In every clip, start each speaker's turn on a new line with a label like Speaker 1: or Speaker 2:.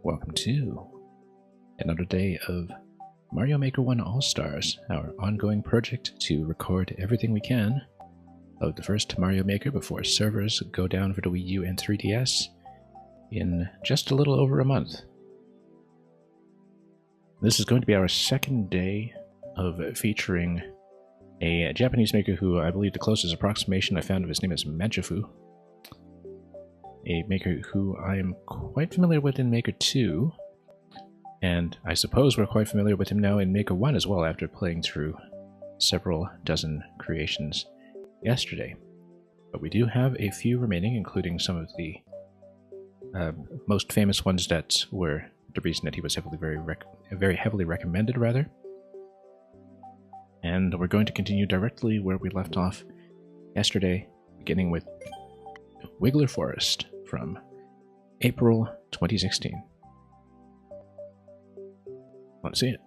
Speaker 1: Welcome to another day of Mario Maker 1 All-Stars, our ongoing project to record everything we can of the first Mario Maker before servers go down for the Wii U and 3DS in just a little over a month. This is going to be our second day of featuring a Japanese maker who I believe the closest approximation I found of his name is Manchofu. A maker who I am quite familiar with in Maker 2, and I suppose we're quite familiar with him now in Maker 1 as well after playing through several dozen creations yesterday. But we do have a few remaining, including some of the most famous ones that were the reason that he was very heavily recommended, rather. And we're going to continue directly where we left off yesterday, beginning with Wiggler Forest from April 2016. Let's see it.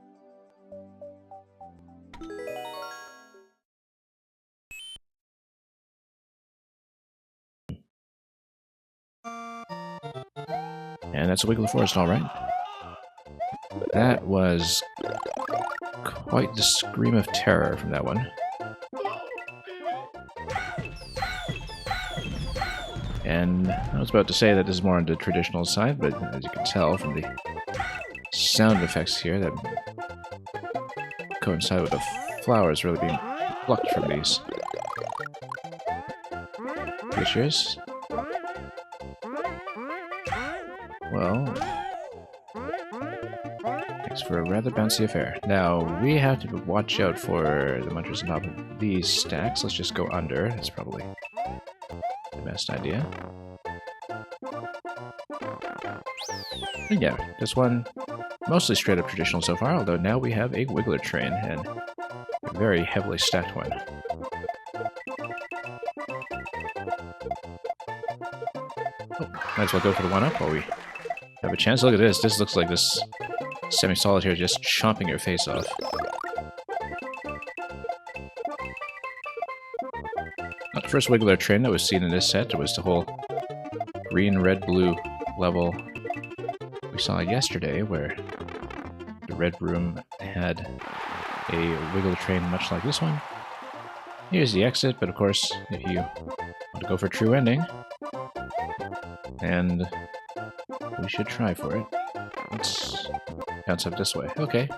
Speaker 1: And that's a Wiggler Forest, alright. That was quite the scream of terror from that one. And I was about to say that this is more on the traditional side, but as you can tell from the sound effects here that coincide with the flowers really being plucked from these creatures. Well, makes for a rather bouncy affair. Now, we have to watch out for the munchers on top of these stacks. Let's just go under. That's probably the best idea. And yeah, this one mostly straight up traditional so far, although now we have a Wiggler train, and a very heavily stacked one. Oh, might as well go for the one-up while we have a chance. Look at this. This looks like this semi-solid here just chomping your face off. Not the first Wiggler train that was seen in this set. It was the whole green, red, blue level we saw yesterday, where the red room had a Wiggler train much like this one. Here's the exit, but of course, if you want to go for a true ending, and we should try for it. Let's bounce up this way. Okay.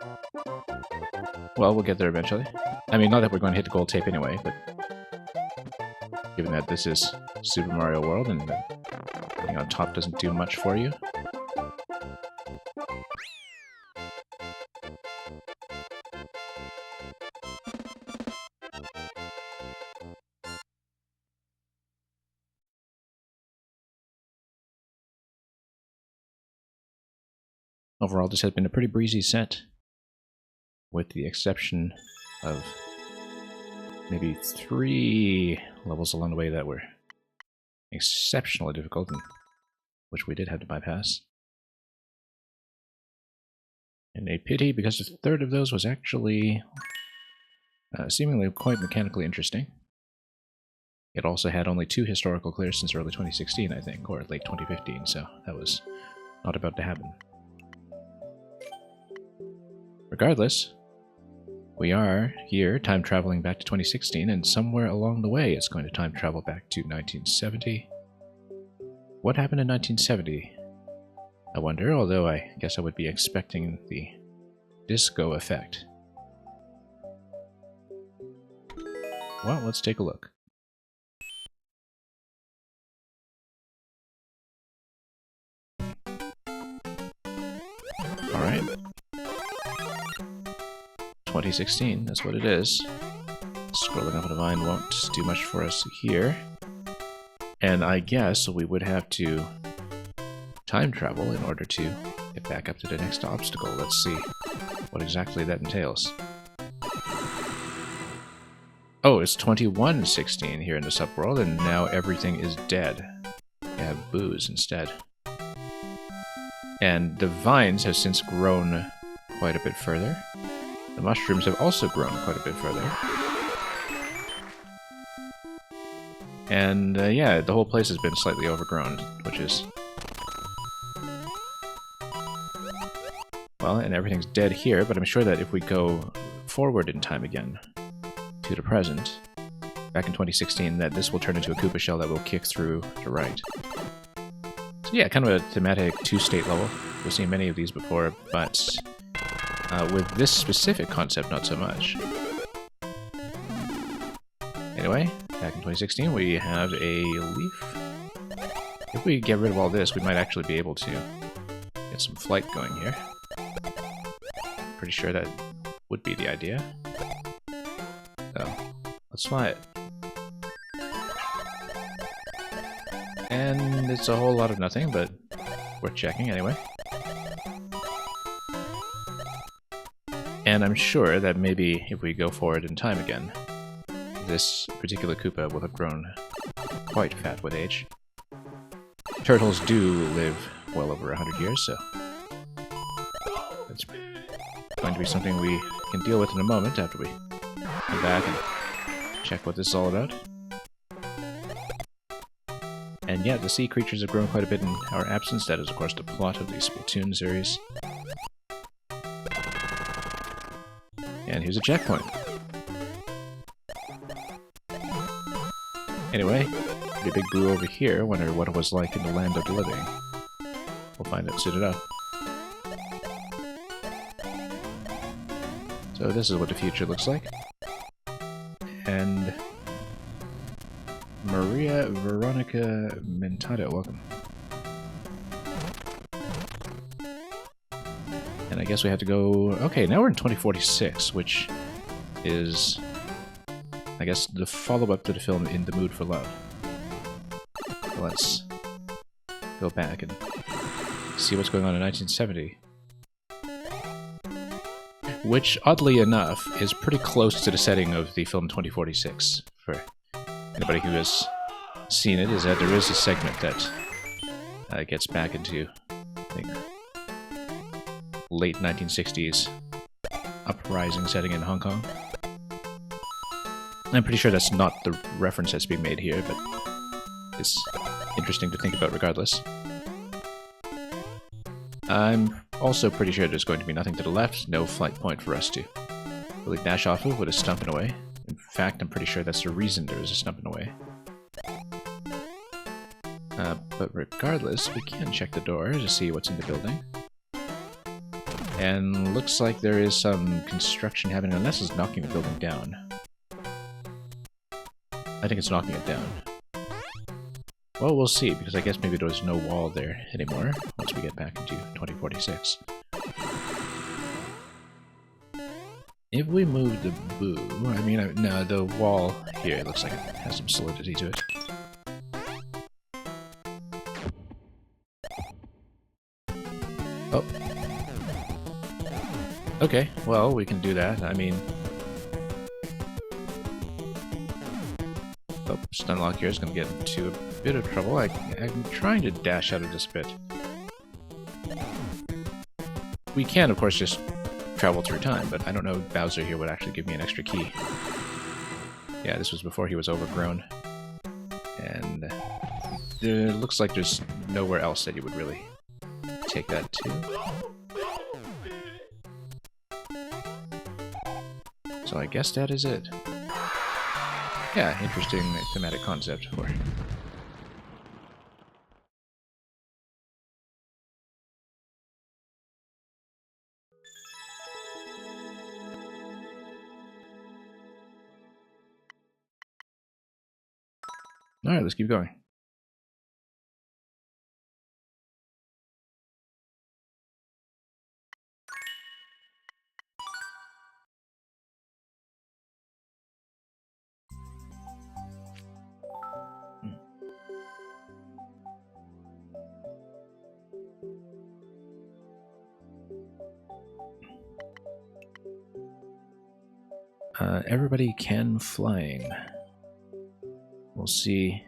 Speaker 1: Well, we'll get there eventually. I mean, not that we're going to hit the gold tape anyway, but given that this is Super Mario World and getting on top doesn't do much for you. Overall, this has been a pretty breezy set, with the exception of maybe 3 levels along the way that were exceptionally difficult, and which we did have to bypass. And a pity, because a third of those was actually seemingly quite mechanically interesting. It also had only 2 historical clears since early 2016, I think, or late 2015, so that was not about to happen. Regardless, we are here time traveling back to 2016, and somewhere along the way it's going to time travel back to 1970. What happened in 1970? I wonder, although I guess I would be expecting the disco effect. Well, let's take a look. Alright. 2016, that's what it is. Scrolling up on the vine won't do much for us here. And I guess we would have to time travel in order to get back up to the next obstacle. Let's see what exactly that entails. Oh, it's 2116 here in the subworld, and now everything is dead. We have booze instead. And the vines have since grown quite a bit further. The mushrooms have also grown quite a bit further. And yeah, the whole place has been slightly overgrown, which is Well, and everything's dead here, but I'm sure that if we go forward in time again to the present, back in 2016, that this will turn into a Koopa shell that will kick through to right. So yeah, kind of a thematic two-state level. We've seen many of these before, but with this specific concept, not so much. Anyway, back in 2016, we have a leaf. If we get rid of all this, we might actually be able to get some flight going here. Pretty sure that would be the idea. So, let's fly it. And it's a whole lot of nothing, but worth checking anyway. And I'm sure that maybe if we go forward in time again, this particular Koopa will have grown quite fat with age. Turtles do live well over 100 years, so it's going to be something we can deal with in a moment after we come back and check what this is all about. And yeah, the sea creatures have grown quite a bit in our absence. That is, of course, the plot of the Splatoon series. And here's a checkpoint. Anyway, pretty big boo over here. Wonder what it was like in the land of the living. We'll find out soon enough. So this is what the future looks like. And Maria Veronica Mentado, welcome. And I guess we have to go... Okay, now we're in 2046, which is, I guess, the follow-up to the film In the Mood for Love. Let's go back and see what's going on in 1970. Which, oddly enough, is pretty close to the setting of the film 2046. For anybody who has seen it, is that there is a segment that gets back into, I think, late 1960s uprising setting in Hong Kong. I'm pretty sure that's not the reference that's being made here, but it's interesting to think about regardless. I'm also pretty sure there's going to be nothing to the left, no flight point for us to really dash off of with a stumping away. In fact, I'm pretty sure that's the reason there is a stumping away. But regardless, we can check the door to see what's in the building. And looks like there is some construction happening, unless it's knocking the building down. I think it's knocking it down. Well, we'll see, because I guess maybe there's no wall there anymore once we get back into 2046. If we move the boo, I mean, no, the wall here looks like it has some solidity to it. Oh. Okay, well, we can do that. I mean... Oh, Stunlock here is going to get into a bit of trouble. I'm trying to dash out of this bit. We can, of course, just travel through time, but I don't know if Bowser here would actually give me an extra key. Yeah, this was before he was overgrown. And it looks like there's nowhere else that you would really take that to. So I guess that is it. Yeah, interesting thematic concept for... Alright, let's keep going. Everybody can flying. We'll see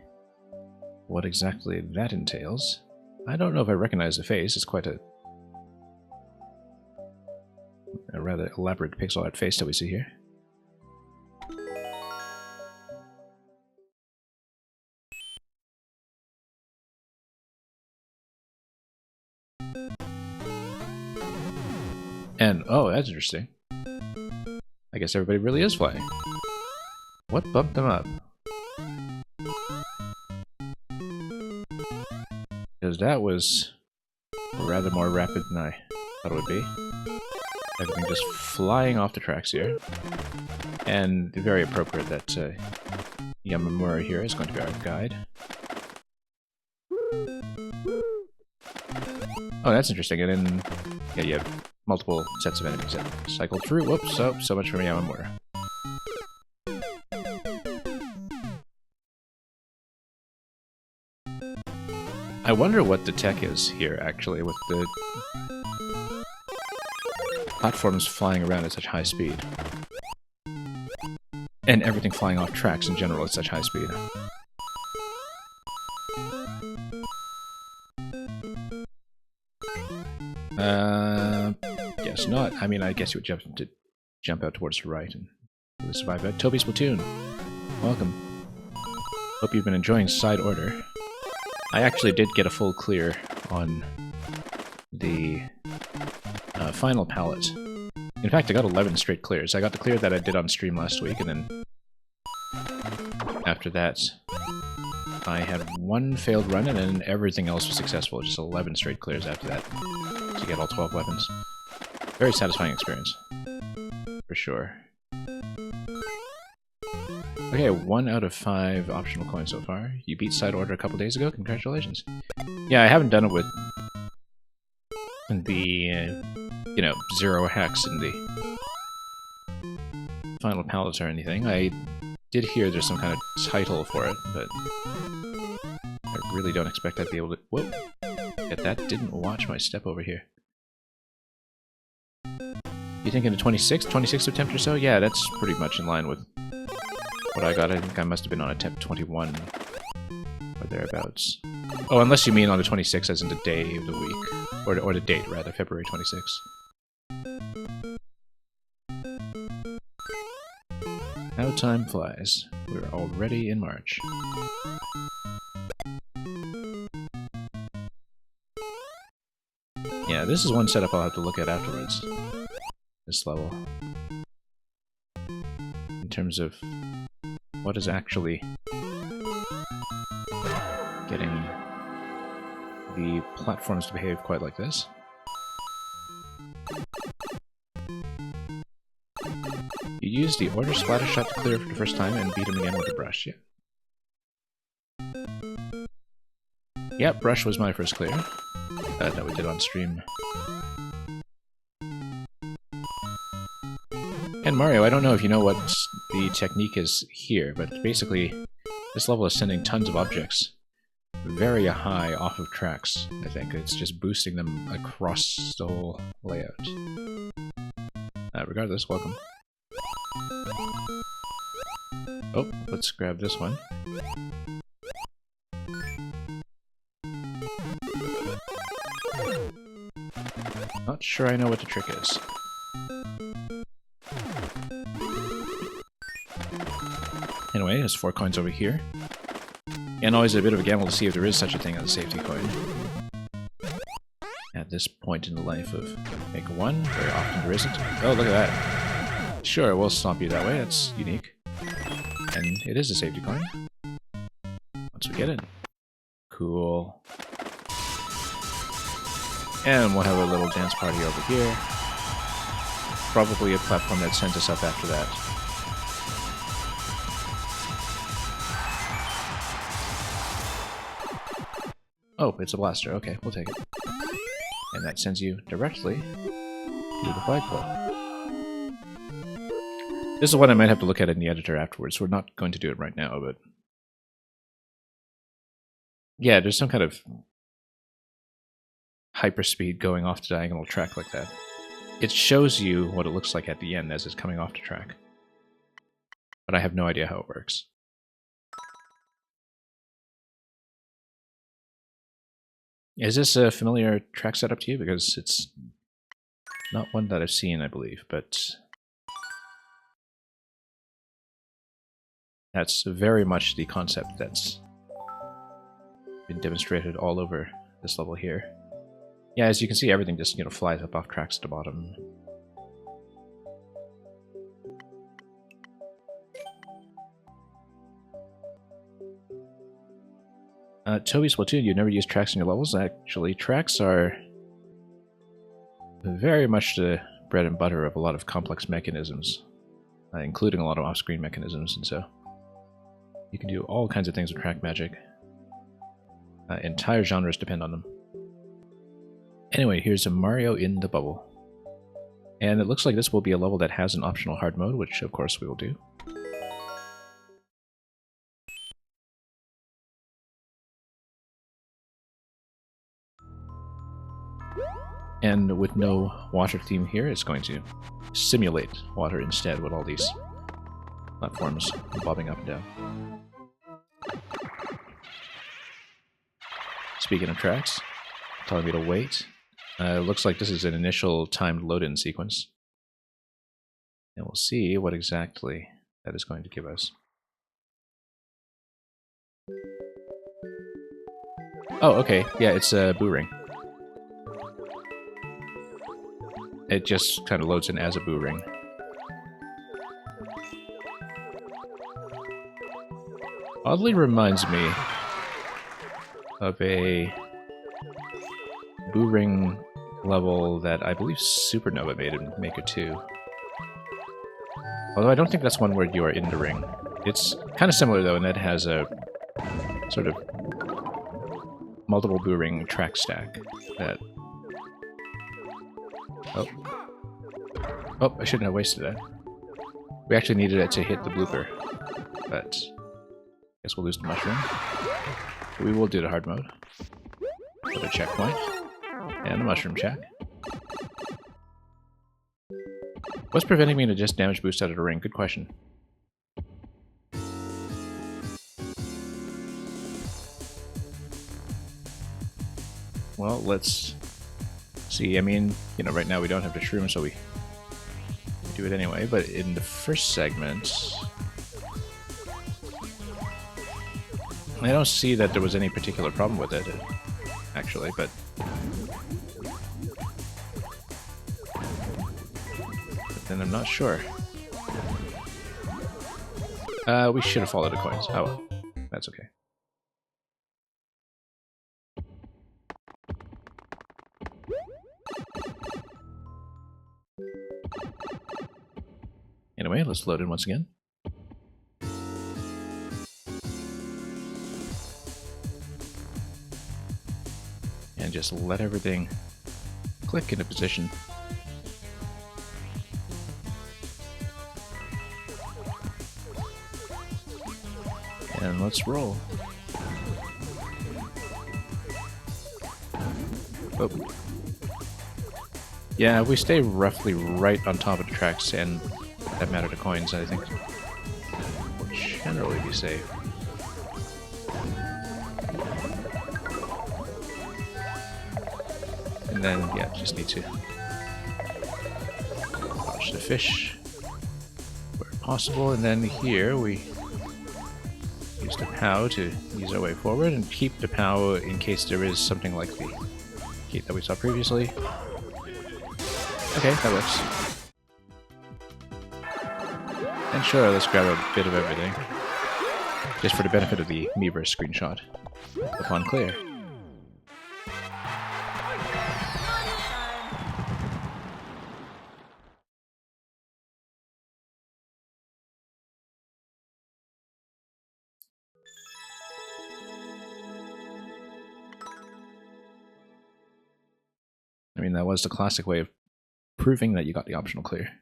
Speaker 1: what exactly that entails. I don't know if I recognize the face. It's quite a rather elaborate pixel art face that we see here. And, oh, that's interesting. I guess everybody really is flying. What bumped them up? Because that was rather more rapid than I thought it would be. Everything just flying off the tracks here. And very appropriate that Yamamura here is going to be our guide. Oh, that's interesting. And then, yeah, you have multiple sets of enemies that cycle through. Whoops, oh, so much for Yamamura. I wonder what the tech is here, actually, with the platforms flying around at such high speed. And everything flying off tracks in general at such high speed. Guess not. I mean, I guess you would jump out towards the right and really survive that. Toby Splatoon, welcome. Hope you've been enjoying Side Order. I actually did get a full clear on the final palette. In fact, I got 11 straight clears. I got the clear that I did on stream last week, and then after that, I had one failed run, and then everything else was successful. Just 11 straight clears after that to get all 12 weapons. Very satisfying experience, for sure. Okay, 1 out of 5 optional coins so far. You beat Side Order a couple days ago. Congratulations. Yeah, I haven't done it with the, you know, 0 hacks in the final palettes or anything. I did hear there's some kind of title for it, but I really don't expect I'd be able to... Whoa! Get that? Didn't watch my step over here. You think in the 26th attempt or so? Yeah, that's pretty much in line with what I got. I think I must have been on attempt 21 or thereabouts. Oh, unless you mean on the 26th as in the day of the week. Or the date, rather, February 26th. How time flies. We're already in March. Yeah, this is one setup I'll have to look at afterwards. This level. In terms of what is actually getting the platforms to behave quite like this. You used the order splatter shot to clear for the first time and beat him again with a brush, yeah. Yep, brush was my first clear. That we did on stream. And Mario, I don't know if you know what the technique is here, but basically this level is sending tons of objects very high off of tracks, I think. It's just boosting them across the whole layout. Regardless, welcome. Oh, let's grab this one. Not sure I know what the trick is. Anyway, there's 4 coins over here. And always a bit of a gamble to see if there is such a thing as a safety coin. At this point in the life of MK1, very often there isn't. Oh, look at that. Sure, we'll stomp you that way, that's unique. And it is a safety coin. Once we get it. Cool. And we'll have a little dance party over here. Probably a platform that sent us up after that. Oh, it's a blaster. Okay, we'll take it. And that sends you directly to the flagpole. This is what I might have to look at in the editor afterwards. We're not going to do it right now, but... yeah, there's some kind of hyperspeed going off the diagonal track like that. It shows you what it looks like at the end as it's coming off the track. But I have no idea how it works. Is this a familiar track setup to you? Because it's not one that I've seen, I believe, but that's very much the concept that's been demonstrated all over this level here. Yeah, as you can see, everything just, flies up off tracks at the bottom. Toby Splatoon, you never use tracks in your levels? Actually, tracks are very much the bread and butter of a lot of complex mechanisms, including a lot of off-screen mechanisms, and so you can do all kinds of things with track magic. Entire genres depend on them. Anyway, here's a Mario in the bubble. And it looks like this will be a level that has an optional hard mode, which of course we will do. And with no water theme here, it's going to simulate water instead with all these platforms bobbing up and down. Speaking of tracks, telling me to wait. Looks like this is an initial timed load-in sequence. And we'll see what exactly that is going to give us. Oh, okay. Yeah, it's a boo ring. It just kind of loads in as a boo ring. Oddly reminds me of a boo ring level that I believe Supernova made in Maker 2. Although I don't think that's one where you are in the ring. It's kind of similar though, and it has a sort of multiple boo ring track stack that... Oh, I shouldn't have wasted that. We actually needed it to hit the blooper, but I guess we'll lose the mushroom. We will do the hard mode. Put a checkpoint, and a mushroom check. What's preventing me to just damage boost out of the ring? Good question. Well, let's see. I mean, you know, right now we don't have the shroom, so we do it anyway, but in the first segment, I don't see that there was any particular problem with it, actually, but then I'm not sure. We should have followed the coins. Oh well, that's okay. Anyway, let's load in once again. And just let everything click into position. And let's roll. Oh. Yeah, we stay roughly right on top of the tracks and that matter to coins, I think we'll generally be safe. And then, yeah, just need to dodge the fish where possible, and then here we use the POW to ease our way forward and keep the POW in case there is something like the gate that we saw previously. Okay, that works. And sure, let's grab a bit of everything. Just for the benefit of the Miiverse screenshot. Upon clear. I mean, that was the classic way of proving that you got the optional clear.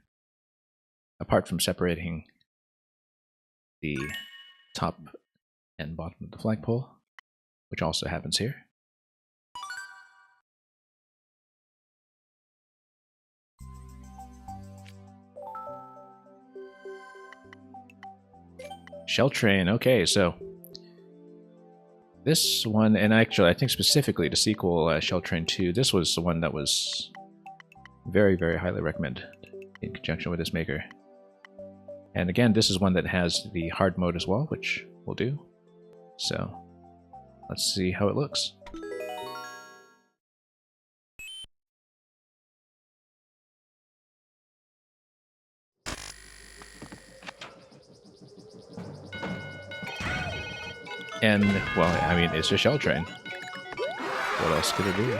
Speaker 1: Apart from separating the top and bottom of the flagpole, which also happens here. Shell Train, okay, so this one, and actually I think specifically the sequel, Shell Train 2, this was the one that was very, very highly recommended in conjunction with this maker. And again, this is one that has the hard mode as well, which we'll do. So, let's see how it looks. And, well, I mean, it's a shell train. What else could it be?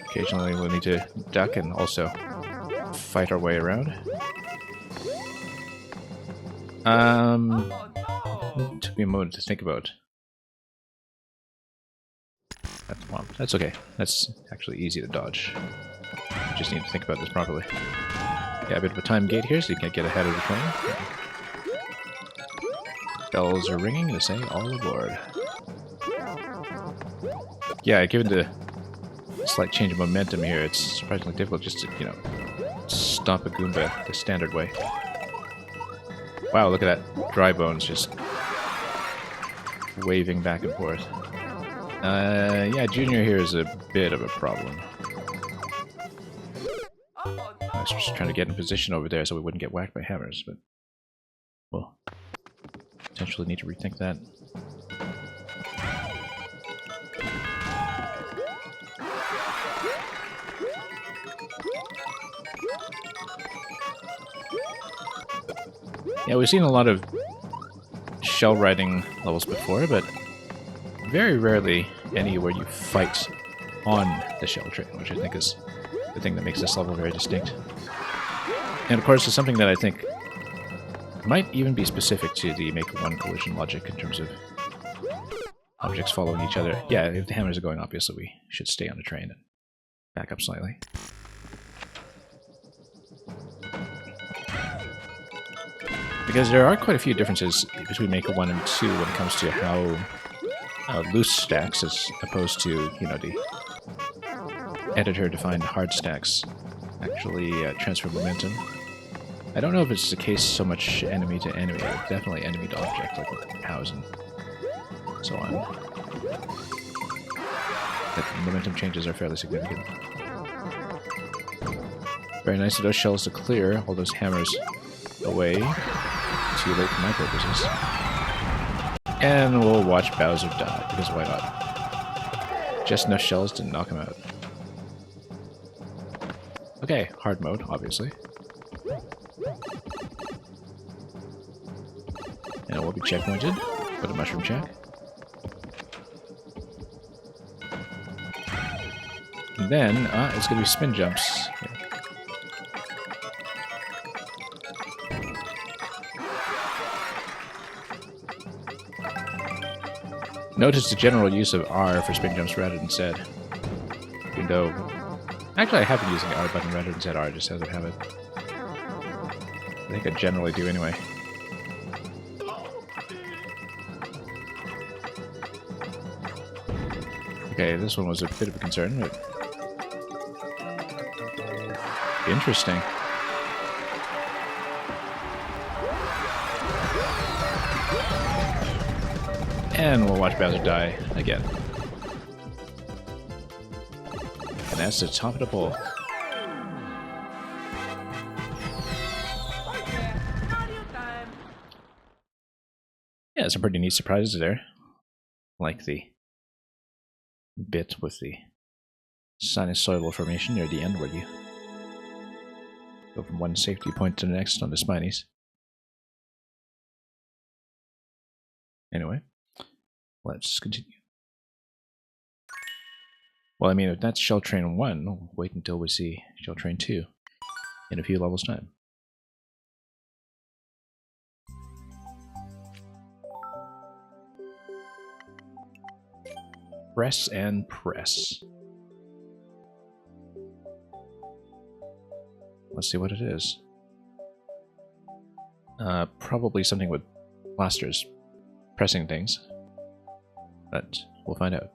Speaker 1: Occasionally we'll need to duck and also fight our way around. It took me a moment to think about. Well, that's okay. That's actually easy to dodge. Just need to think about this properly. Yeah, a bit of a time gate here, so you can't get ahead of the train. Bells are ringing to say all aboard. Yeah, given the slight change of momentum here, it's surprisingly difficult just to, you know, stop a Goomba the standard way. Wow, look at that. Dry bones just waving back and forth. Yeah, Junior here is a bit of a problem. I was just trying to get in position over there so we wouldn't get whacked by hammers, but we'll potentially need to rethink that. Yeah, we've seen a lot of shell riding levels before, but very rarely any where you fight on the shell train, which I think is the thing that makes this level very distinct. And of course, it's something that I think might even be specific to the make-one collision logic in terms of objects following each other. Yeah, if the hammers are going, obviously we should stay on the train and back up slightly. Because there are quite a few differences between Maker 1 and 2 when it comes to how loose stacks, as opposed to, you know, the editor-defined hard stacks actually transfer momentum. I don't know if it's the case so much enemy to enemy, but definitely enemy to object, like with cows and so on. But momentum changes are fairly significant. Very nice of those shells to clear all those hammers away. Too late for my purposes. And we'll watch Bowser die, because why not? Just enough shells to knock him out. Okay, hard mode, obviously. And it will be checkpointed. Put a mushroom check. And then, it's going to be spin jumps. Notice the general use of R for spin jumps rather than Z. Even though... Actually, I have been using the R button rather than ZR, just as a habit. I think I generally do anyway. Okay, this one was a bit of a concern, but... interesting. And we'll watch Bowser die again. And that's the top of the bowl. Yeah, some pretty neat surprises there. Like the bit with the sinusoidal formation near the end where you go from one safety point to the next on the Spinies. Anyway. Let's continue. Well, I mean, if that's Shell Train 1, we'll wait until we see Shell Train 2 in a few levels' time. Press and press. Let's see what it is. Probably something with blasters pressing things. But we'll find out.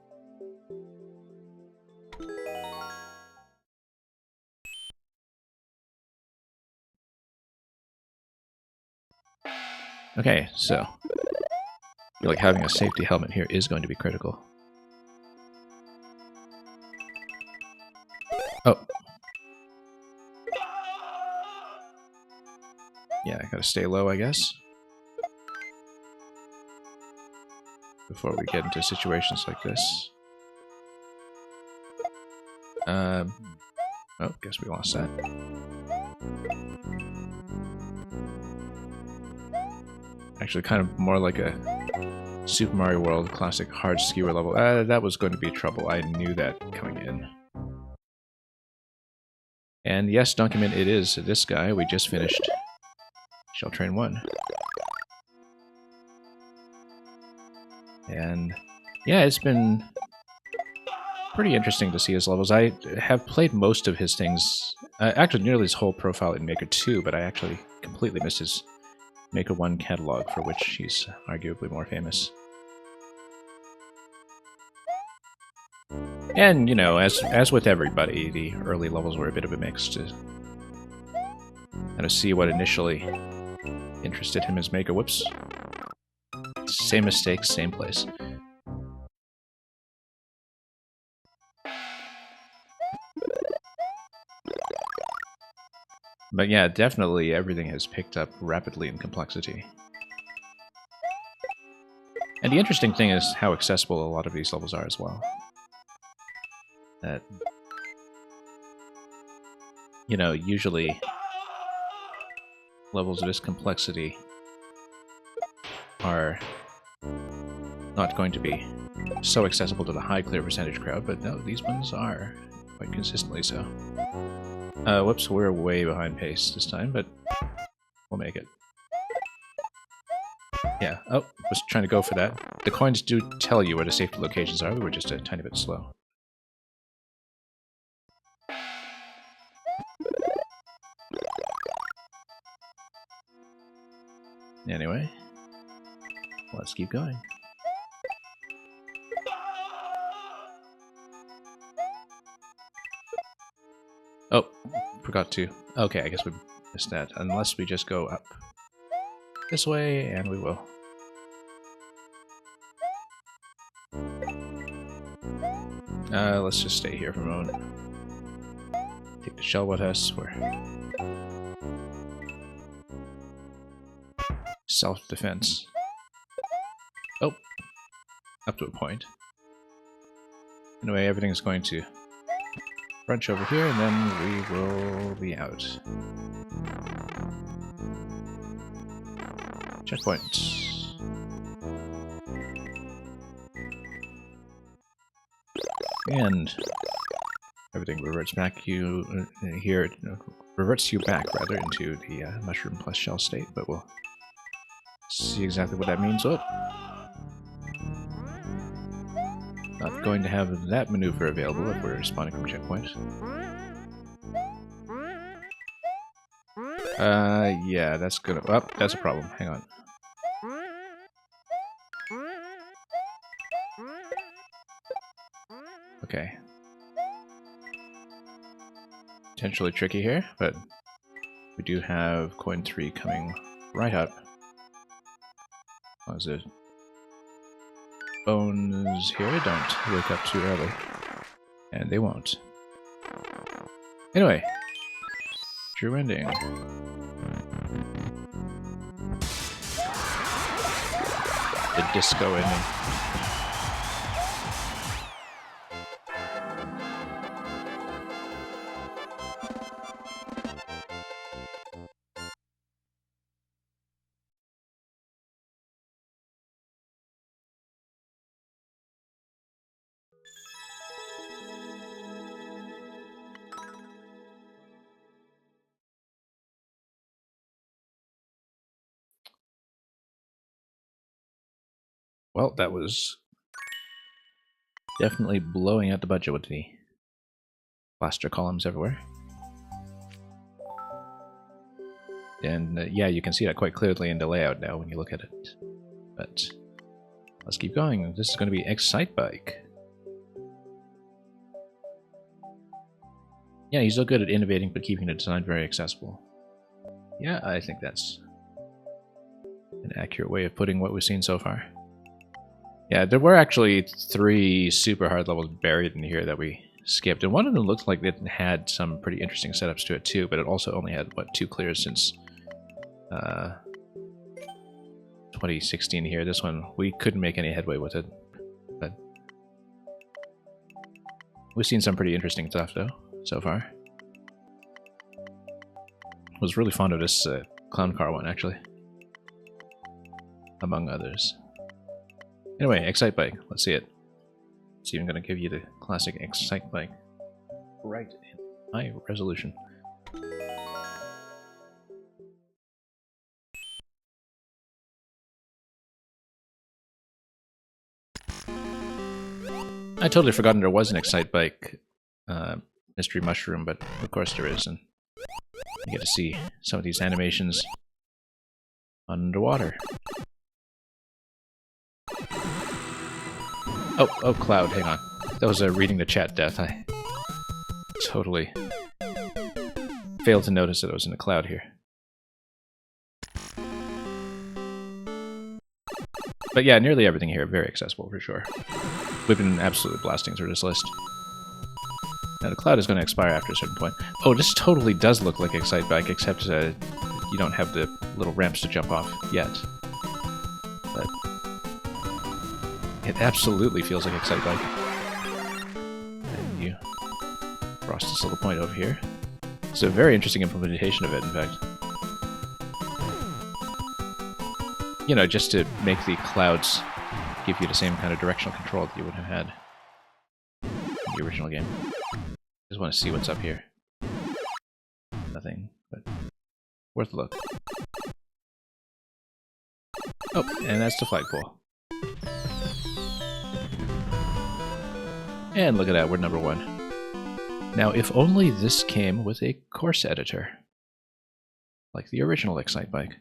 Speaker 1: Okay, so I feel like having a safety helmet here is going to be critical. Oh. Yeah, I gotta stay low, I guess. Before we get into situations like this. Oh, guess we lost that. Actually, kind of more like a Super Mario World classic hard skewer level. That was going to be trouble. I knew that coming in. And yes, document it is this guy. We just finished Shell Train 1. And yeah, it's been pretty interesting to see his levels. I have played most of his things, actually nearly his whole profile in Maker 2, but I actually completely missed his Maker 1 catalog, for which he's arguably more famous. And, you know, as with everybody, the early levels were a bit of a mix to kind of see what initially interested him as Maker. Whoops. Same mistake, same place. But yeah, definitely everything has picked up rapidly in complexity. And the interesting thing is how accessible a lot of these levels are as well. That, you know, usually levels of this complexity are not going to be so accessible to the high clear percentage crowd, but no, these ones are quite consistently so. Whoops, we're way behind pace this time, but we'll make it. Yeah, oh, was trying to go for that. The coins do tell you where the safety locations are, we were just a tiny bit slow. Anyway, let's keep going. Oh, forgot to. Okay, I guess we missed that. Unless we just go up this way, and we will. Let's just stay here for a moment. Take the shell with us. We're self-defense. Oh, up to a point. Anyway, everything's going to crunch over here, and then we will be out. Checkpoint. And everything reverts back reverts you back rather into the mushroom plus shell state, but we'll see exactly what that means. Oh, not going to have that maneuver available if we're responding from checkpoint. Yeah, that's gonna. Oh, that's a problem. Hang on. Okay. Potentially tricky here, but we do have coin 3 coming right up. As it bones here don't wake up too early. And they won't. Anyway. True ending. The disco ending. Well, that was definitely blowing out the budget with the plaster columns everywhere. And yeah, you can see that quite clearly in the layout now when you look at it. But let's keep going. This is going to be Excitebike. Yeah, he's so good at innovating but keeping the design very accessible. Yeah, I think that's an accurate way of putting what we've seen so far. Yeah, there were actually 3 super hard levels buried in here that we skipped, and one of them looked like it had some pretty interesting setups to it too, but it also only had, what, 2 clears since 2016 here. This one, we couldn't make any headway with it, but we've seen some pretty interesting stuff though, so far. Was really fond of this clown car one, actually. among others. Anyway, Excite Bike. Let's see it. It's even going to give you the classic Excite Bike right in high resolution. I totally forgotten there was an Excite Bike mystery mushroom, but of course there is, and you get to see some of these animations underwater. Oh, Cloud, hang on. That was a reading the chat death. I totally failed to notice that I was in a cloud here. But yeah, nearly everything here very accessible for sure. We've been absolutely blasting through this list. Now the cloud is going to expire after a certain point. Oh, this totally does look like Excite Bike, except you don't have the little ramps to jump off yet. But it absolutely feels like Excite Bike. And you cross this little point over here. It's a very interesting implementation of it, in fact. You know, just to make the clouds give you the same kind of directional control that you would have had in the original game. Just want to see what's up here. Nothing, but worth a look. Oh, and that's the flagpole. And look at that, we're number 1. Now, if only this came with a course editor, like the original Excite Bike.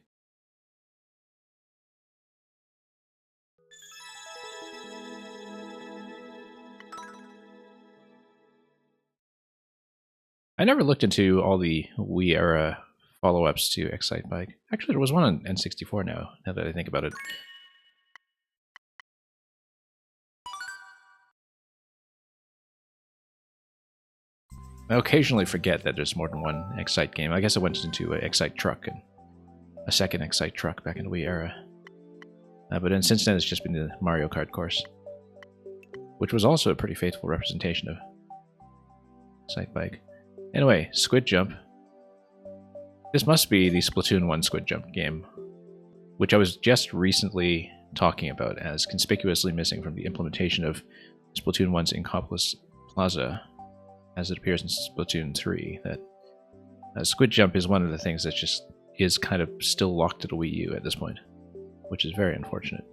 Speaker 1: I never looked into all the Wii era follow-ups to Excite Bike. Actually, there was one on N64 now that I think about it. I occasionally forget that there's more than one Excite game. I guess I went into Excite Truck and a second Excite Truck back in the Wii era. But then since then, it's just been the Mario Kart course, which was also a pretty faithful representation of Excite Bike. Anyway, Squid Jump. This must be the Splatoon 1 Squid Jump game, which I was just recently talking about as conspicuously missing from the implementation of Splatoon 1's Inkopolis Plaza, as it appears in Splatoon 3. That Squid Jump is one of the things that just is kind of still locked to the Wii U at this point, which is very unfortunate.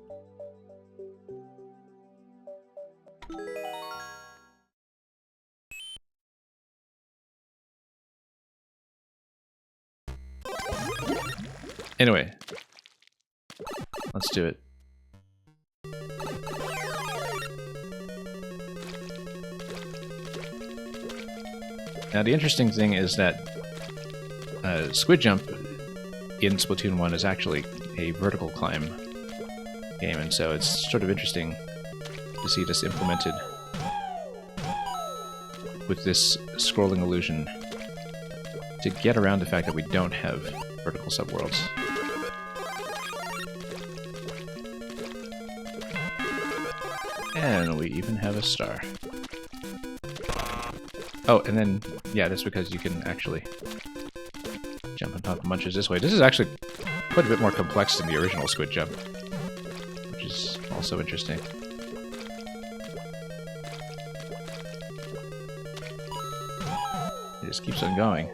Speaker 1: Anyway, let's do it. Now the interesting thing is that Squid Jump in Splatoon 1 is actually a vertical climb game, and so it's sort of interesting to see this implemented with this scrolling illusion to get around the fact that we don't have vertical subworlds. And we even have a star. Oh, and then, yeah, that's because you can actually jump on top of munches this way. This is actually quite a bit more complex than the original Squid Jump, which is also interesting. It just keeps on going.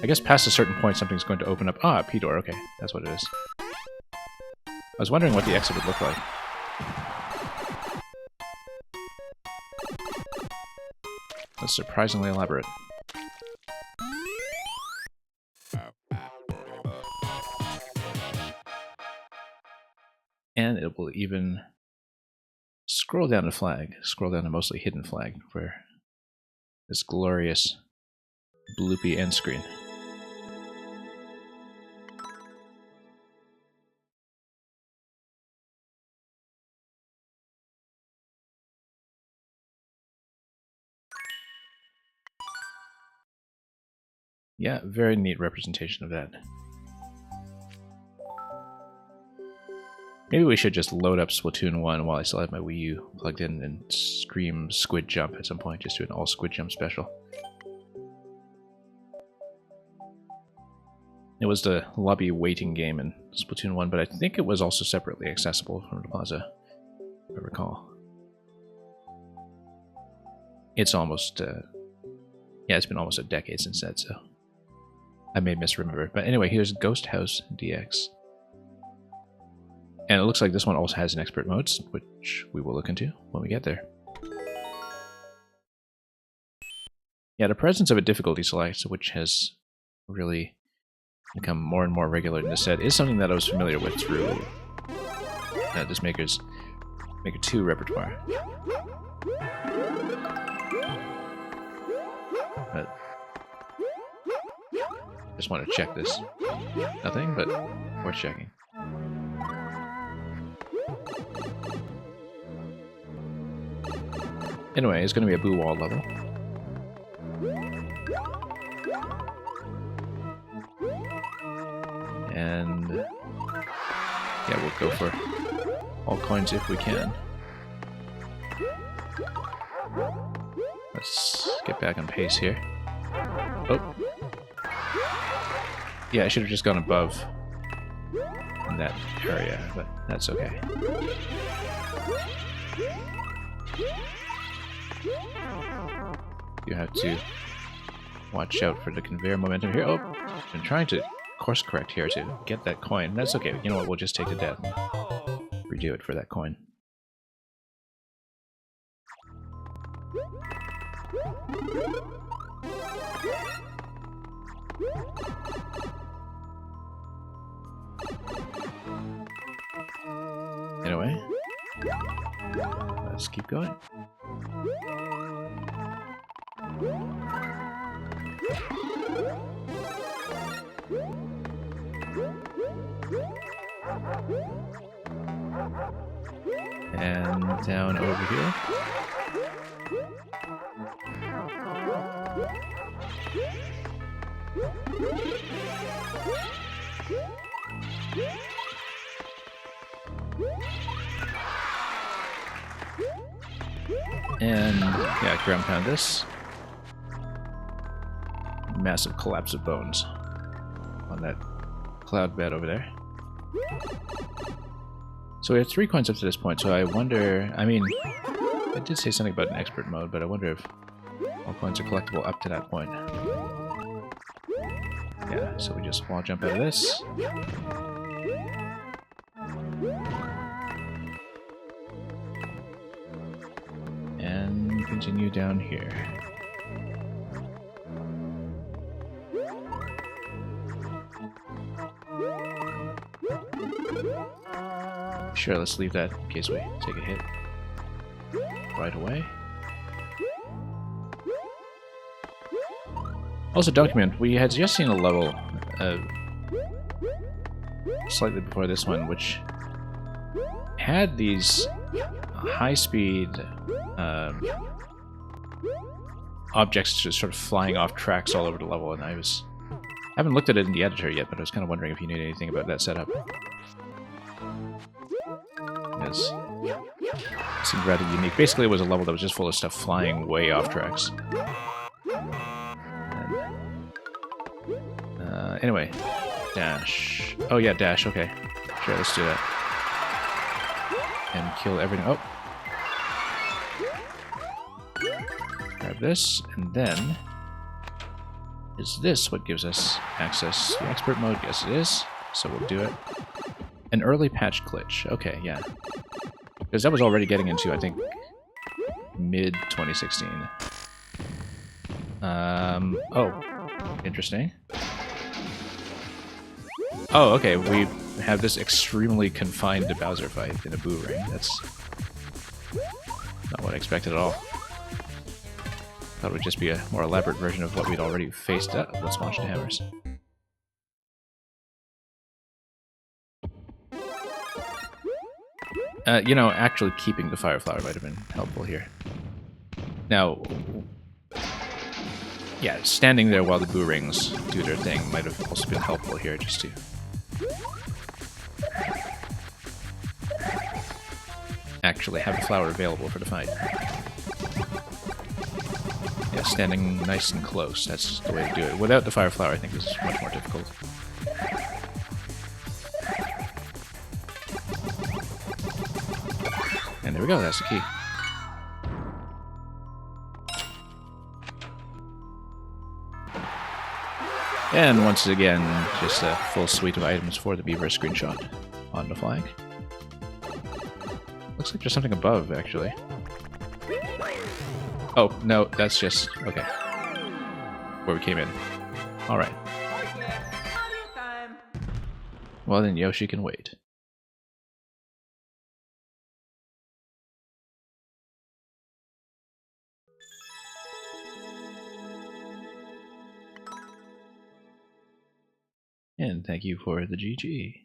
Speaker 1: I guess past a certain point something's going to open up. Ah, P-door, okay, that's what it is. I was wondering what the exit would look like. That's surprisingly elaborate. And it will even scroll down the flag, scroll down the mostly hidden flag for this glorious bloopy end screen. Yeah, very neat representation of that. Maybe we should just load up Splatoon 1 while I still have my Wii U plugged in and stream Squid Jump at some point, just do an all Squid Jump special. It was the lobby waiting game in Splatoon 1, but I think it was also separately accessible from the plaza, if I recall. It's almost, yeah, it's been almost a decade since that, so I may misremember. But anyway, here's Ghost House DX. And it looks like this one also has an expert mode, which we will look into when we get there. Yeah, the presence of a difficulty select, which has really become more and more regular in this set, is something that I was familiar with through this Maker 2 repertoire. But just want to check this. Nothing, but worth checking. Anyway, it's going to be a boo wall level. And yeah, we'll go for all coins if we can. Let's get back on pace here. Oh. Yeah, I should have just gone above in that area, but that's okay. You have to watch out for the conveyor momentum here. Oh, I've been trying to course correct here to get that coin. That's okay. You know what? We'll just take the death and redo it for that coin. Anyway, let's keep going. And down over here. And yeah, ground pound this. Massive collapse of bones on that cloud bed over there. So we have 3 coins up to this point, so I wonder, I mean, I did say something about an expert mode, but I wonder if all coins are collectible up to that point. Yeah, so we just wall jump out of this. And continue down here. Sure, let's leave that in case we take a hit right away. Also, document, we had just seen a level slightly before this one, which had these high-speed objects just sort of flying off tracks all over the level, and I haven't looked at it in the editor yet, but I was kind of wondering if you knew anything about that setup. It seemed rather unique. Basically, it was a level that was just full of stuff flying way off tracks. Anyway, dash. Oh yeah, dash, okay. Sure, let's do that. And kill everything. Oh! Grab this, and then... Is this what gives us access to expert mode? Yes, it is. So we'll do it. An early patch glitch. Okay, yeah. Because that was already getting into, I think, mid-2016. Oh. Interesting. Oh, okay, we have this extremely confined to Bowser fight in a boo ring. That's not what I expected at all. Thought it would just be a more elaborate version of what we'd already faced. Let's launch the hammers. You know, actually keeping the Fire Flower might have been helpful here. Now, yeah, standing there while the boo rings do their thing might have also been helpful here, just to actually have the flower available for the fight. Yeah, standing nice and close, that's the way to do it. Without the Fire Flower, I think this is much more difficult. we go, that's the key. And once again, just a full suite of items for the beaver screenshot on the flag. Looks like there's something above, actually. Oh, no, that's just... okay. Where we came in. Alright. Well, then Yoshi can wait. And thank you for the GG.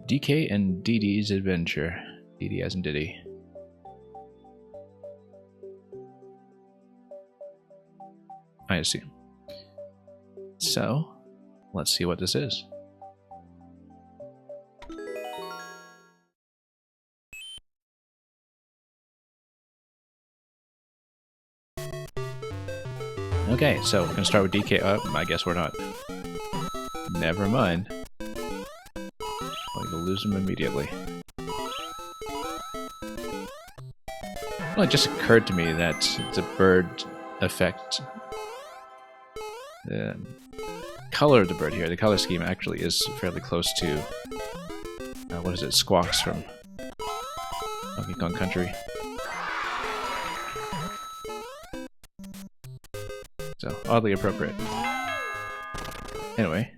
Speaker 1: DK and DD's adventure. DD as in Diddy. I see. So, let's see what this is. Okay, so we're gonna start with DK. Oh, I guess we're not. Never mind. We'll lose him immediately. Well, it just occurred to me that the bird effect, the color of the bird here, the color scheme actually is fairly close to, what is it, Squawks from Donkey Kong Country. So, oddly appropriate. Anyway.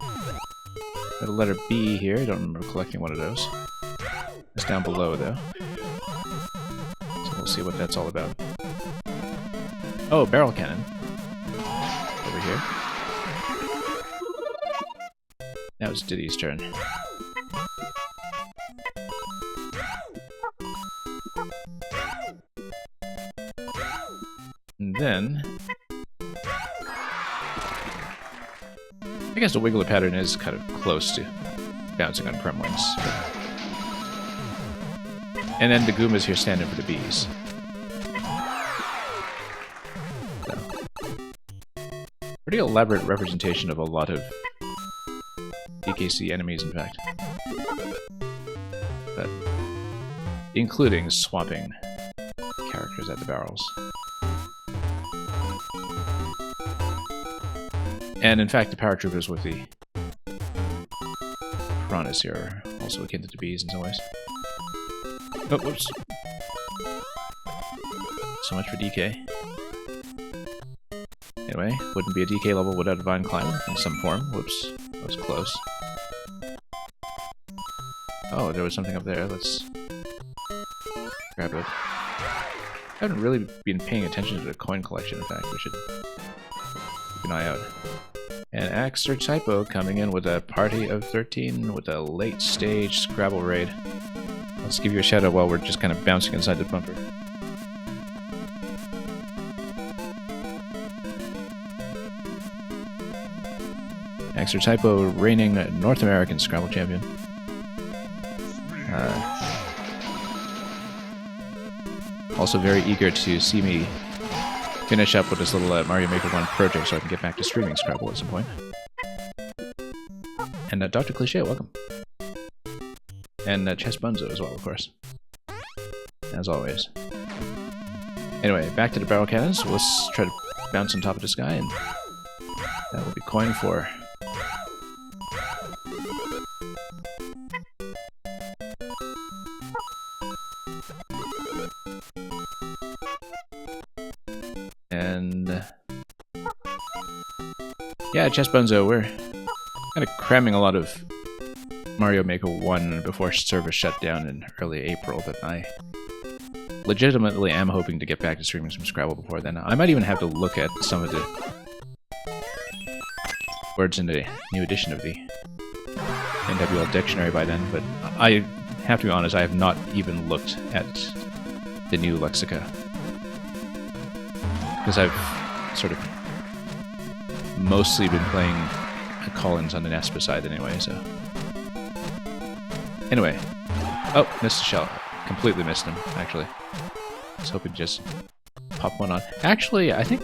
Speaker 1: Got a letter B here, I don't remember collecting one of those. It's down below, though. So we'll see what that's all about. Oh, barrel cannon. Over here. Now it's Diddy's turn. And then... I guess the wiggler pattern is kind of close to bouncing on Kremlings. And then the Goombas here stand in for the bees. So. Pretty elaborate representation of a lot of DKC enemies, in fact. But including swapping characters at the barrels. And in fact, the paratroopers with the piranhas here are also akin to the bees in some ways. Oh, whoops. So much for DK. Anyway, wouldn't be a DK level without a Divine Climber in some form. Whoops, that was close. Oh, there was something up there. Let's grab it. I haven't really been paying attention to the coin collection, in fact. We should keep an eye out. And Axter Typo coming in with a party of 13 with a late stage Scrabble raid. Let's give you a shout out while we're just kind of bouncing inside the bumper. Axter Typo, reigning North American Scrabble champion. Also very eager to see me finish up with this little Mario Maker 1 project so I can get back to streaming Scrabble at some point. And Dr. Cliché, welcome. And Chess Bunzo as well, of course. As always. Anyway, back to the barrel cannons. Let's try to bounce on top of this guy, and that will be coin for... And... yeah, Chess Bunzo, we're kind of cramming a lot of Mario Maker 1 before service shut down in early April, but I legitimately am hoping to get back to streaming some Scrabble before then. I might even have to look at some of the words in the new edition of the NWL dictionary by then, but I have to be honest, I have not even looked at the new lexica. Because I've sort of mostly been playing Collins on the Nespa side anyway, so... Anyway. Oh, missed a shell. completely missed him, actually. I was hoping to just pop one on. Actually, I think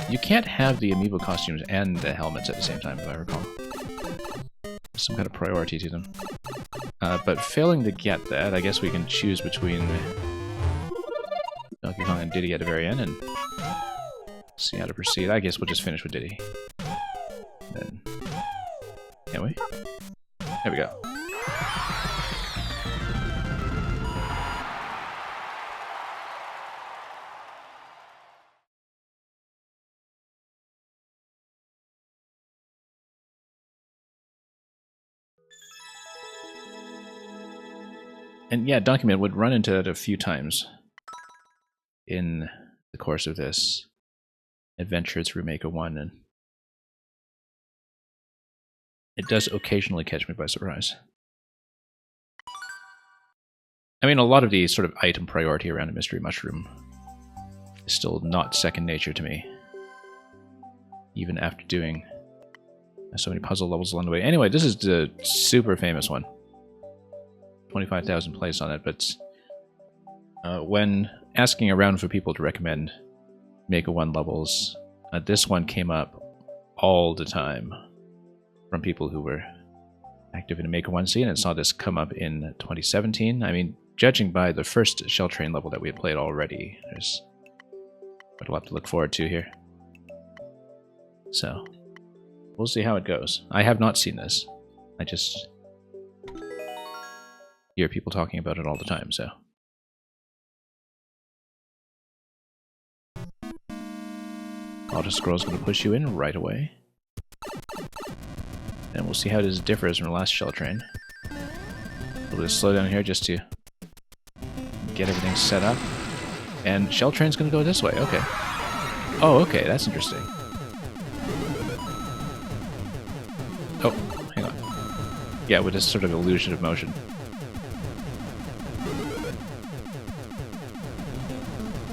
Speaker 1: you can't have the amiibo costumes and the helmets at the same time, if I recall. Some kind of priority to them. But failing to get that, I guess we can choose between Donkey Kong and Diddy at the very end and see how to proceed. I guess we'll just finish with Diddy. Then, can we? There we go. And yeah, Donkey Man would run into it a few times in the course of this adventure through Maker 1, and it does occasionally catch me by surprise. I mean, a lot of the sort of item priority around a mystery mushroom is still not second nature to me, even after doing so many puzzle levels along the way. Anyway, this is the super famous one. 25,000 plays on it, but when asking around for people to recommend Maker 1 levels, this one came up all the time from people who were active in the Maker 1 scene and saw this come up in 2017. I mean, judging by the first Shell Train level that we had played already, there's quite a lot to look forward to here. So, we'll see how it goes. I have not seen this. I just hear people talking about it all the time, so. Auto scroll's going to push you in right away. And we'll see how this differs from the last Shell Train. A little bit of slow down here just to get everything set up. And Shell Train's going to go this way, okay. Oh, okay, that's interesting. Oh, hang on. Yeah, with this sort of illusion of motion.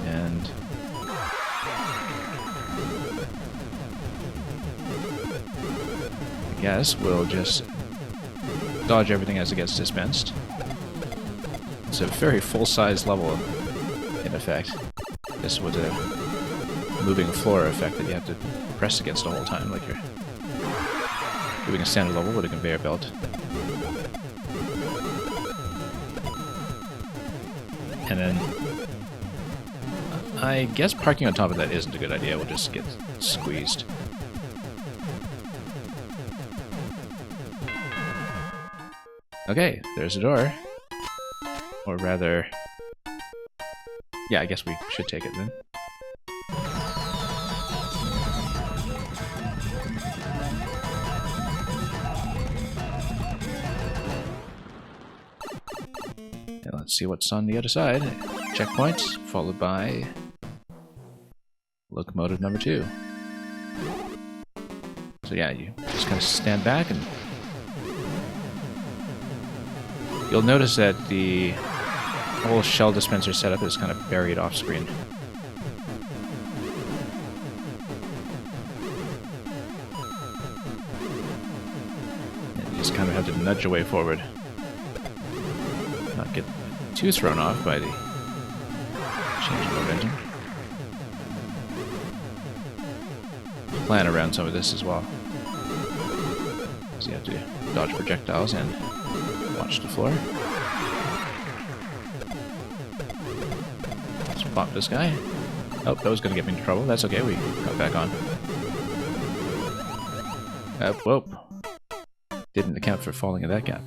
Speaker 1: And I guess we'll just dodge everything as it gets dispensed. It's a very full-size level, in effect. This with a moving floor effect that you have to press against the whole time, like you're doing a standard level with a conveyor belt. And then I guess parking on top of that isn't a good idea. We'll just get squeezed. Okay, there's a door. Or rather... yeah, I guess we should take it then. And let's see what's on the other side. Checkpoints, followed by locomotive number 2. So yeah, you just kind of stand back and you'll notice that the whole shell dispenser setup is kind of buried off screen. And you just kind of have to nudge your way forward. Not get too thrown off by the change of momentum. Plan around some of this as well. So you have to dodge projectiles and watch the floor. Let's pop this guy. Oh, that was going to get me into trouble. That's okay, we got back on. Whoa. Didn't account for falling in that gap.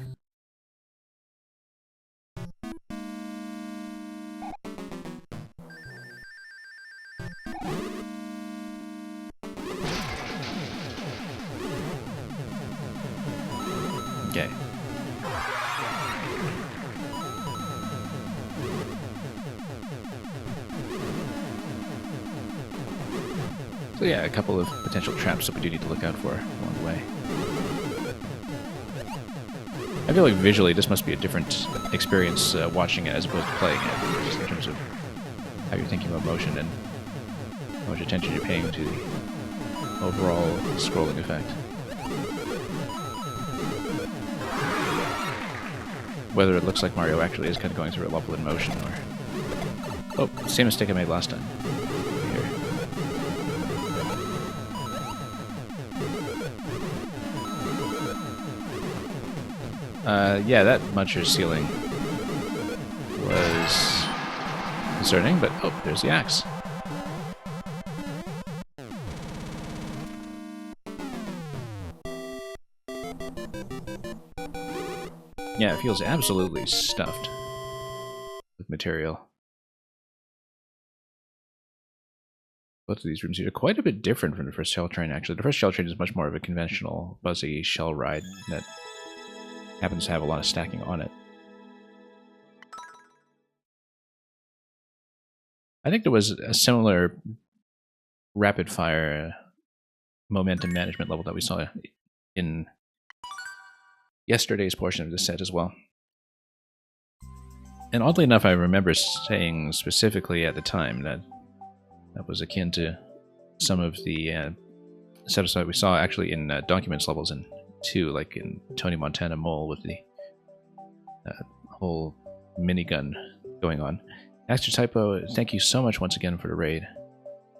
Speaker 1: Okay. So yeah, a couple of potential traps that we do need to look out for along the way. I feel like visually this must be a different experience watching it as opposed to playing it, just in terms of how you're thinking about motion and how much attention you're paying to the overall scrolling effect. whether it looks like Mario actually is kind of going through a level in motion, or... Oh, same mistake I made last time. Here. Yeah, that Muncher's ceiling was concerning, but oh, there's the axe. Yeah, it feels absolutely stuffed with material. Both of these rooms here are quite a bit different from the first shell train, actually. The first shell train is much more of a conventional, buzzy shell ride that happens to have a lot of stacking on it. I think there was a similar rapid-fire momentum management level that we saw in yesterday's portion of the set as well. And oddly enough, I remember saying specifically at the time that that was akin to some of the setups that we saw actually in documents levels in 2, like in Tony Montana Mole with the whole minigun going on. Master Typo, thank you so much once again for the raid,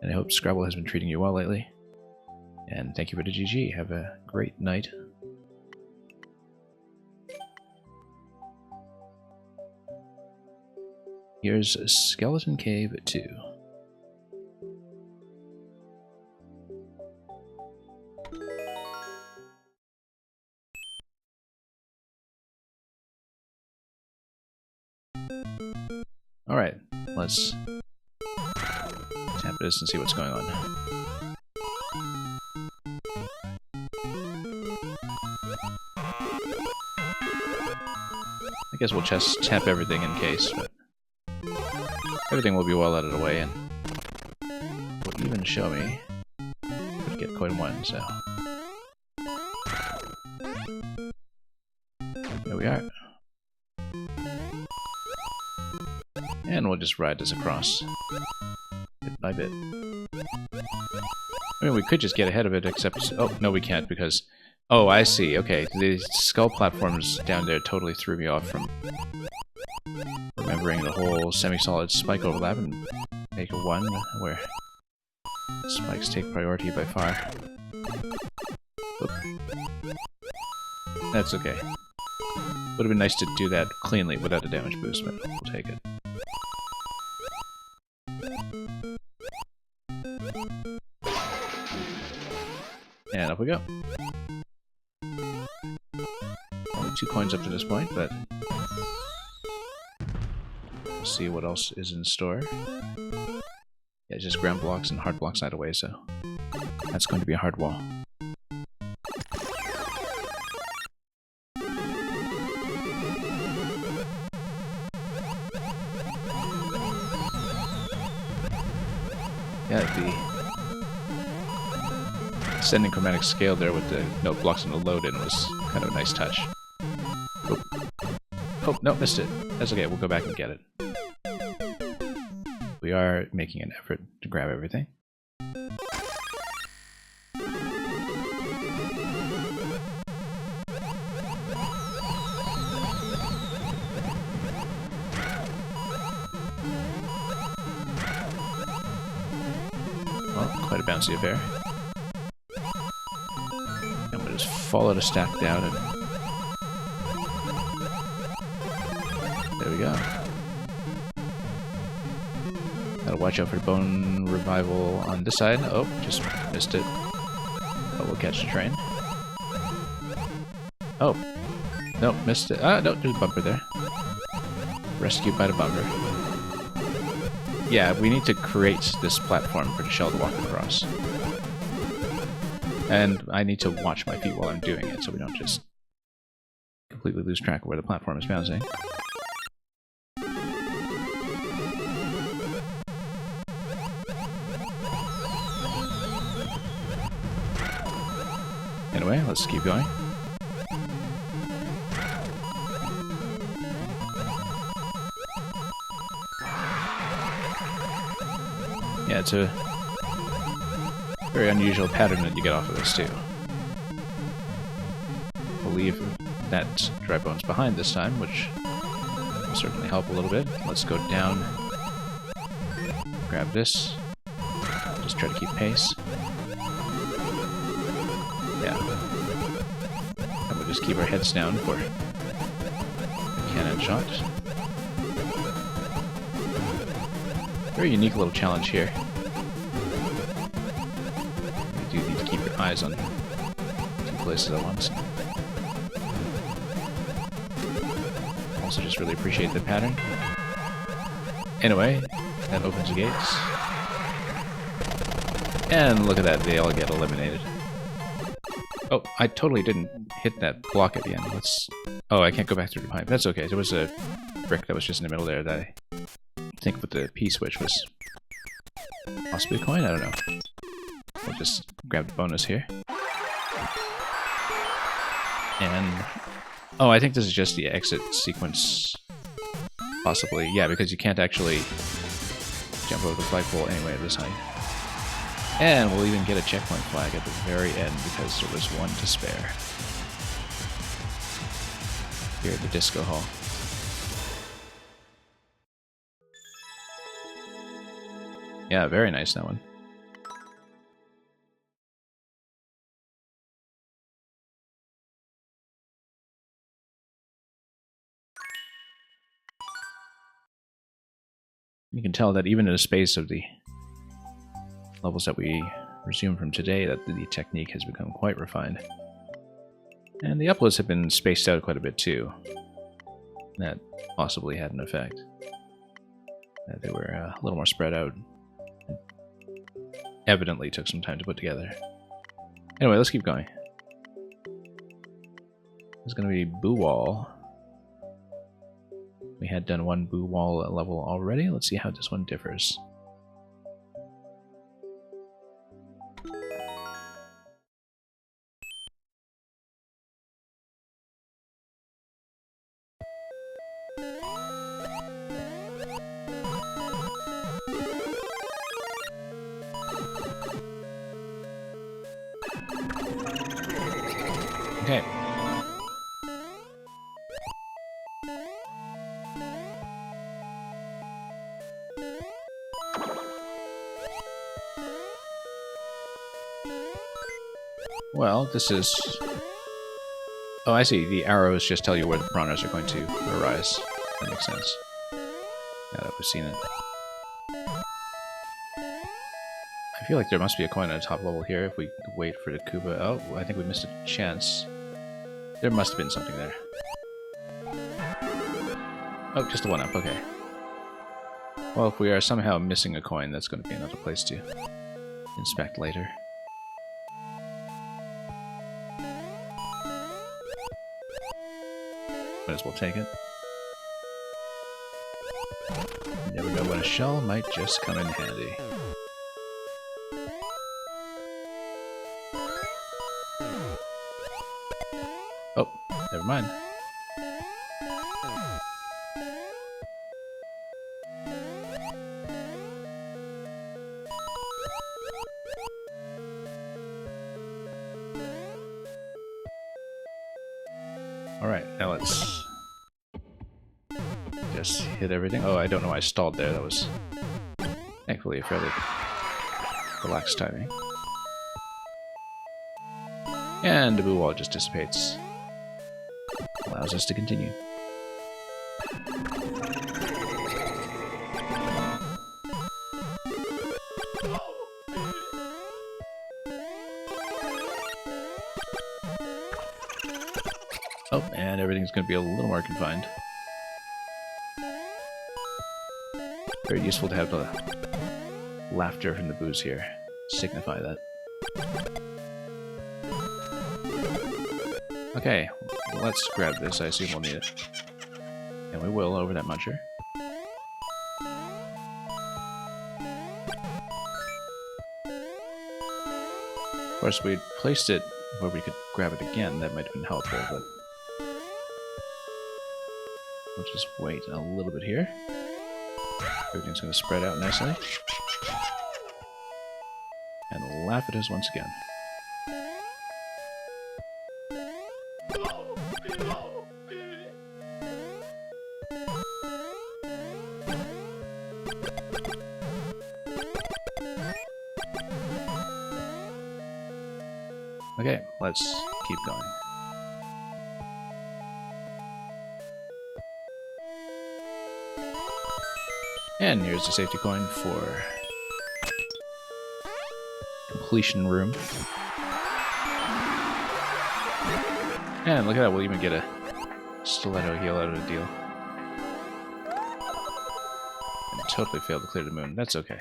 Speaker 1: and I hope Scrabble has been treating you well lately. And thank you for the GG. Have a great night. Here's Skeleton Cave 2. Alright, let's tap this and see what's going on. I guess we'll just tap everything in case, but everything will be well out of the way, and will even show me how to get coin 1, so... There we are. And we'll just ride this across, bit by bit. I mean, we could just get ahead of it, except... Oh, no we can't, because... Oh, I see, okay. The skull platforms down there totally threw me off from remembering the whole semi-solid spike overlap and make a 1, where spikes take priority by far. Oop. That's okay. Would have been nice to do that cleanly without a damage boost, but we'll take it. And up we go. Only 2 coins up to this point, but we'll see what else is in store. Yeah, just ground blocks and hard blocks either way, so that's going to be a hard wall. Yeah, the ascending chromatic scale there with the note blocks and the load in was kind of a nice touch. Oop. Oh, no, missed it. That's okay, we'll go back and get it. We are making an effort to grab everything. Well, quite a bouncy affair. And we'll just follow the stack down and... There we go. Gotta watch out for the bone revival on this side. Oh, just missed it. But we'll catch the train. Oh. Nope, missed it. Ah, no, there's a bumper there. Rescued by the bumper. Yeah, we need to create this platform for the shell to walk across. And I need to watch my feet while I'm doing it, so we don't just completely lose track of where the platform is bouncing. Anyway, let's keep going. Yeah, it's a very unusual pattern that you get off of this, too. I believe that dry bone's behind this time, which will certainly help a little bit. Let's go down. Grab this. Just try to keep pace. Yeah. And we'll just keep our heads down for the cannon shot. Very unique little challenge here. You do need to keep your eyes on 2 places at once. Also just really appreciate the pattern. Anyway, that opens the gates. And look at that, they all get eliminated. Oh, I totally didn't hit that block at the end. Oh, I can't go back through the pipe. That's okay. There was a brick that was just in the middle there that I think with the P-switch was possibly a coin? I don't know. We'll just grab the bonus here. And... oh, I think this is just the exit sequence. Possibly. Yeah, because you can't actually jump over the flagpole anyway at this height. And we'll even get a checkpoint flag at the very end because there was one to spare. Here at the disco hall. Yeah, very nice, that one. You can tell that even in the space of the levels that we resume from today, that the technique has become quite refined. And the uploads have been spaced out quite a bit too. That possibly had an effect. That they were a little more spread out. And evidently took some time to put together. Anyway, let's keep going. There's going to be Boo Wall. We had done one Boo Wall level already. Let's see how this one differs. Okay. Well, this is... oh, I see. The arrows just tell you where the piranhas are going to arise. That makes sense. Now that we've seen it. I feel like there must be a coin on the top level here if we wait for the Kuba. Oh, I think we missed a chance. There must have been something there. Oh, just a 1-up, okay. Well, if we are somehow missing a coin, that's going to be another place to inspect later. Might as well take it. You never know when a shell might just come in handy. Oh, never mind. Alright, now let's just hit everything. Oh, I don't know why I stalled there. That was thankfully a fairly relaxed timing. And the Boo Wall just dissipates. Allows us to continue. Oh, and everything's going to be a little more confined. Very useful to have the laughter from the boos here. Signify that. Okay, let's grab this. I assume we'll need it. And we will over that muncher. Of course, we placed it where we could grab it again. That might have been helpful, but we'll just wait a little bit here. Everything's going to spread out nicely. And laugh at us once again. Okay, let's keep going. And here's the safety coin for completion room. And look at that, we'll even get a stiletto heal out of the deal. And totally failed to clear the moon. That's okay.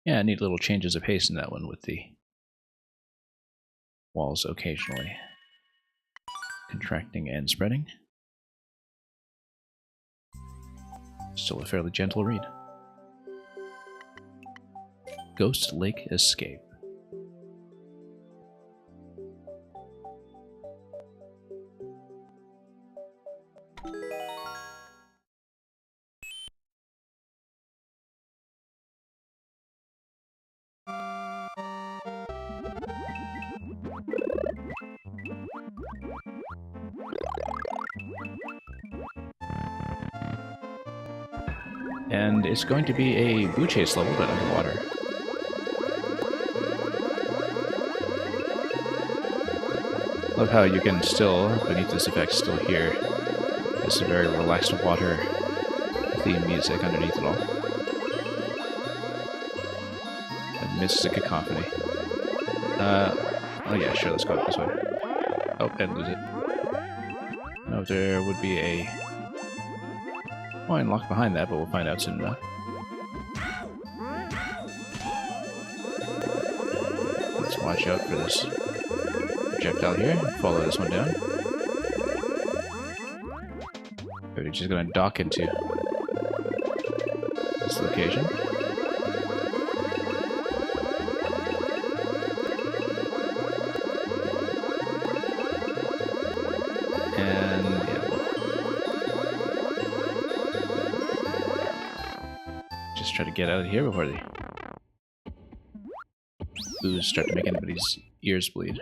Speaker 1: Yeah, neat little changes of pace in that one with the walls occasionally contracting and spreading. Still a fairly gentle read. Ghost Lake Escape. And it's going to be a blue chase level, but underwater. Love how you can still, beneath this effect, still hear this very relaxed water theme music underneath it all. Amidst the cacophony. Oh yeah, sure, let's go this way. Oh, and lose it. No, there would be a coin locked behind that, but we'll find out soon enough. Let's watch out for this projectile here. Follow this one down. We're just going to dock into this location. And yeah, just try to get out of here before the booze start to make anybody's ears bleed.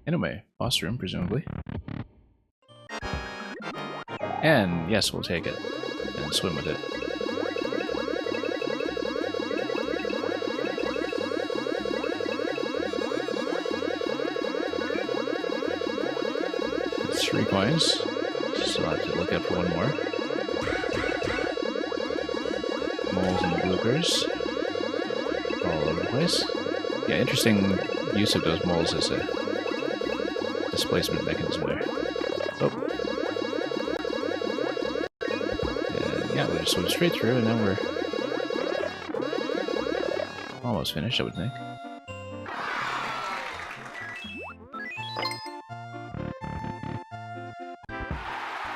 Speaker 1: Anyway, boss room, presumably. And yes, we'll take it and swim with it. That's 3 coins. Still have to look out for one more. Moles and bloopers all over the place. Yeah, interesting use of those moles as a displacement mechanism there. Oh. And yeah, we just swim straight through, and now we're almost finished, I would think.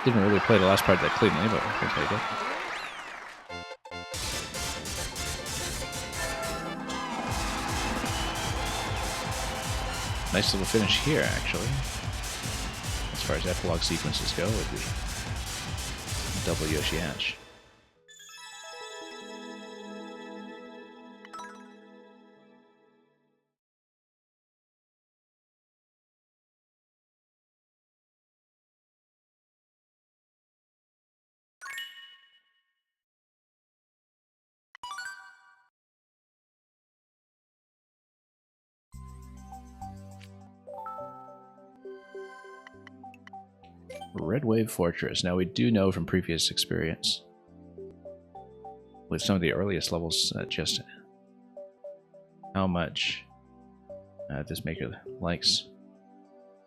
Speaker 1: Didn't really play the last part that cleanly, but we'll take it. Nice little finish here, actually. As far as epilogue sequences go, with the double Yoshi hatch. Red Wave Fortress. Now we do know from previous experience with some of the earliest levels just how much this maker likes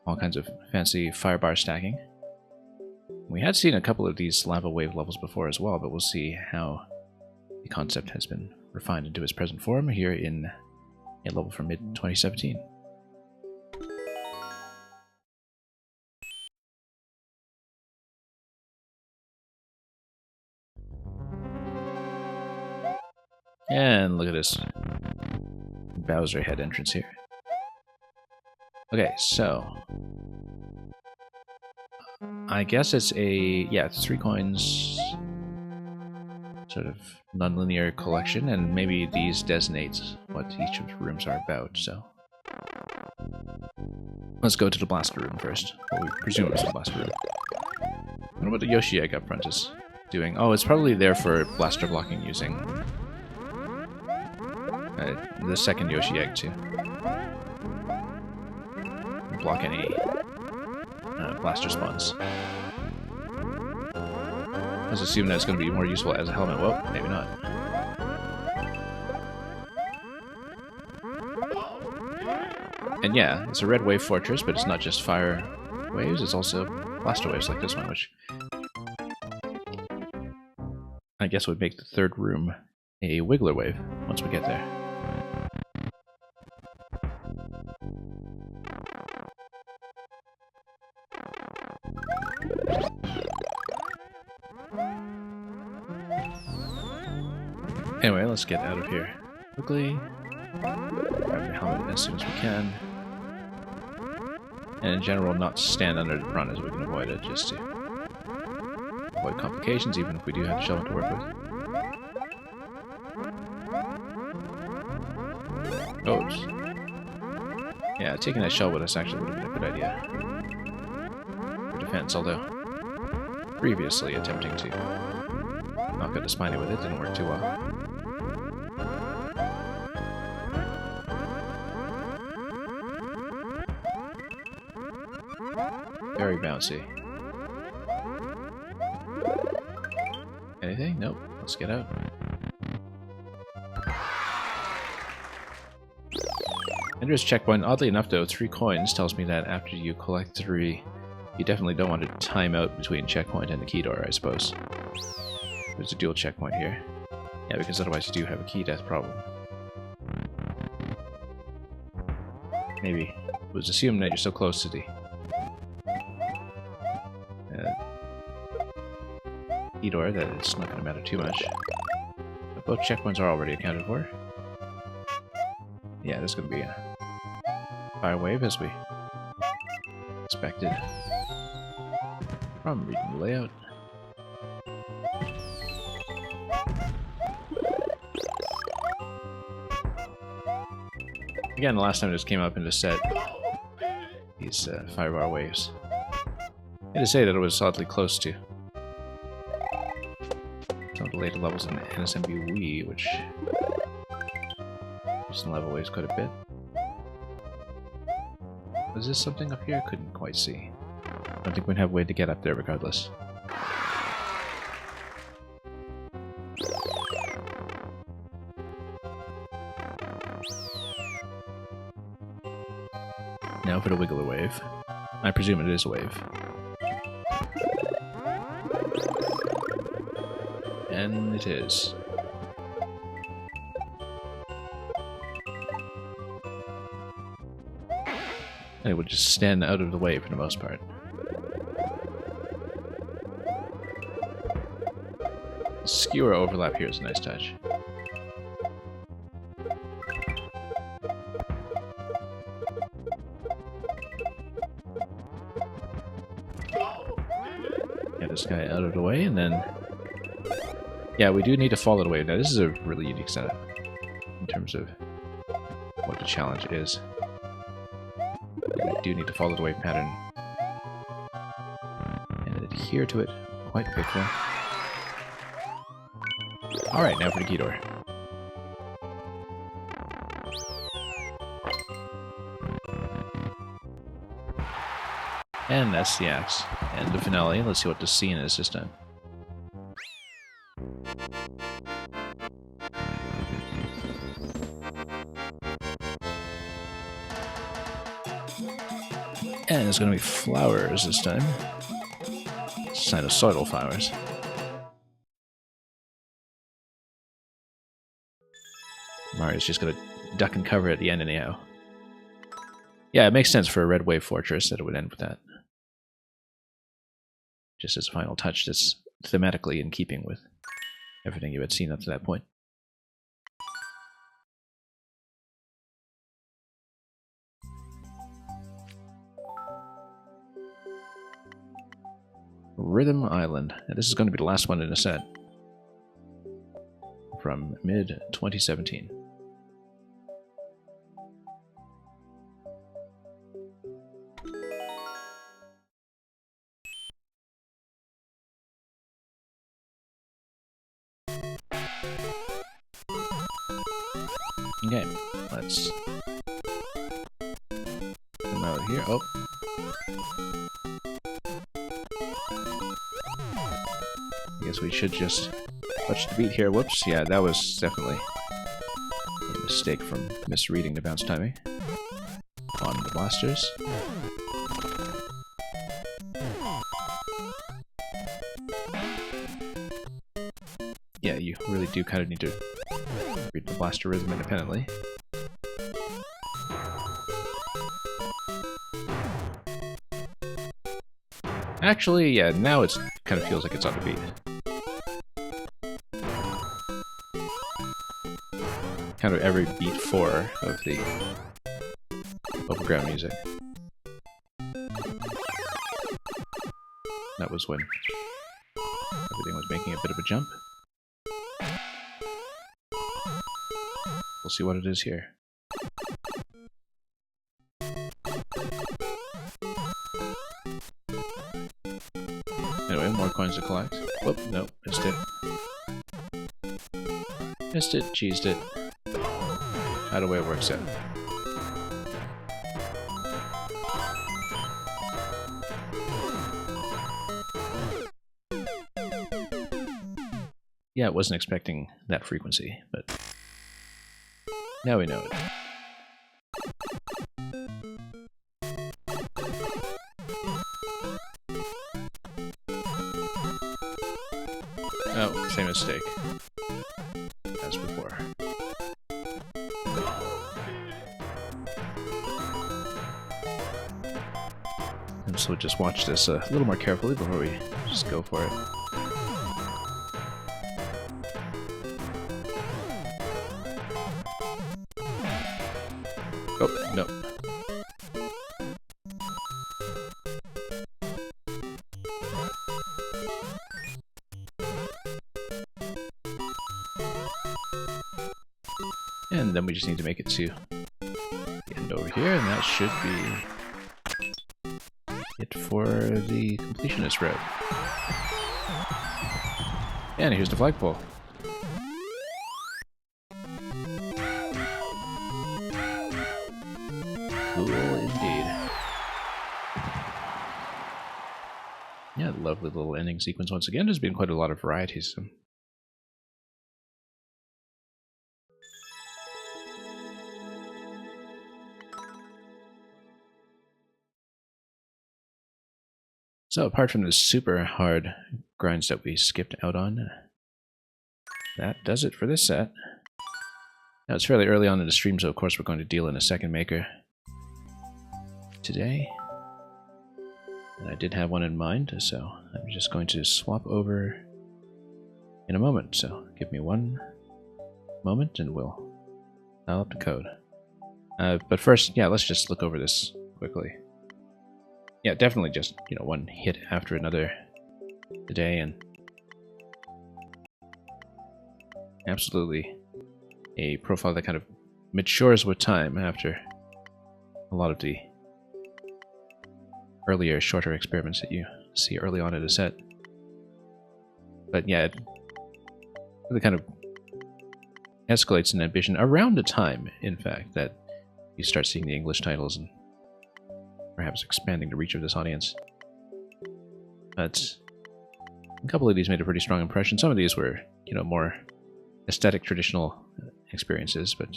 Speaker 1: all kinds of fancy firebar stacking. We had seen a couple of these lava wave levels before as well, but we'll see how the concept has been refined into its present form here in a level from mid-2017. And look at this Bowser head entrance here. Okay, so I guess it's it's 3 coins, sort of non-linear collection, and maybe these designate what each of the rooms are about, so. Let's go to the blaster room first. Well, we presume it's the blaster room. I wonder what the Yoshi egg up front is doing. Oh, it's probably there for blaster blocking using the second Yoshi egg too. Block any blaster spawns. Let's assume that's going to be more useful as a helmet. Well, maybe not. And yeah, it's a red wave fortress, but it's not just fire waves, it's also blaster waves like this one, which I guess would make the third room a wiggler wave once we get there. Anyway, let's get out of here quickly. Grab the helmet as soon as we can. And in general, not stand under the piranhas if we can avoid it, just to avoid complications, even if we do have the shovel to work with. Oops. Yeah, taking that shell with us actually would have been a good idea for defense, although previously attempting to knock out the spiny with it didn't work too well. Very bouncy. Anything? Nope. Let's get out. Dangerous checkpoint. Oddly enough, though, 3 coins tells me that after you collect 3, you definitely don't want to time out between checkpoint and the key door, I suppose. There's a dual checkpoint here. Yeah, because otherwise you do have a key death problem. Maybe. It was assumed that you're so close to the key door that it's not going to matter too much. But both checkpoints are already accounted for. Yeah, there's going to be a fire wave as we expected from reading the layout. Again, the last time this came up in the set, these firebar waves. I had to say that it was oddly close to some of the later levels in NSMB Wii, which just level waves quite a bit. Was this something up here? I couldn't quite see. I don't think we'd have a way to get up there regardless. Now for the wiggler wave. I presume it is a wave. And it is. And it would just stand out of the way for the most part. Skewer overlap here is a nice touch. Get this guy out of the way, and then... Yeah, we do need to follow the wave. Now, this is a really unique setup in terms of what the challenge is. We do need to follow the wave pattern and adhere to it quite quickly. Alright, now for the key door. And that's the axe. And the finale. Let's see what the scene is this time. And it's going to be flowers this time. Sinusoidal flowers. Mario's just going to duck and cover at the end anyhow. Yeah, it makes sense for a red wave fortress that it would end with that. Just as a final touch that's thematically in keeping with everything you had seen up to that point. Rhythm Island. And this is going to be the last one in a set from mid-2017. Okay, let's come out here. Oh. I guess we should just touch the beat here. Whoops, yeah, that was definitely a mistake from misreading the bounce timing on the blasters. Yeah, you really do kind of need to read the blaster rhythm independently. Actually, yeah, now it kind of feels like it's on the beat. Kind of every beat 4 of the overground music. That was when everything was making a bit of a jump. We'll see what it is here. Anyway, more coins to collect. Whoop, nope, missed it. Missed it, cheesed it. Either way it works out. Yeah, I wasn't expecting that frequency, but now we know it. Oh, same mistake as before. And so just watch this a little more carefully before we just go for it. Oh, no. And then we just need to make it to the end over here, and that should be it for the completionist road. And here's the flagpole. Cool indeed. Yeah, lovely little ending sequence once again. There's been quite a lot of varieties. So apart from the super hard grinds that we skipped out on, that does it for this set. Now it's fairly early on in the stream, so of course we're going to deal in a second maker today. And I did have one in mind, so I'm just going to swap over in a moment. So give me one moment and we'll dial up the code. But first, yeah, let's just look over this quickly. Yeah, definitely just, you know, one hit after another today, and absolutely a profile that kind of matures with time after a lot of the earlier, shorter experiments that you see early on in a set. But yeah, it really kind of escalates in ambition around the time, in fact, that you start seeing the English titles and perhaps expanding the reach of this audience. But a couple of these made a pretty strong impression. Some of these were, you know, more aesthetic, traditional experiences, but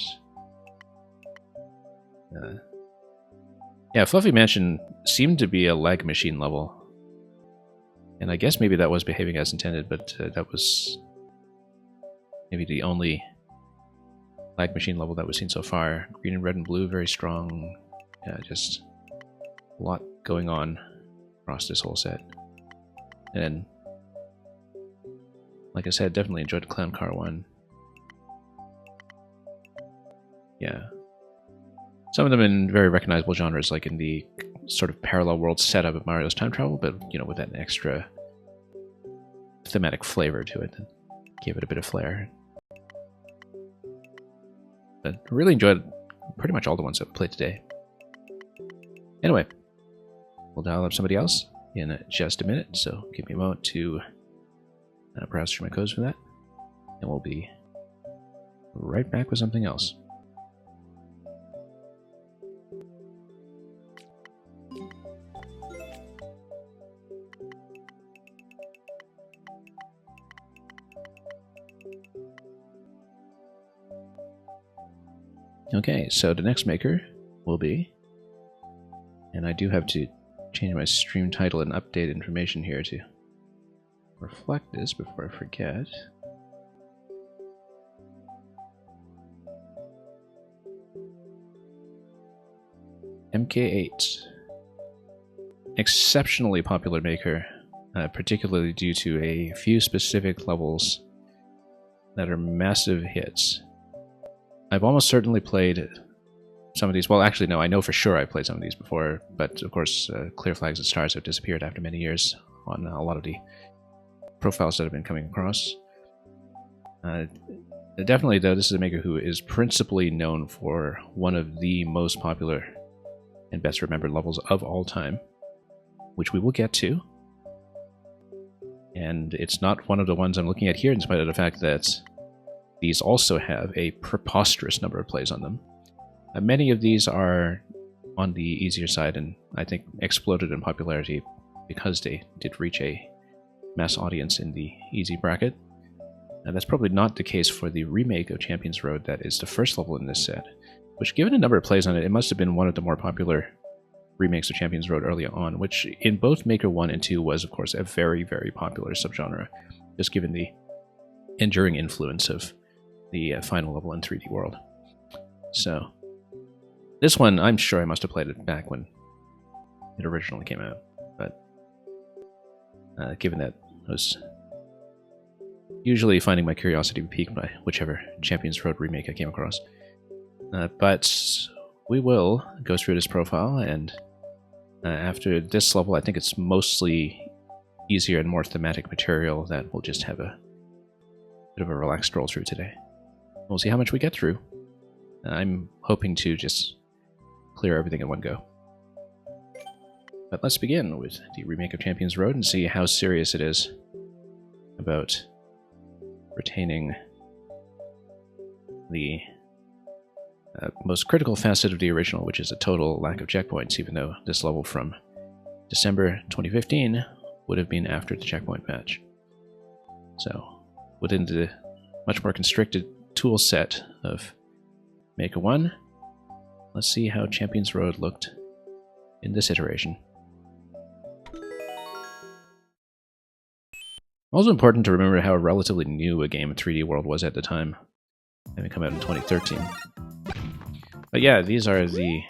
Speaker 1: yeah, Fluffy Mansion seemed to be a lag machine level, and I guess maybe that was behaving as intended, but that was maybe the only lag machine level that we've seen so far. Green and red and blue, very strong. Yeah, just a lot going on across this whole set. And like I said, definitely enjoyed the Clown Car one. Yeah. Some of them in very recognizable genres, like in the sort of parallel world setup of Mario's Time Travel, but, you know, with that extra thematic flavor to it that gave it a bit of flair. But I really enjoyed pretty much all the ones I've played today. Anyway, we'll dial up somebody else in just a minute, so give me a moment to browse through my codes for that, and we'll be right back with something else. Okay, so the next maker will be, and I do have to change my stream title and update information here to reflect this before I forget. MK8. Exceptionally popular maker, particularly due to a few specific levels that are massive hits. I've almost certainly played some of these. Well, actually, no, I know for sure I played some of these before, but of course, Clear Flags and Stars have disappeared after many years on a lot of the profiles that have been coming across. Definitely, though, this is a maker who is principally known for one of the most popular and best remembered levels of all time, which we will get to. And it's not one of the ones I'm looking at here, in spite of the fact that these also have a preposterous number of plays on them. Many of these are on the easier side, and I think exploded in popularity because they did reach a mass audience in the easy bracket. And that's probably not the case for the remake of Champions Road that is the first level in this set, which, given the number of plays on it, it must have been one of the more popular remakes of Champions Road early on, which in both Maker 1 and 2 was, of course, a very, very popular subgenre, just given the enduring influence of the final level in 3D World. So, this one, I'm sure I must have played it back when it originally came out, but given that I was usually finding my curiosity piqued by whichever Champions Road remake I came across. But we will go through this profile, and after this level, I think it's mostly easier and more thematic material that we'll just have a bit of a relaxed stroll through today. We'll see how much we get through. I'm hoping to just clear everything in one go. But let's begin with the remake of Champions Road and see how serious it is about retaining the most critical facet of the original, which is a total lack of checkpoints, even though this level from December 2015 would have been after the checkpoint patch. So, within the much more constricted tool set of Maker 1, let's see how Champions Road looked in this iteration. Also important to remember how relatively new a game 3D World was at the time, having come out in 2013. But yeah, these are the...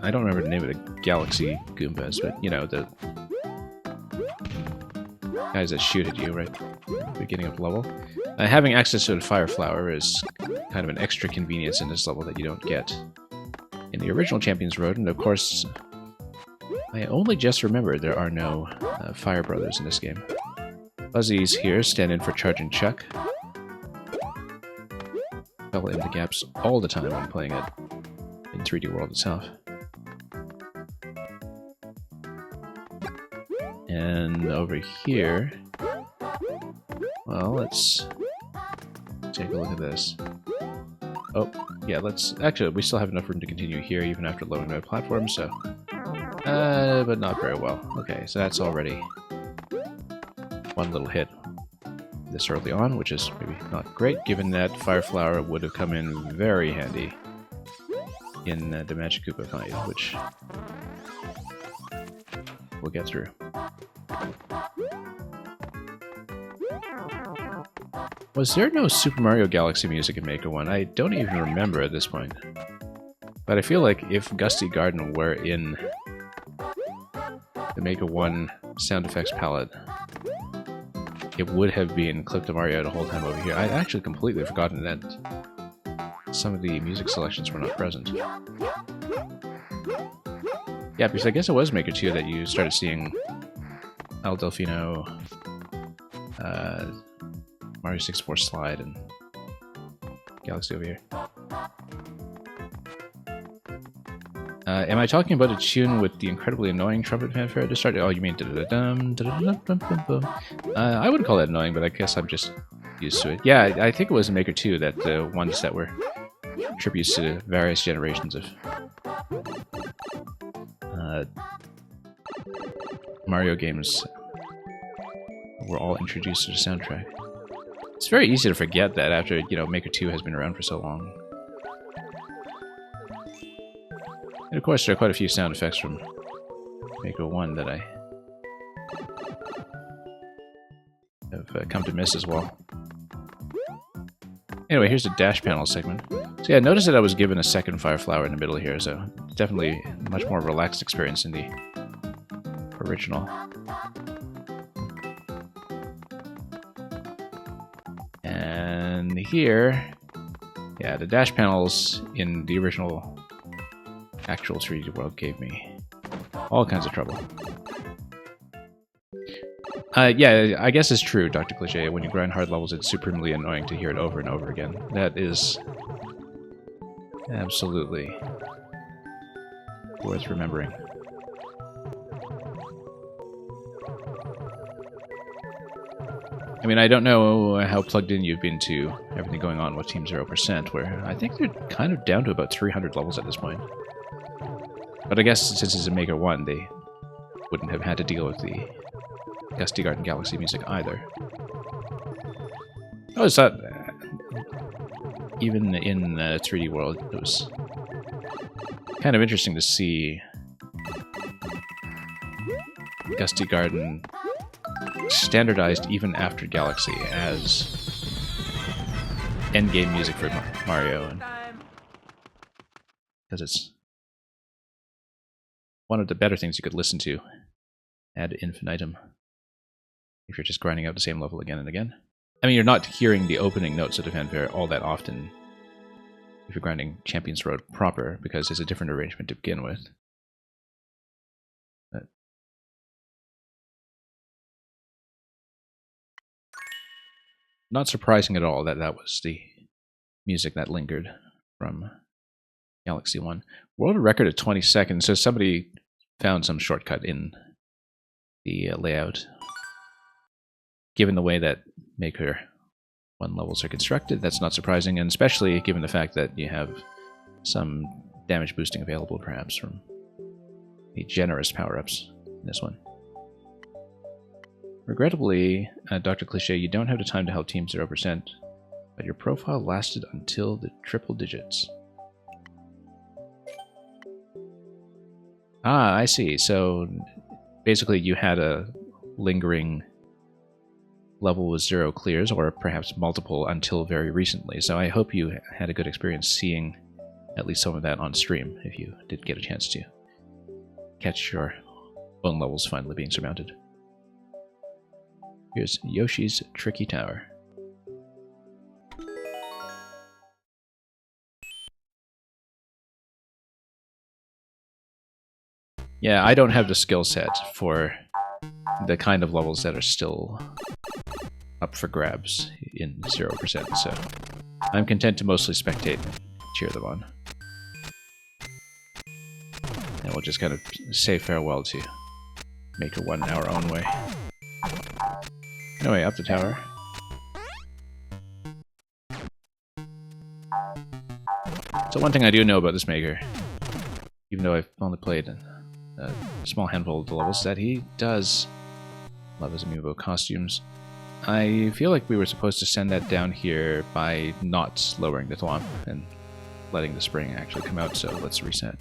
Speaker 1: I don't remember the name of the Galaxy Goombas, but you know, the guys that shoot at you right at the beginning of the level. Having access to a Fire Flower is kind of an extra convenience in this level that you don't get in the original Champions Road, and of course, I only just remembered there are no Fire Brothers in this game. Fuzzies here stand in for Charge and Chuck. Fell into gaps all the time when playing it in 3D World itself. And over here, well, let's take a look at this. Oh, yeah, actually, we still have enough room to continue here even after loading my platform, so... but not very well. Okay, so that's already one little hit this early on, which is maybe not great, given that Fire Flower would have come in very handy in the Magic Koopa fight, which we'll get through. Was there no Super Mario Galaxy music in Maker 1? I don't even remember at this point. But I feel like if Gusty Garden were in the Maker 1 sound effects palette, it would have been Clip to Mario the whole time over here. I'd actually completely forgotten that some of the music selections were not present. Yeah, because I guess it was Maker 2 that you started seeing El Delfino, Mario 64 Slide, and Galaxy over here. Am I talking about a tune with the incredibly annoying trumpet fanfare at the start? Oh, you mean da-da-da-dum, da-da-da-dum-dum-dum. I wouldn't call that annoying, but I guess I'm just used to it. Yeah, I think it was in Maker 2 that the ones that were tributes to various generations of Mario games were all introduced to the soundtrack. It's very easy to forget that after, you know, Maker 2 has been around for so long. And of course, there are quite a few sound effects from Maker 1 that I have come to miss as well. Anyway, here's the dash panel segment. So yeah, notice that I was given a second fire flower in the middle here, so definitely a much more relaxed experience in the original. And here, yeah, the dash panels in the original actual 3D world gave me all kinds of trouble. Yeah, I guess it's true, Dr. Cliche. When you grind hard levels, it's supremely annoying to hear it over and over again. That is absolutely worth remembering. I mean, I don't know how plugged in you've been to everything going on with Team 0%, where I think they're kind of down to about 300 levels at this point. But I guess since it's a Maker 1, they wouldn't have had to deal with the Gusty Garden Galaxy music either. I always thought, even in the 3D world, it was kind of interesting to see Gusty Garden standardized even after Galaxy as endgame music for Mario, because it's one of the better things you could listen to ad infinitum if you're just grinding out the same level again and again. I mean, you're not hearing the opening notes of the fanfare all that often if you're grinding Champions Road proper, because it's a different arrangement to begin with. But not surprising at all that that was the music that lingered from Galaxy 1. World record at 20 seconds, so somebody found some shortcut in the layout. Given the way that Maker 1 levels are constructed, that's not surprising, and especially given the fact that you have some damage boosting available, perhaps, from the generous power-ups in this one. Regrettably, Dr. Cliche, you don't have the time to help Team 0%, but your profile lasted until the triple digits. Ah, I see. So basically you had a lingering level with 0 clears, or perhaps multiple until very recently. So I hope you had a good experience seeing at least some of that on stream, if you did get a chance to catch your own levels finally being surmounted. Here's Yoshi's Tricky Tower. Yeah, I don't have the skill set for the kind of levels that are still up for grabs in 0%, so I'm content to mostly spectate and cheer them on. And we'll just kind of say farewell to Maker 1 our own way. Anyway, up the tower. So one thing I do know about this Maker, even though I've only played a small handful of the levels, that he does love his amiibo costumes. I feel like we were supposed to send that down here by not lowering the thwomp and letting the spring actually come out, so let's reset.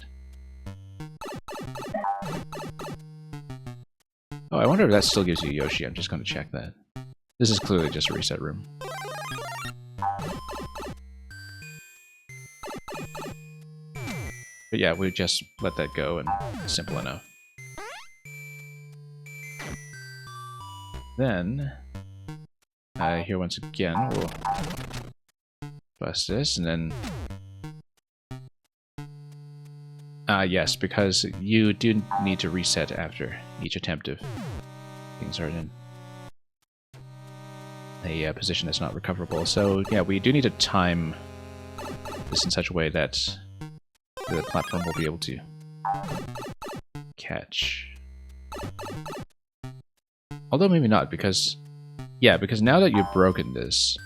Speaker 1: Oh, I wonder if that still gives you Yoshi. I'm just going to check that. This is clearly just a reset room. But yeah, we just let that go, and it's simple enough. Then, here once again, we'll bust this, and then... yes, because you do need to reset after each attempt of things are in a position that's not recoverable. So yeah, we do need to time this in such a way that the platform will be able to catch. Although maybe not, because yeah, because now that you've broken this,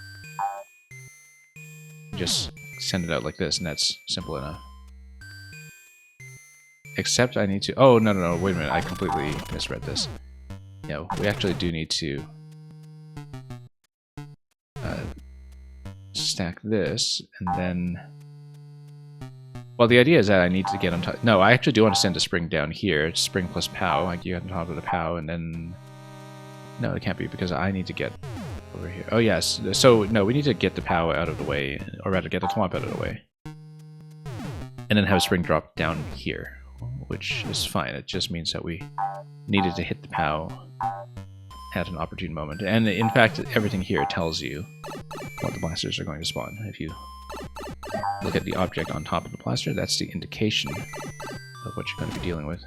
Speaker 1: just send it out like this, and that's simple enough. Except I need to... Oh, no, wait a minute, I completely misread this. Yeah, we actually do need to stack this, and then... Well, the idea is that I need to get on top... No, I actually do want to send a spring down here. It's spring plus POW, like you get on top of the POW, and then... No, it can't be, because I need to get over here. Oh, yes. So, no, we need to get the POW out of the way, or rather, get the thwomp out of the way. And then have a spring drop down here, which is fine. It just means that we needed to hit the POW at an opportune moment. And in fact, everything here tells you what the blasters are going to spawn. If you look at the object on top of the blaster, that's the indication of what you're going to be dealing with.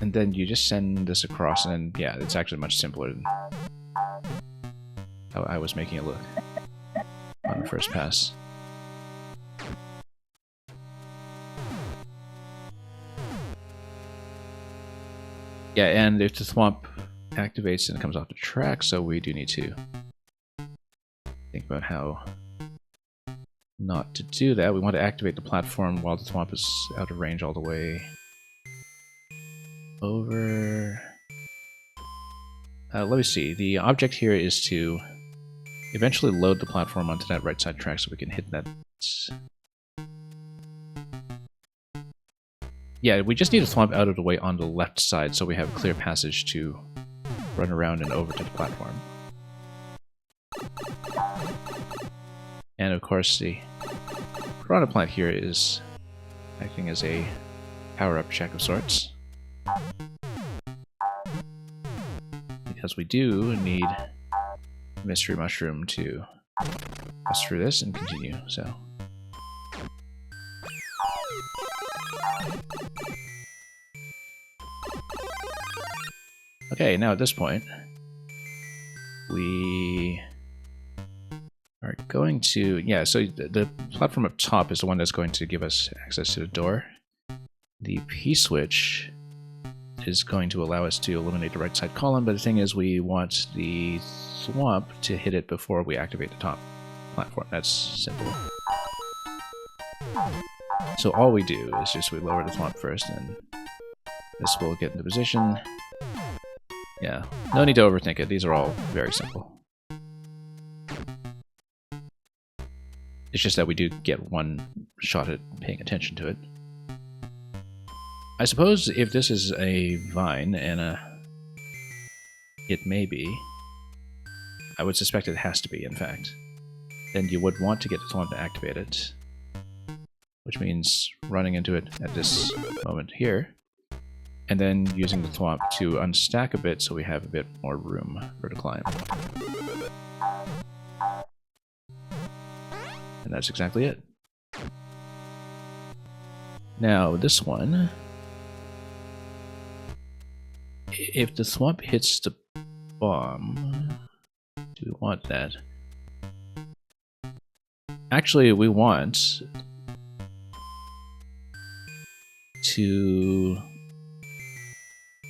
Speaker 1: And then you just send this across, and then, yeah, it's actually much simpler than how I was making it look on the first pass. Yeah, and if the thwomp activates and it comes off the track, so we do need to think about how not to do that. We want to activate the platform while the thwomp is out of range all the way over. Let me see. The object here is to eventually load the platform onto that right side track so we can hit that. Yeah, we just need to thwomp out of the way on the left side so we have clear passage to run around and over to the platform. And of course the Piranha Plant here is acting as a power-up check of sorts. Because we do need Mystery Mushroom to pass through this and continue, so... Okay, now at this point, we are going to... Yeah, so the platform up top is the one that's going to give us access to the door. The P-switch is going to allow us to eliminate the right side column, but the thing is we want the thwomp to hit it before we activate the top platform. That's simple. So all we do is just we lower the thwomp first, and this will get into position. Yeah, no need to overthink it. These are all very simple. It's just that we do get one shot at paying attention to it. I suppose if this is a vine, and it may be, I would suspect it has to be, in fact, then you would want to get the thwomp to activate it, which means running into it at this moment here, and then using the thwomp to unstack a bit so we have a bit more room for the climb. And that's exactly it. Now, this one... If the thwomp hits the bomb, do we want that? Actually, we want to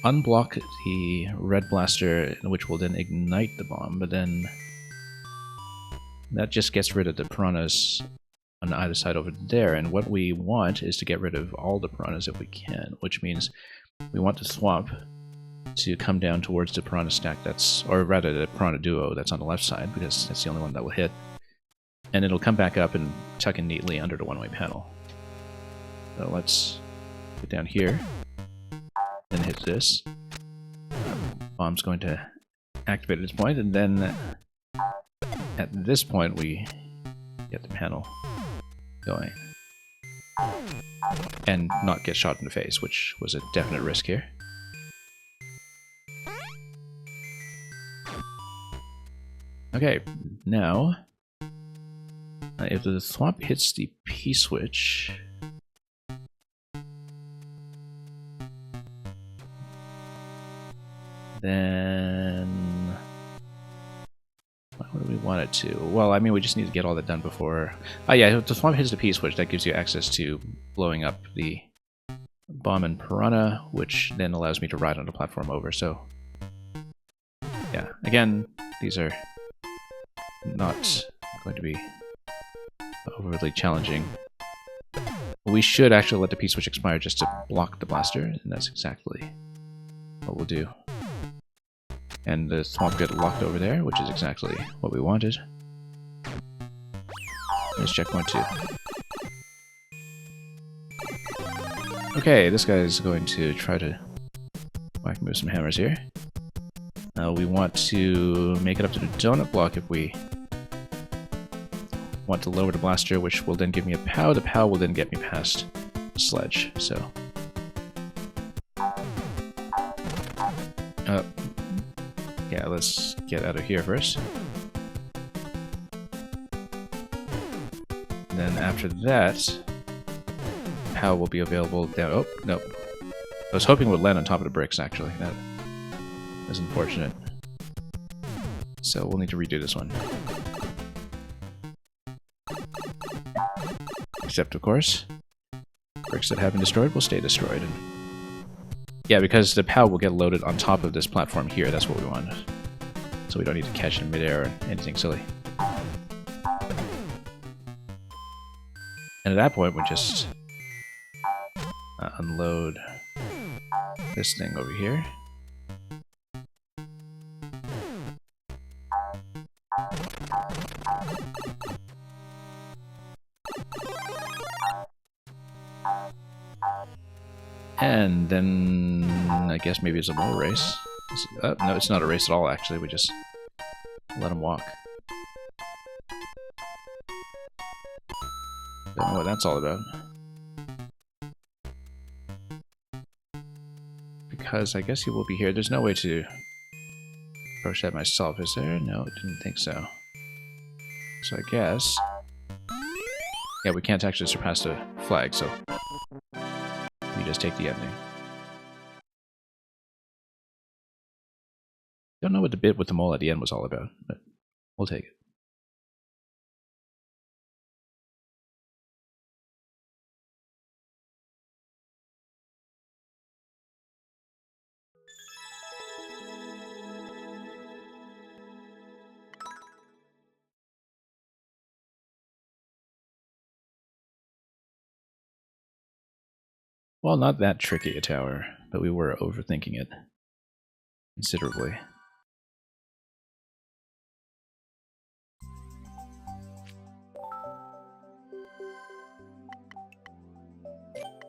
Speaker 1: unblock the red blaster, which will then ignite the bomb, but then that just gets rid of the piranhas on either side over there, and what we want is to get rid of all the piranhas if we can, which means we want the thwomp to come down towards the piranha stack that's, or rather the piranha duo that's on the left side, because that's the only one that will hit. And it'll come back up and tuck in neatly under the one-way panel. So let's get down here, and hit this. Bomb's going to activate at this point, and then at this point we get the panel going. And not get shot in the face, which was a definite risk here. Okay, now, if the thwomp hits the P-switch, Then what do we want it to? Well, I mean, we just need to get all that done before. Oh yeah, the swamp hits the P switch. That gives you access to blowing up the bomb and piranha, which then allows me to ride on the platform over. So yeah, again, these are not going to be overly challenging. We should actually let the P switch expire just to block the blaster, and that's exactly what we'll do. And the swamp get locked over there, which is exactly what we wanted. There's checkpoint 2. Okay, this guy is going to try to whack me with some hammers here. We want to make it up to the donut block if we want to lower the blaster, which will then give me a POW. The POW will then get me past the sledge, so... yeah, let's get out of here first. And then after that, POW will be available down... oh, nope. I was hoping it would land on top of the bricks, actually. That was unfortunate. So we'll need to redo this one. Except, of course, bricks that have been destroyed will stay destroyed. And yeah, because the POW will get loaded on top of this platform here, that's what we want. So we don't need to catch it in midair or anything silly. And at that point, we'll just unload this thing over here. And then I guess maybe it's a more race. No, it's not a race at all, actually. We just let him walk. Don't know what that's all about. Because I guess he will be here. There's no way to approach that myself, is there? No, didn't think so. So I guess... yeah, we can't actually surpass the flag, so... we just take the ending. Don't know what the bit with the mole at the end was all about, but we'll take it. Well, not that tricky a tower, but we were overthinking it considerably.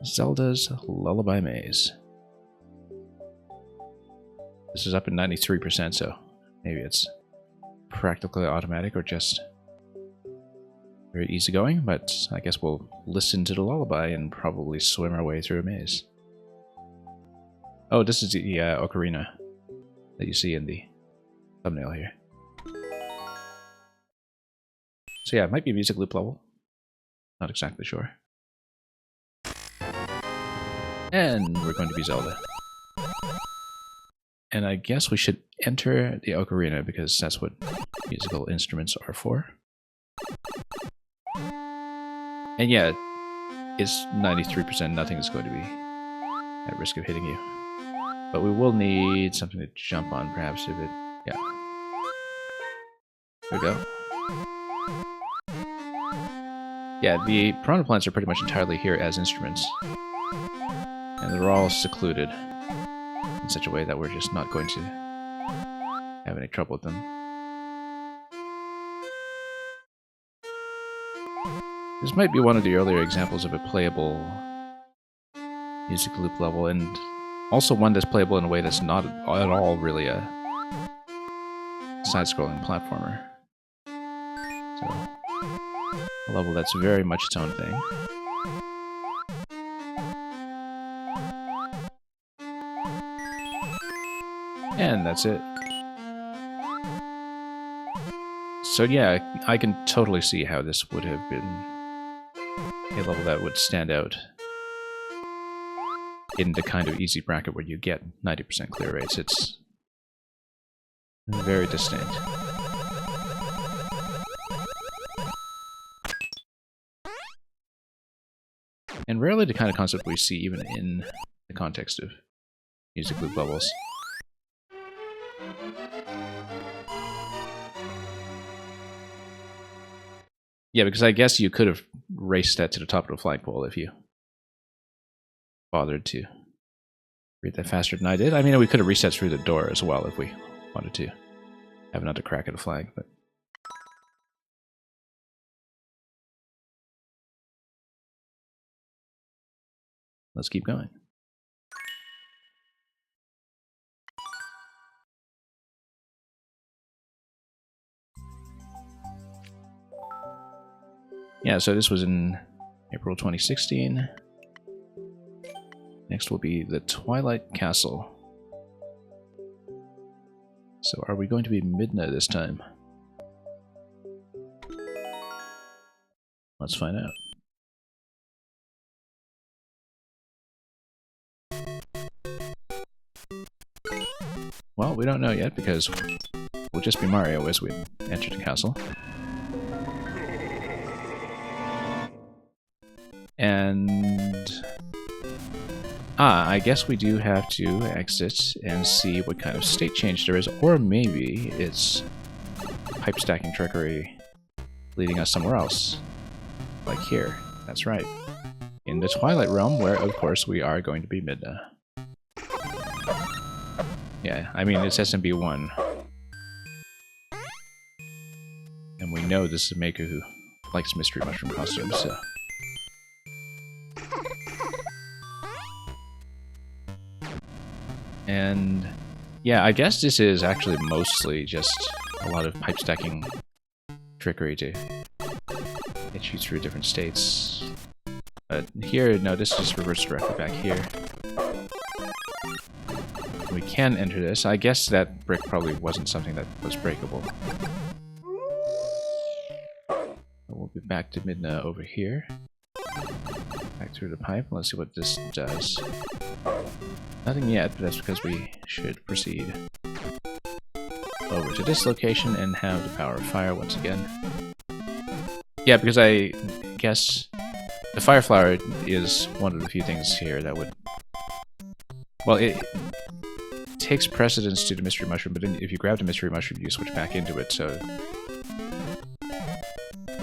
Speaker 1: Zelda's Lullaby Maze. This is up at 93%, so maybe it's practically automatic or just very easygoing, but I guess we'll listen to the lullaby and probably swim our way through a maze. Oh, this is the ocarina that you see in the thumbnail here. So yeah, it might be a music loop level. Not exactly sure. And we're going to be Zelda. And I guess we should enter the ocarina because that's what musical instruments are for. And yeah, it's 93%, nothing is going to be at risk of hitting you. But we will need something to jump on, perhaps, if it... yeah. There we go. Yeah, the piranha plants are pretty much entirely here as instruments. And they're all secluded in such a way that we're just not going to have any trouble with them. This might be one of the earlier examples of a playable music loop level, and also one that's playable in a way that's not at all really a side-scrolling platformer. So, a level that's very much its own thing. And that's it. So yeah, I can totally see how this would have been a level that would stand out in the kind of easy bracket where you get 90% clear rates. It's Very distinct. And rarely the kind of concept we see even in the context of music loop bubbles. Yeah, because I guess you could have raced that to the top of the flagpole if you bothered to read that faster than I did. I mean, we could have reset through the door as well if we wanted to have another crack at a flag, but... Let's keep going. Yeah, so this was in April 2016. Next will be the Twilight Castle. So are we going to be Midna this time? Let's find out. Well, we don't know yet because we'll just be Mario as we enter the castle. And... I guess we do have to exit and see what kind of state change there is, or maybe it's pipe stacking trickery leading us somewhere else. Like here. That's right. In the Twilight Realm, where, of course, we are going to be Midna. Yeah, I mean, it's SMB1. And we know this is a maker who likes Mystery Mushroom costumes, so... And yeah, I guess this is actually mostly just a lot of pipe stacking trickery to get you through different states. But here, no, this just reverts directly back here. We can enter this. I guess that brick probably wasn't something that was breakable. We'll be back to Midna over here. Back through the pipe. Let's see what this does. Nothing yet, but that's because we should proceed over to this location and have the power of fire once again. Yeah, because I guess the fire flower is one of the few things here that would... Well, it takes precedence to the mystery mushroom, but if you grab the mystery mushroom, you switch back into it, so...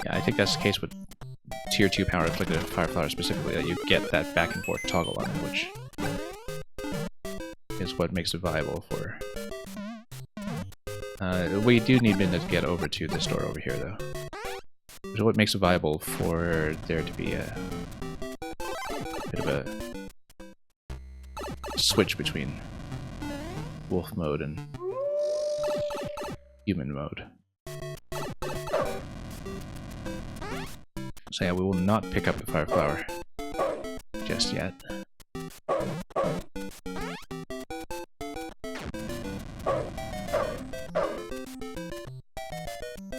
Speaker 1: Yeah, I think that's the case with tier 2 power, like the fire flower specifically, that you get that back and forth toggle on it, which is what makes it viable for... we do need Midna to get over to this door over here, though. Which is what makes it viable for there to be a bit of a switch between wolf mode and human mode. So yeah, we will not pick up the fire flower just yet.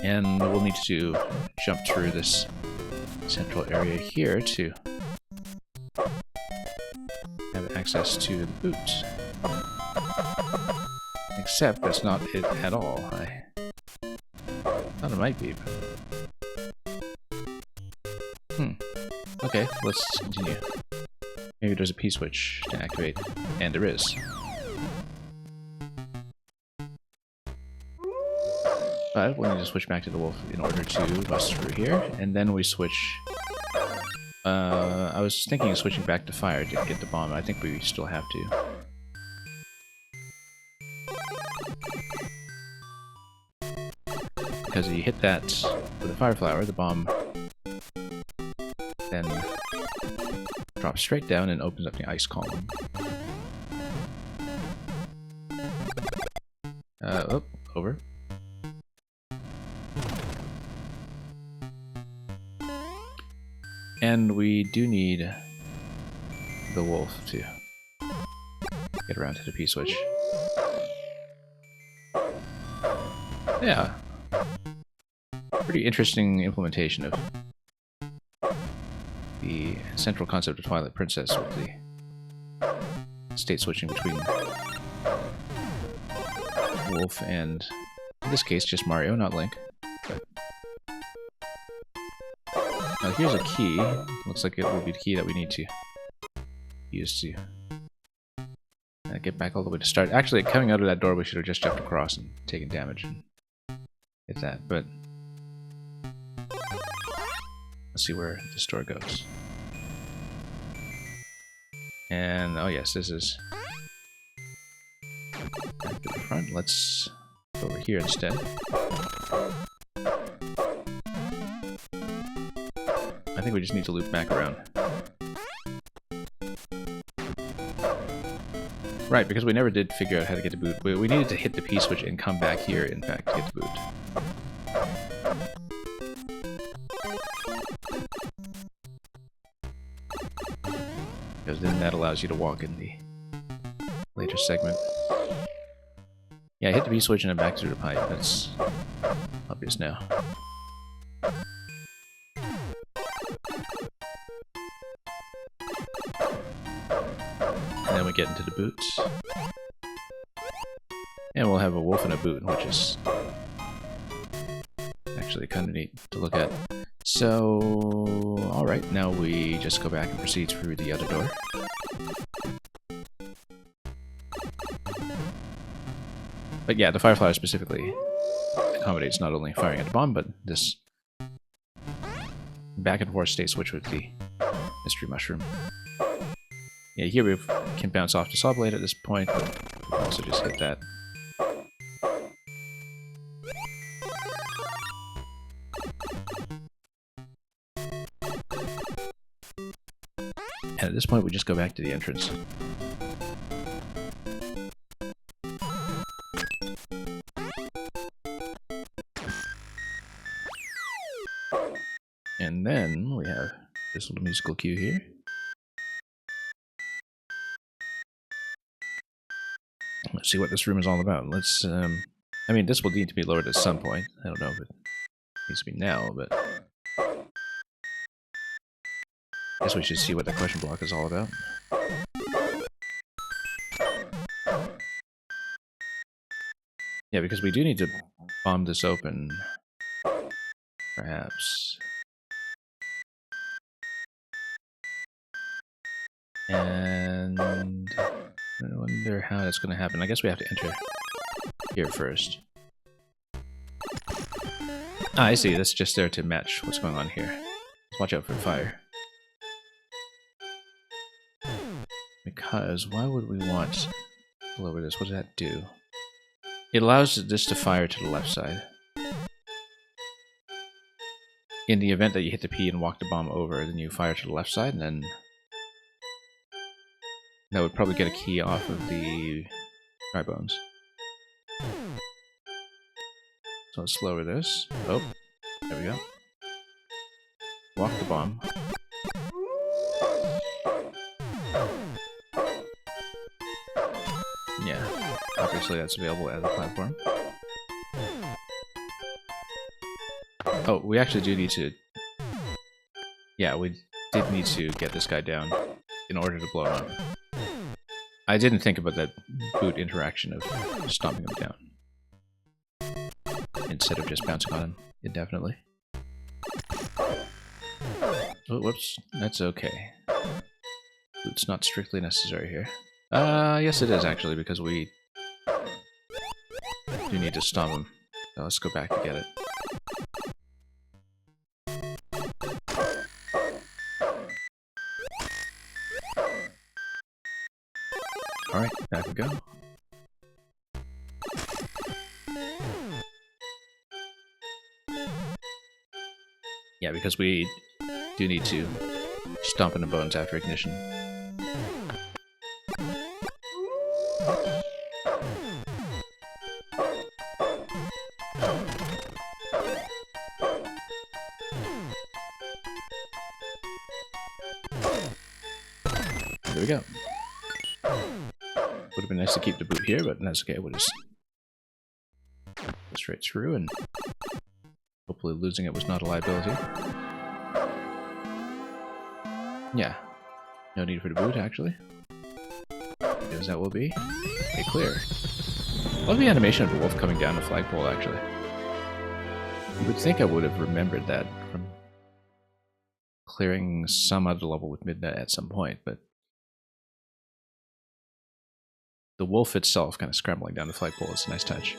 Speaker 1: And we'll need to jump through this central area here to have access to the boots. Except that's not it at all. I thought it might be. Okay, let's continue. Maybe there's a P-switch to activate, and there is. But we'll need to switch back to the wolf in order to bust through here, and then we switch... I was thinking of switching back to fire to get the bomb. I think we still have to. Because if you hit that with a fire flower, the bomb then drops straight down and opens up the ice column. Over. And we do need the wolf to get around to the P-switch. Yeah. Pretty interesting implementation of the central concept of Twilight Princess with the state switching between Wolf and, in this case, just Mario, not Link. But... Now here's a key. Looks like it will be the key that we need to use to get back all the way to start. Actually, coming out of that door, we should have just jumped across and taken damage and hit that, but let's see where this door goes. And, oh yes, this is back to the front. Let's go over here instead. I think we just need to loop back around. Right, because we never did figure out how to get the boot. We needed to hit the P switch and come back here, in fact, to get the boot. Because then that allows you to walk in the later segment. Yeah, hit the B switch and then back through the pipe. That's obvious now. And then we get into the boots. And we'll have a wolf and a boot, which is actually kind of neat to look at. So, alright, now we just go back and proceed through the other door. But yeah, the Fire Flower specifically accommodates not only firing at the bomb, but this back and forth state switch with the Mystery Mushroom. Yeah, here we can bounce off the Saw Blade at this point, but we can also just hit that. And at this point, we just go back to the entrance. And then we have this little musical cue here. Let's see what this room is all about. Let's, I mean, this will need to be lowered at some point. I don't know if it needs to be now, but I guess we should see what the question block is all about. Yeah, because we do need to bomb this open, perhaps. And I wonder how that's going to happen. I guess we have to enter here first. Ah, I see. That's just there to match what's going on here. Let's watch out for fire. Because why would we want to lower this? What does that do? It allows this to fire to the left side. In the event that you hit the P and walk the bomb over, then you fire to the left side, and then that would probably get a key off of the dry bones. So let's lower this. Oh, there we go. Walk the bomb. Yeah, obviously that's available as a platform. Oh, we actually do need to... Yeah, we did need to get this guy down in order to blow him up. I didn't think about that boot interaction of stomping him down instead of just bouncing on him indefinitely. Oh, whoops. That's okay. Boot's not strictly necessary here. Yes it is actually, because we do need to stomp him. So let's go back and get it. Alright, back we go. Yeah, because we do need to stomp in the bones after ignition. There we go. Would have been nice to keep the boot here, but that's okay. We'll just go straight through, and hopefully losing it was not a liability. Yeah, no need for the boot actually, because that will be a clear. Love the animation of the wolf coming down the flagpole, actually. You would think I would have remembered that from clearing some other level with Midnight at some point, but the wolf itself kind of scrambling down the flagpole is a nice touch.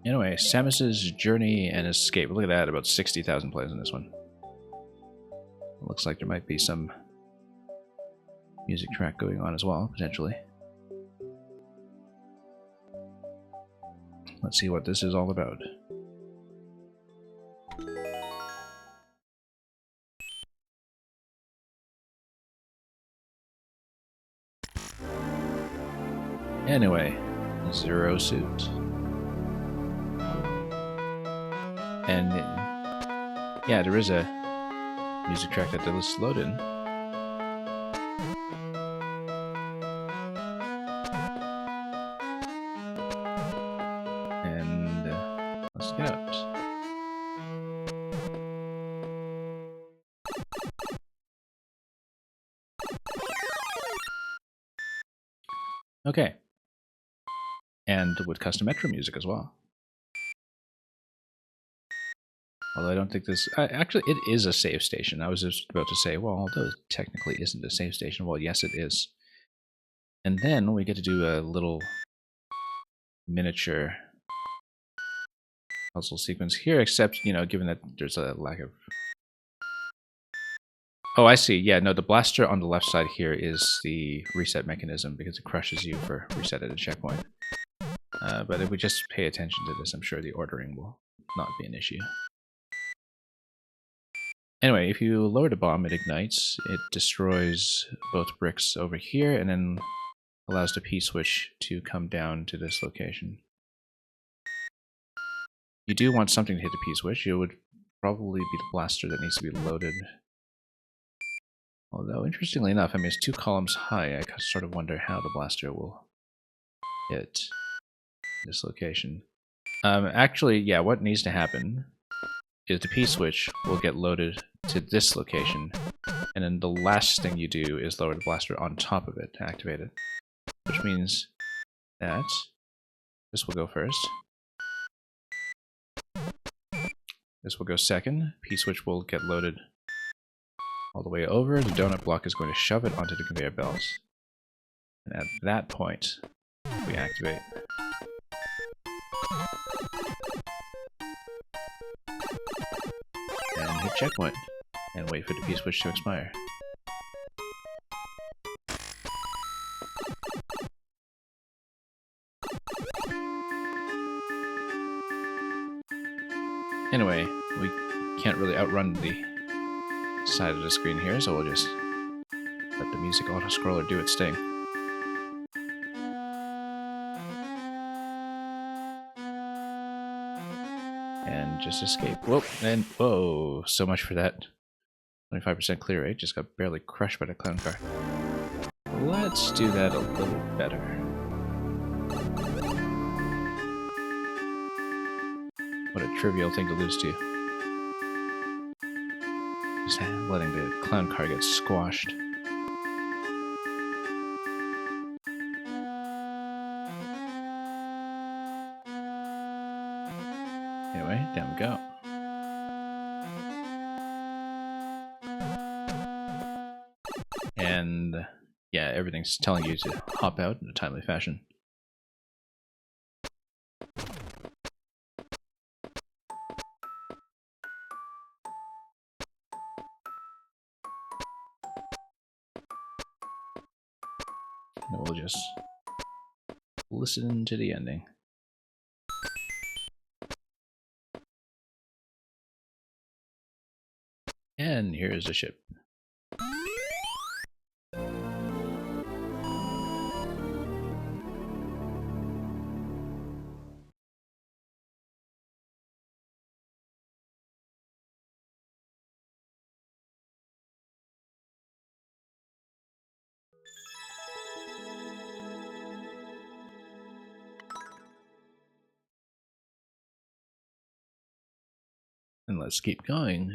Speaker 1: Anyway, Samus's Journey and Escape. Look at that, about 60,000 plays in this one. Looks like there might be some music track going on as well, potentially. Let's see what this is all about. Anyway, Zero Suit. And yeah, there is a music track that was loaded. And let's get out. Okay. And with custom metro music as well. Although I don't think this... actually, it is a save station. I was just about to say, well, although it technically isn't a save station. Well, yes, it is. And then we get to do a little miniature puzzle sequence here, except, you know, given that there's a lack of... Oh, I see. Yeah, no, the blaster on the left side here is the reset mechanism because it crushes you for reset at a checkpoint. But if we just pay attention to this, I'm sure the ordering will not be an issue. Anyway, if you lower the bomb, it ignites. It destroys both bricks over here, and then allows the P-switch to come down to this location. You do want something to hit the P-switch. It would probably be the blaster that needs to be loaded. Although, interestingly enough, I mean, it's 2 columns high. I sort of wonder how the blaster will hit this location. Actually, yeah, what needs to happen is the P-switch will get loaded to this location, and then the last thing you do is lower the blaster on top of it to activate it. Which means that this will go first. This will go second. P-switch will get loaded all the way over. The donut block is going to shove it onto the conveyor belts. And at that point, we activate. And hit checkpoint. And wait for the P-switch to expire. Anyway, we can't really outrun the side of the screen here, so we'll just let the music auto-scroller do its thing. And just escape. Whoa, and whoa, so much for that 25% clear rate. Just got barely crushed by the clown car. Let's do that a little better. What a trivial thing to lose to. Just letting the clown car get squashed. Anyway, down we go. And yeah, everything's telling you to hop out in a timely fashion. And we'll just listen to the ending. And here's the ship. And let's keep going.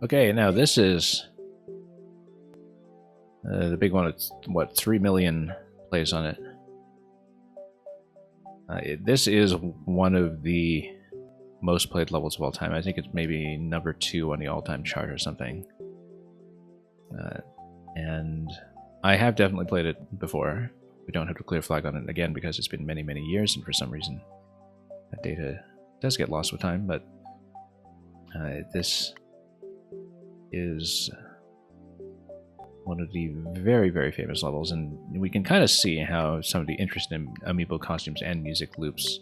Speaker 1: Okay, now this is the big one. It's what, 3 million plays on it. This is one of the most played levels of all time. I think it's maybe number 2 on the all-time chart or something. And I have definitely played it before. We don't have to clear flag on it again because it's been many, many years, and for some reason that data does get lost with time, but this is one of the very, very famous levels, and we can kind of see how some of the interest in amiibo costumes and music loops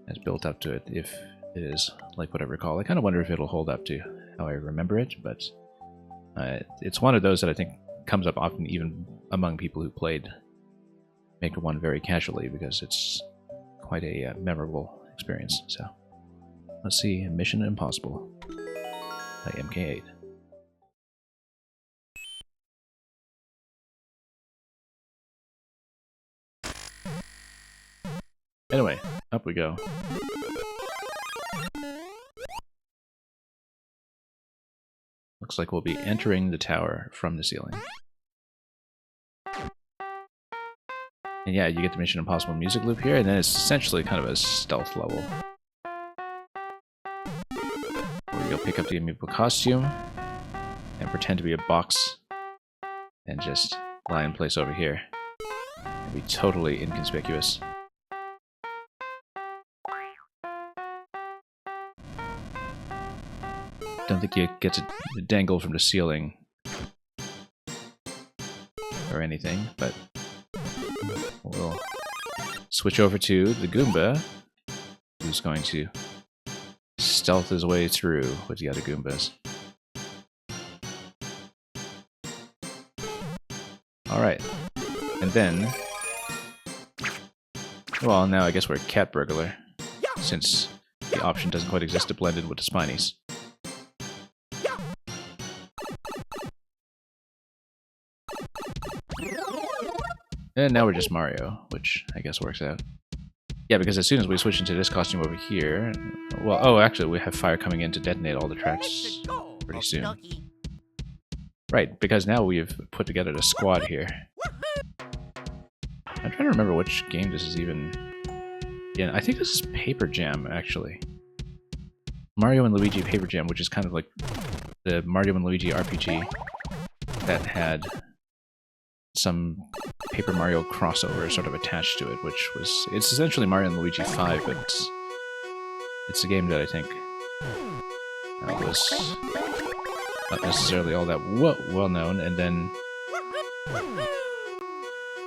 Speaker 1: has built up to it, if it is like what I recall. I kind of wonder if it'll hold up to how I remember it, but it's one of those that I think comes up often even among people who played Maker 1 very casually, because it's quite a memorable experience. So let's see, Mission Impossible by MK8. Anyway, up we go. Looks like we'll be entering the tower from the ceiling. And yeah, you get the Mission Impossible music loop here, and then it's essentially kind of a stealth level. Where you'll pick up the amiibo costume and pretend to be a box and just lie in place over here and be totally inconspicuous. Don't think you get to dangle from the ceiling or anything, but we'll switch over to the Goomba, who's going to stealth his way through with the other Goombas. Alright, and then, well, now I guess we're a cat burglar, since the option doesn't quite exist to blend in with the Spinies. And now we're just Mario, which I guess works out. Yeah, because as soon as we switch into this costume over here... Well, oh, actually, we have fire coming in to detonate all the tracks pretty soon. Right, because now we've put together the squad here. I'm trying to remember which game this is even... Yeah, I think this is Paper Jam, actually. Mario and Luigi Paper Jam, which is kind of like the Mario and Luigi RPG that had some Paper Mario crossover sort of attached to it, which was... It's essentially Mario and Luigi 5, but it's a game that I think was not necessarily all that well known, and then...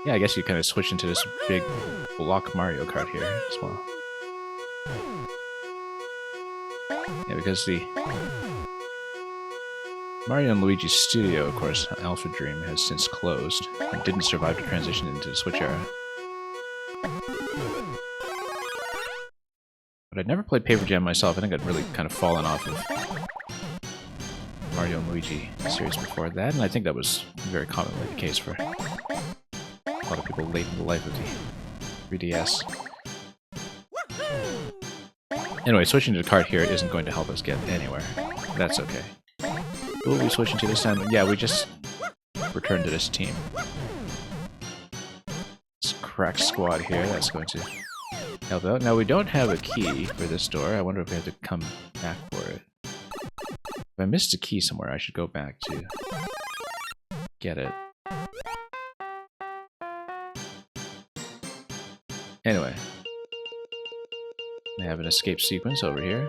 Speaker 1: Yeah, I guess you kind of switch into this big block Mario Kart here as well. Yeah, because the Mario and Luigi Studio, of course, Alpha Dream, has since closed and didn't survive to transition into the Switch era. But I'd never played Paper Jam myself. I think I'd really kind of fallen off of Mario and Luigi series before that, and I think that was very commonly the case for a lot of people late in the life of the 3DS. Anyway, switching to the cart here isn't going to help us get anywhere. That's okay. Who will we switch into this time? Yeah, we just return to this team. This crack squad here, that's going to help out. Now, we don't have a key for this door. I wonder if we have to come back for it. If I missed a key somewhere, I should go back to get it. Anyway. We have an escape sequence over here.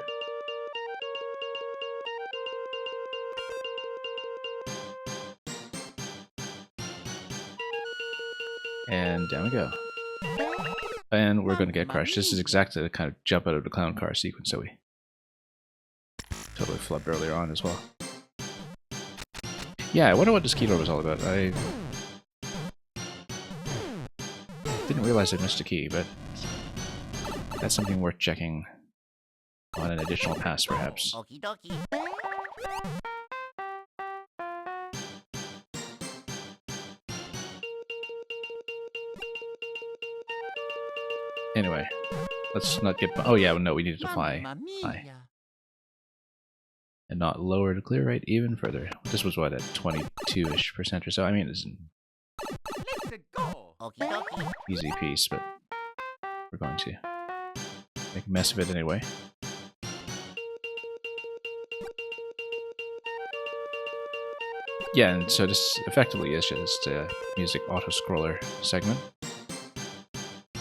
Speaker 1: And down we go. And we're going to get crushed. This is exactly the kind of jump out of the clown car sequence that we totally flubbed earlier on as well. Yeah, I wonder what this key door was all about. I didn't realize I missed a key, but that's something worth checking on an additional pass, perhaps. Anyway, let's not get... Oh yeah, no, we needed to fly high. And not lower to clear rate even further. This was what, at 22-ish% or so? I mean, it's an easy piece, but we're going to make a mess of it anyway. Yeah, and so this effectively is just a music auto-scroller segment,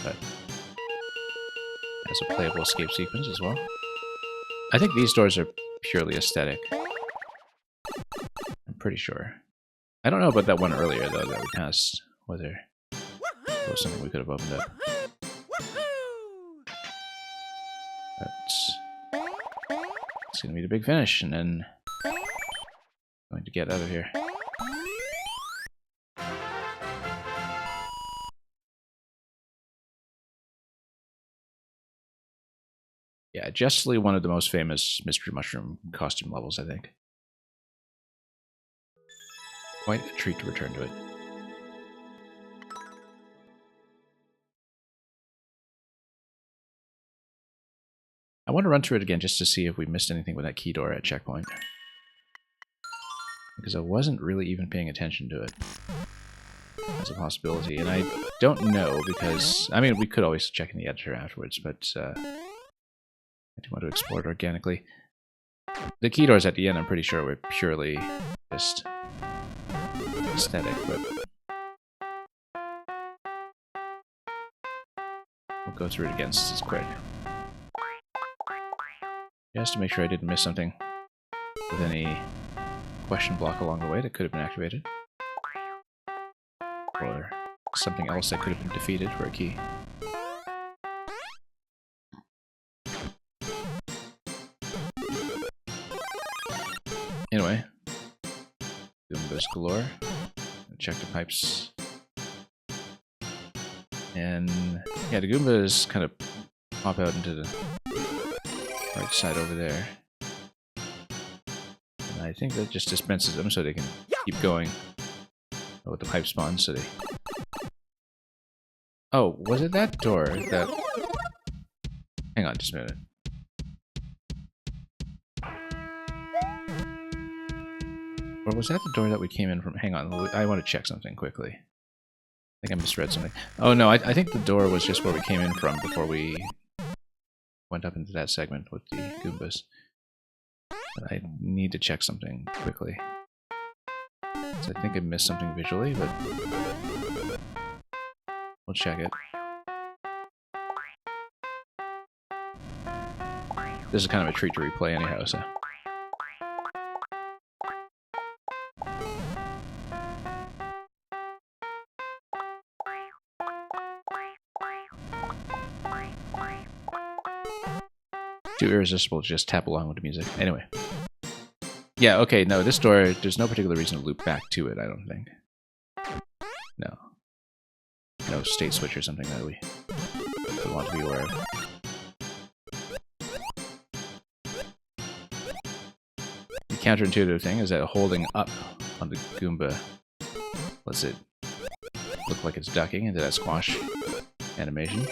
Speaker 1: but has a playable escape sequence as well. I think these doors are purely aesthetic. I'm pretty sure. I don't know about that one earlier, though, that we passed, whether it was something we could have opened up. But it's going to be the big finish, and then going to get out of here. Yeah, justly one of the most famous Mystery Mushroom costume levels, I think. Quite a treat to return to it. I want to run through it again just to see if we missed anything with that key door at checkpoint. Because I wasn't really even paying attention to it as a possibility. And I don't know because, I mean, we could always check in the editor afterwards, but I do want to explore it organically. The key doors at the end, I'm pretty sure, were purely just aesthetic, but we'll go through it again since it's quick. Just to make sure I didn't miss something with any question block along the way that could have been activated. Or something else that could have been defeated for a key. Anyway, Goombas galore. Check the pipes. And yeah, the Goombas kind of pop out into the right side over there. And I think that just dispenses them so they can keep going with the pipe spawn, so they... Oh, was it that door that... Hang on just a minute. Or was that the door that we came in from? Hang on, I want to check something quickly. I think I misread something. Oh no, I think the door was just where we came in from before we went up into that segment with the Goombas. But I need to check something quickly. So I think I missed something visually, but we'll check it. This is kind of a treat to replay anyhow, so... Too irresistible to just tap along with the music. Anyway. Yeah, okay, no, this door, there's no particular reason to loop back to it, I don't think. No. No state switch or something that we want to be aware of. The counterintuitive thing is that holding up on the Goomba lets it look like it's ducking into that squash animation.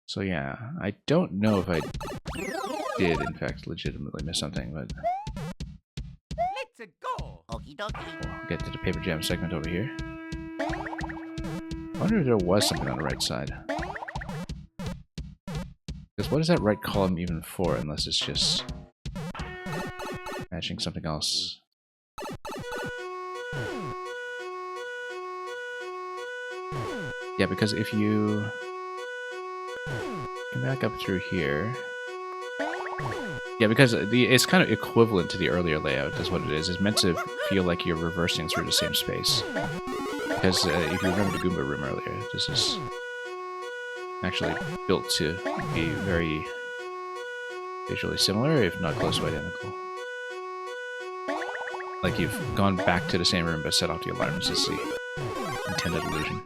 Speaker 1: So yeah, I don't know if I did, in fact, legitimately miss something, but...
Speaker 2: Let's go!
Speaker 1: We'll get to the Paper Jam segment over here. I wonder if there was something on the right side. Because what is that right column even for, unless it's just... matching something else? Yeah, because if you... come back up through here. Yeah, because it's kind of equivalent to the earlier layout, is what it is. It's meant to feel like you're reversing through the same space. Because if you remember the Goomba room earlier, this is actually built to be very visually similar, if not close to identical. Like you've gone back to the same room but set off the alarms. It's the intended illusion.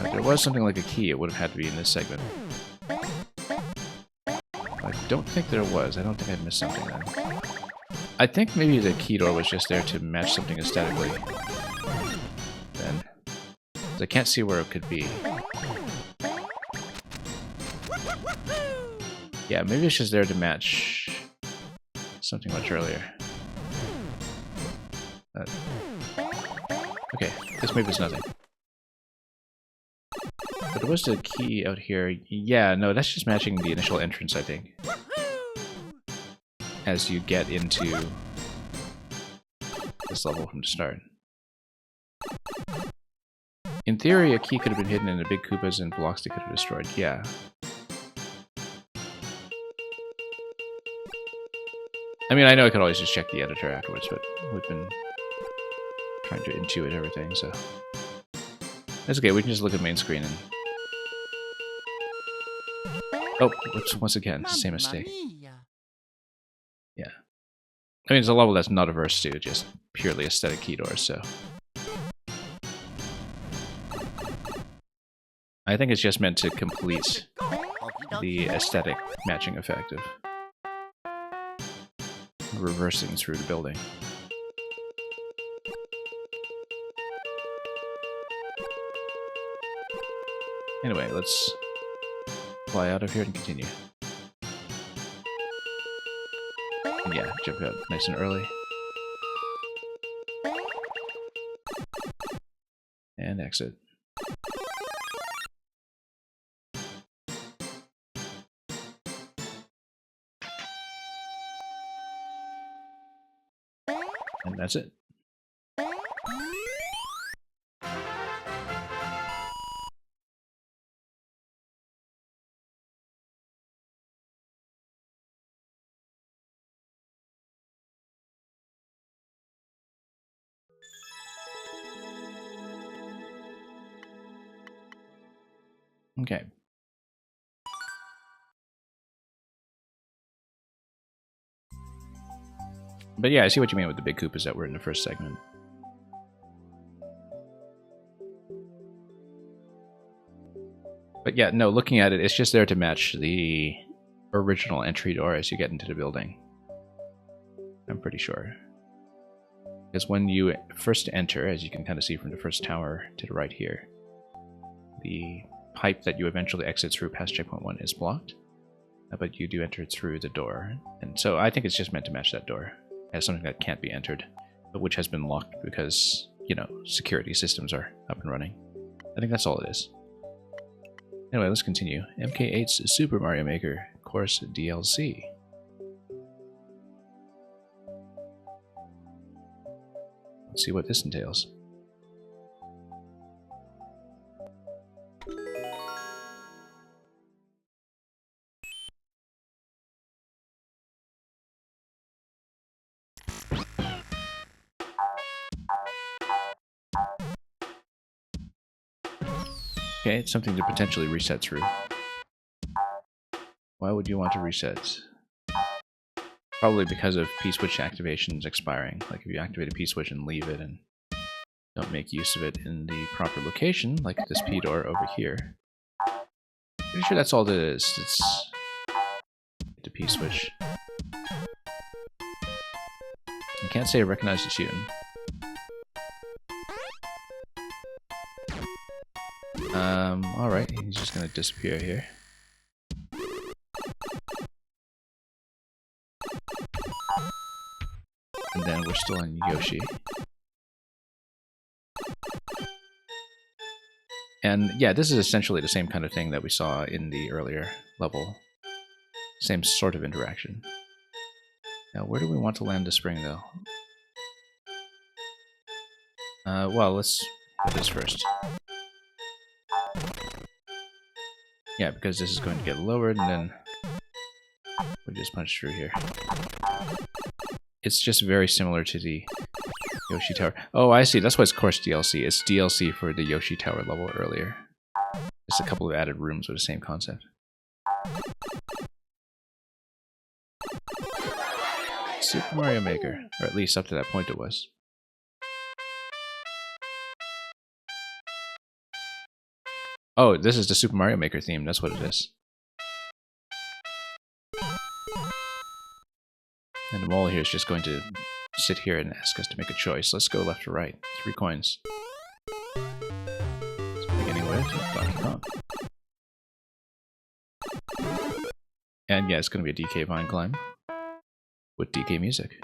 Speaker 1: If there was something like a key, it would have had to be in this segment. But don't think there was. I don't think I missed something then. I think maybe the key door was just there to match something aesthetically. Then. I can't see where it could be. Yeah, maybe it's just there to match something much earlier. Okay, this maybe is nothing. But there was the key out here. Yeah, no, that's just matching the initial entrance, I think. As you get into this level from the start. In theory, a key could have been hidden in the big Koopas and blocks they could have destroyed. Yeah. I mean, I know I could always just check the editor afterwards, but we've been trying to intuit everything, so... That's okay, we can just look at main screen and... Oh, whoops, once again, same mistake. Yeah. I mean, it's a level that's not averse to just purely aesthetic key doors, so... I think it's just meant to complete the aesthetic matching effect of reversing through the building. Anyway, let's fly out of here and continue. And yeah, jump out nice and early. And exit. And that's it. Okay. But yeah, I see what you mean with the big Koopas that were in the first segment. But yeah, no, looking at it, it's just there to match the original entry door as you get into the building. I'm pretty sure. Because when you first enter, as you can kind of see from the first tower to the right here, the pipe that you eventually exit through past checkpoint 1 is blocked. But you do enter through the door. And so I think it's just meant to match that door as something that can't be entered, but which has been locked because, you know, security systems are up and running. I think that's all it is. Anyway, let's continue. MK8's Super Mario Maker Course DLC. Let's see what this entails. Okay, it's something to potentially reset through. Why would you want to reset? Probably because of P-switch activations expiring. Like if you activate a P-switch and leave it and don't make use of it in the proper location, like this P-door over here. Pretty sure that's all it is. It's the P-switch. I can't say I recognize the tune. Alright, he's just gonna disappear here. And then we're still on Yoshi. And yeah, this is essentially the same kind of thing that we saw in the earlier level. Same sort of interaction. Now, where do we want to land the spring, though? Well, let's do this first. Yeah, because this is going to get lowered, and then we just punch through here. It's just very similar to the Yoshi Tower. Oh, I see. That's why it's Course DLC. It's DLC for the Yoshi Tower level earlier. Just a couple of added rooms with the same concept. Super Mario Maker. Or at least up to that point it was. Oh, this is the Super Mario Maker theme. That's what it is. And the mole here is just going to sit here and ask us to make a choice. Let's go left or right. 3 coins. So beginning with Donkey Kong. And yeah, it's going to be a DK vine climb with DK music.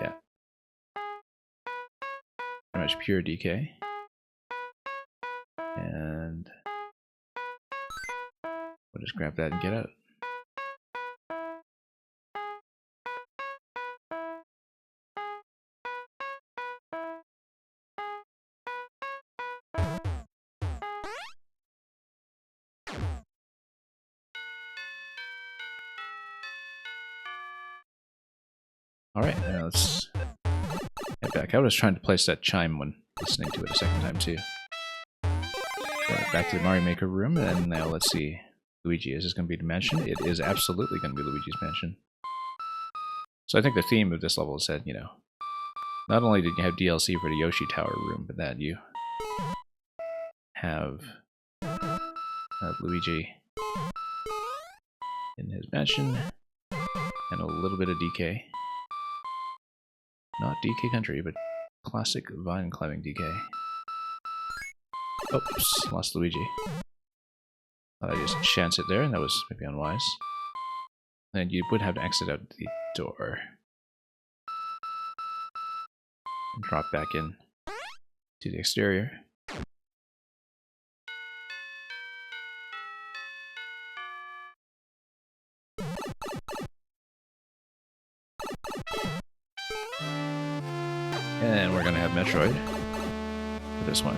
Speaker 1: Yeah. Pretty much pure DK. And we'll just grab that and get out. Alright, now let's head back. I was trying to place that chime when listening to it a second time too. Back to the Mario Maker room, and now let's see. Luigi, is this going to be the mansion? It is absolutely going to be Luigi's mansion. So I think the theme of this level is that, you know, not only did you have DLC for the Yoshi Tower room, but that you have Luigi in his mansion, and a little bit of DK. Not DK Country, but classic vine climbing DK. Oops, lost Luigi. Thought I just chance it there, and that was maybe unwise. And you would have to exit out the door. And drop back in to the exterior. And we're gonna have Metroid for this one.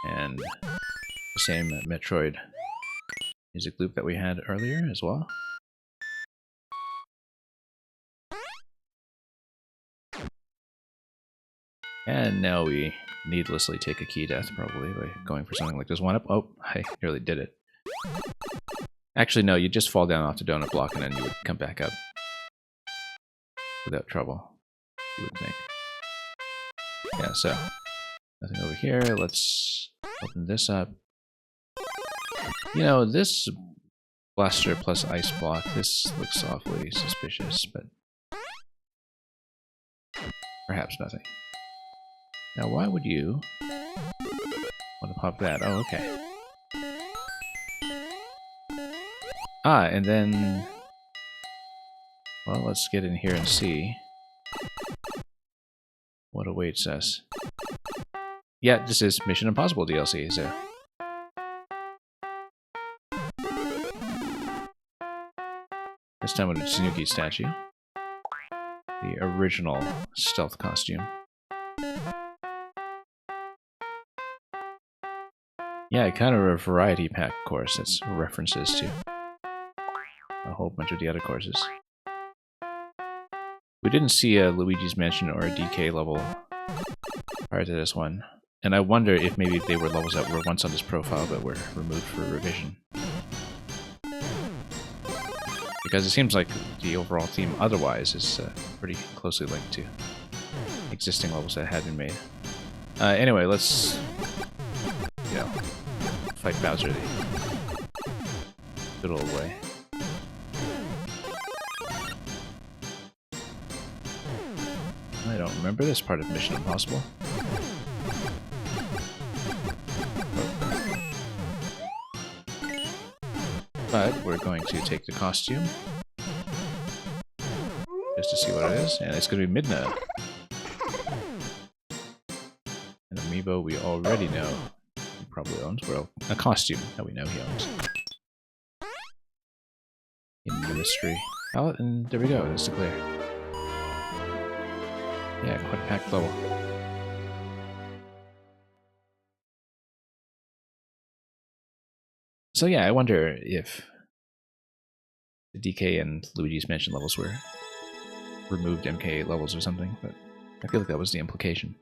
Speaker 1: And the same Metroid music loop that we had earlier as well. And now we needlessly take a key death, probably, by going for something like this one up. Oh, I nearly did it. Actually, no, you just fall down off the donut block and then you would come back up. Without trouble, you would think. Yeah, so, nothing over here. Let's open this up. You know, this blaster plus ice block, this looks awfully suspicious, but perhaps nothing. Now, why would you want to pop that? Oh, okay. Ah, and then... Well, let's get in here and see what awaits us. Yeah, this is Mission Impossible DLC, so... This time with a Tsunuki statue. The original stealth costume. Yeah, kind of a variety pack course that's references to a whole bunch of the other courses. We didn't see a Luigi's Mansion or a DK level prior to this one, and I wonder if maybe they were levels that were once on this profile but were removed for revision. Because it seems like the overall theme otherwise is pretty closely linked to existing levels that had been made. Anyway, let's, you know, fight Bowser the good old way. I don't remember this part of Mission Impossible. But we're going to take the costume just to see what it is, and it's going to be Midna. An amiibo we already know he probably owns, well, a costume that we know he owns. In the mystery palette, and there we go, that's the clear. Yeah, quite a packed level. So yeah, I wonder if the DK and Luigi's Mansion levels were removed MK8 levels or something, but I feel like that was the implication,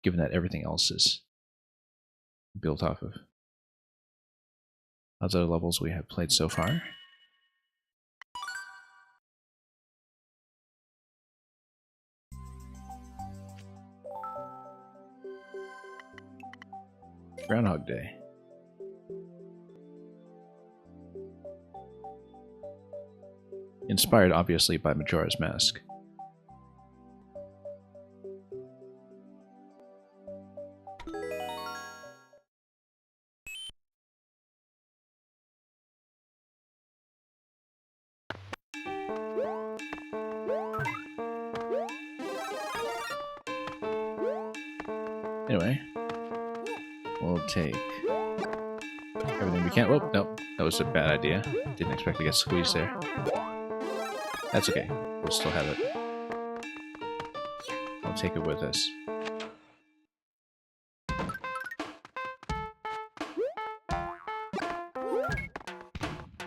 Speaker 1: given that everything else is built off of other levels we have played so far. Groundhog Day. Inspired, obviously, by Majora's Mask. Anyway, we'll take everything we can. Oh, no, that was a bad idea. Didn't expect to get squeezed there. That's okay. We'll still have it. I'll take it with us.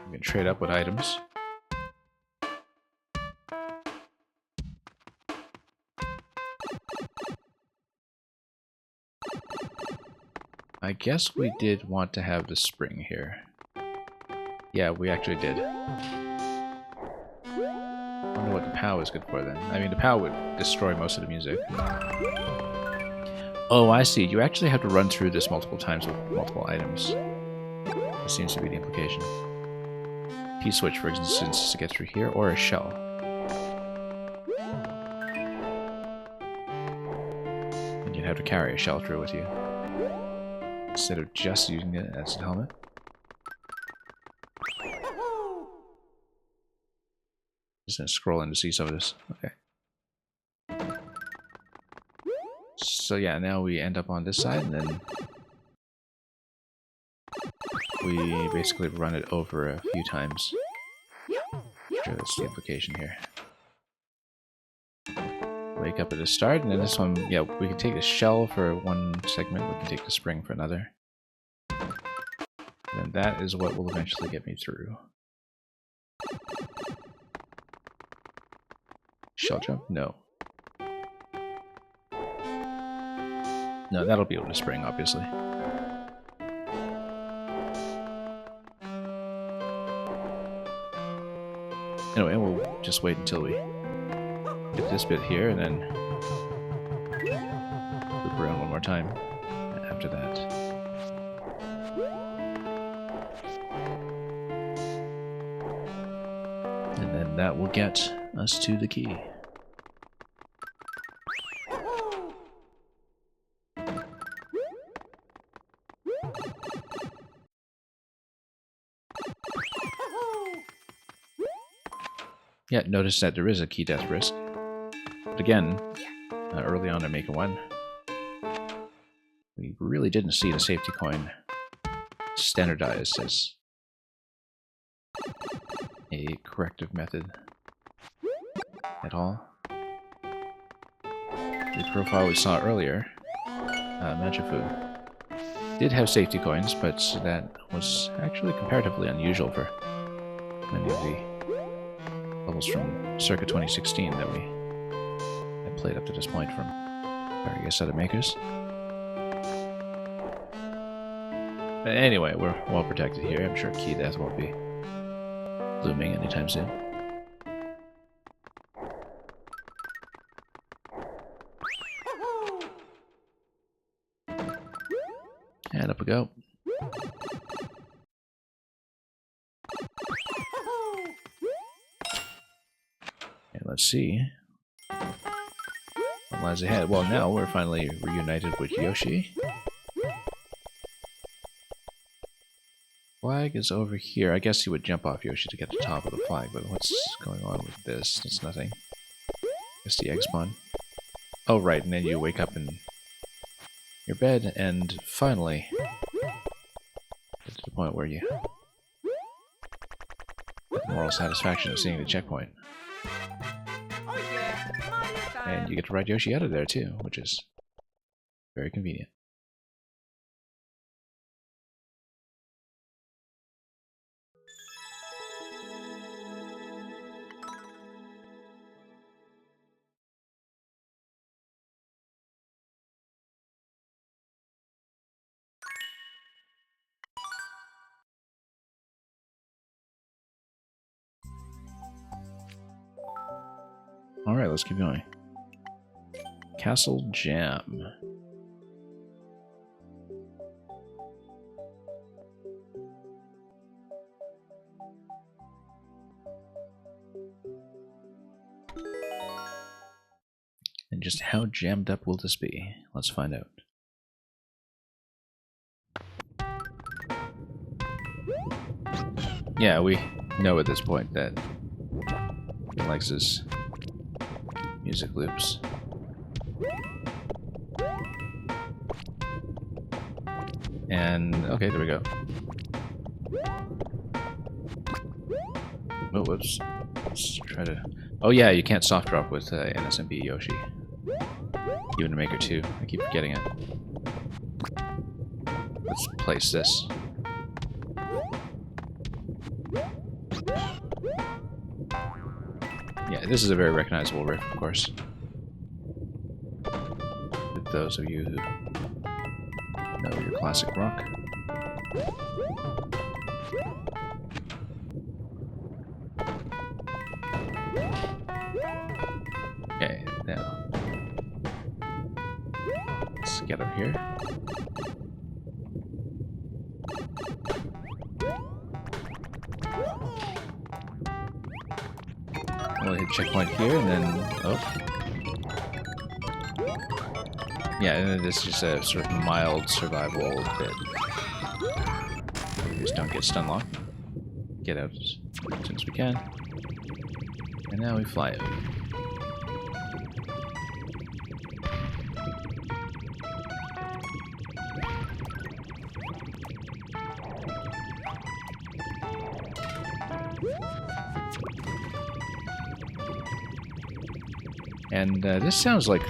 Speaker 1: We can trade up with items. I guess we did want to have the spring here. Yeah, we actually did. I wonder what the POW is good for then. I mean, the POW would destroy most of the music. Oh, I see. You actually have to run through this multiple times with multiple items. That seems to be the implication. P-switch, for instance, to get through here, or a shell. And you'd have to carry a shell through with you, instead of just using it as a helmet. Just gonna scroll in to see some of this. Okay. So yeah, now we end up on this side, and then we basically run it over a few times. Sure, that's the implication here. Wake up at the start, and then this one, yeah, we can take the shell for one segment, we can take the spring for another. And that is what will eventually get me through. Shell jump? No. No, that'll be able to spring, obviously. Anyway, we'll just wait until we get this bit here, and then loop around one more time after that. And then that will get us to the key. Yeah, notice that there is a key death risk. But again, early on in MK1, we really didn't see the safety coin standardized as a corrective method at all. The profile we saw earlier, Manchofu, did have safety coins, but that was actually comparatively unusual for many of the levels from circa 2016 that we had played up to this point from various other makers. But anyway, we're well protected here. I'm sure key death won't be looming anytime soon. And up we go. And let's see what lies ahead. Well, now we're finally reunited with Yoshi. Flag is over here. I guess he would jump off Yoshi to get to the top of the flag, but what's going on with this? It's nothing. Guess the egg spawn. Oh, right, and then you wake up in your bed, and finally get to the point where you get the moral satisfaction of seeing the checkpoint. And you get to ride Yoshi out of there too, which is very convenient. Alright, let's keep going. Castle Jam. just how jammed up will this be? Let's find out. Yeah, we know at this point that he likes his music loops. And, okay, there we go. Oh, whoops. Let's try to... Oh yeah, you can't soft drop with NSMB Yoshi. Even in Maker 2. I keep forgetting it. Let's place this. Yeah, this is a very recognizable riff, of course. For those of you who know your classic rock. Okay, now let's get up here. We'll hit checkpoint here, and then oh, yeah, and then this is just a sort of mild survival bit. We just don't get stun locked. Get out as soon as we can, and now we fly out. And this sounds like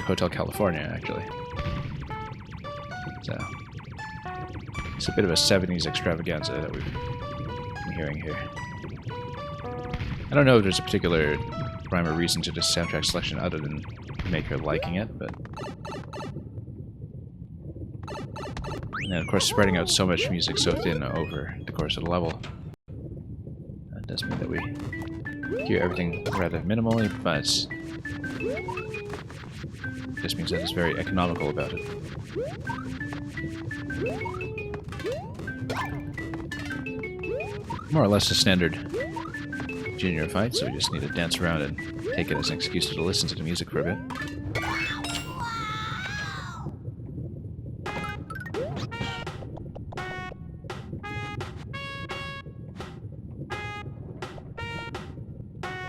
Speaker 1: Hotel California, actually. So it's a bit of a 70s extravaganza that we've been hearing here. I don't know if there's a particular rhyme or reason to this soundtrack selection other than Maker liking it, but... And of course, spreading out so much music so thin over the course of the level. That does mean that we hear everything rather minimally, but this means that it's very economical about it. More or less a standard junior fight, so we just need to dance around and take it as an excuse to listen to the music for a bit.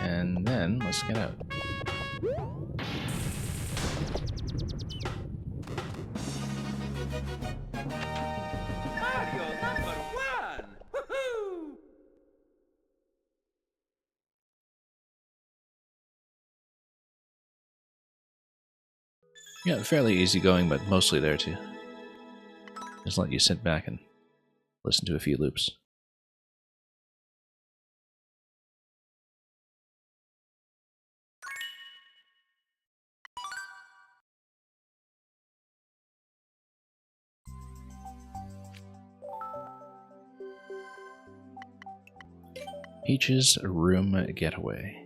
Speaker 1: And then, let's get out.
Speaker 2: Mario number 1! Woohoo!
Speaker 1: Yeah, fairly easygoing, but mostly there too. Just let you sit back and listen to a few loops. Peach's Room Getaway.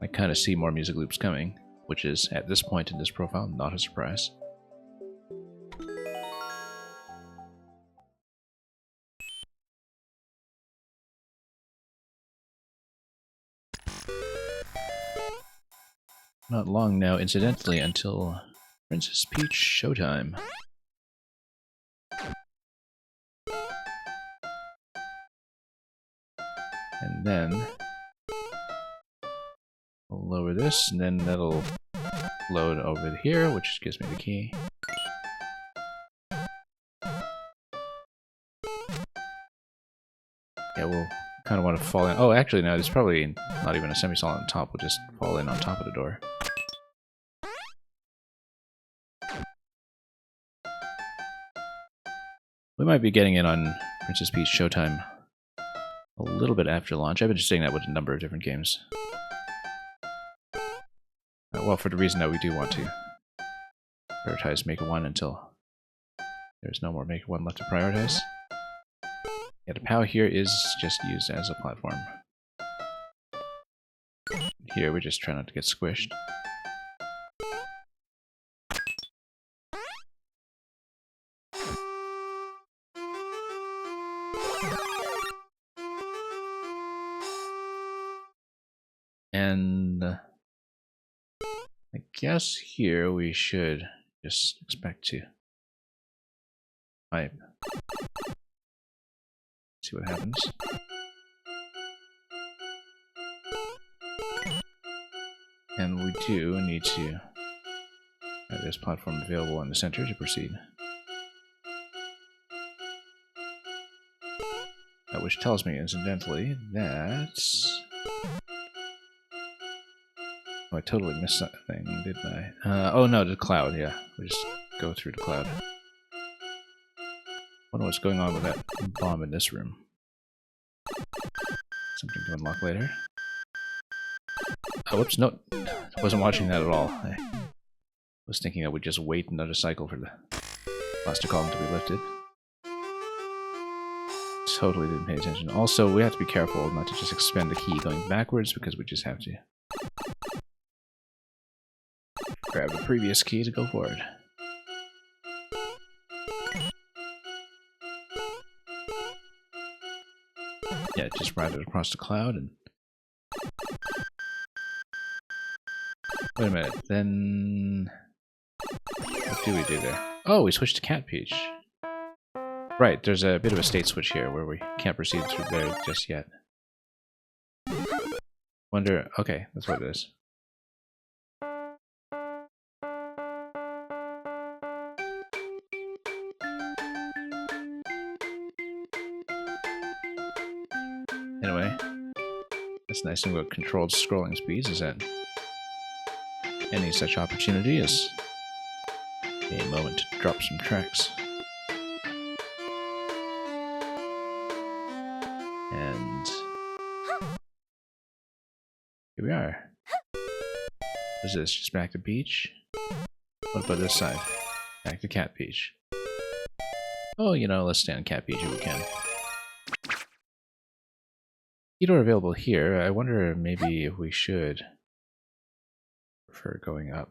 Speaker 1: I kind of see more music loops coming, which is, at this point in this profile, not a surprise. Not long now, incidentally, until Princess Peach Showtime. And then we'll lower this, and then that'll load over here, which gives me the key. Yeah, we'll kind of want to fall in. Oh, actually, no, there's probably not even a semi-solid on top. We'll just fall in on top of the door. We might be getting in on Princess Peach Showtime a little bit after launch. I've been just saying that with a number of different games. Well, for the reason that we do want to prioritize Maker 1 until there's no more Maker 1 left to prioritize. Yeah, the POW here is just used as a platform. Here, we just try not to get squished. And I guess here we should just expect to pipe. See what happens. And we do need to have this platform available in the center to proceed. Which tells me, incidentally, that... Oh, I totally missed that thing, didn't I? Oh no, the cloud, yeah. We just go through the cloud. Wonder what's going on with that bomb in this room. Something to unlock later. Oh, whoops, no. I wasn't watching that at all. I was thinking I would just wait another cycle for the plastic column to be lifted. Totally didn't pay attention. Also, we have to be careful not to just expend the key going backwards, because we just have to grab the previous key to go forward. Yeah, just ride it across the cloud and... Wait a minute, then... What do we do there? Oh, we switched to Cat Peach. Right, there's a bit of a state switch here where we can't proceed through there just yet. Wonder... Okay, that's what it is. Anyway, that's the nice thing about controlled scrolling speeds is that any such opportunity is a moment to drop some tracks. And here we are. What is this? Just back to Peach? What about this side? Back to Cat Peach. Oh, you know, let's stay on Cat Peach if we can. Key door available here. I wonder maybe if we should prefer going up.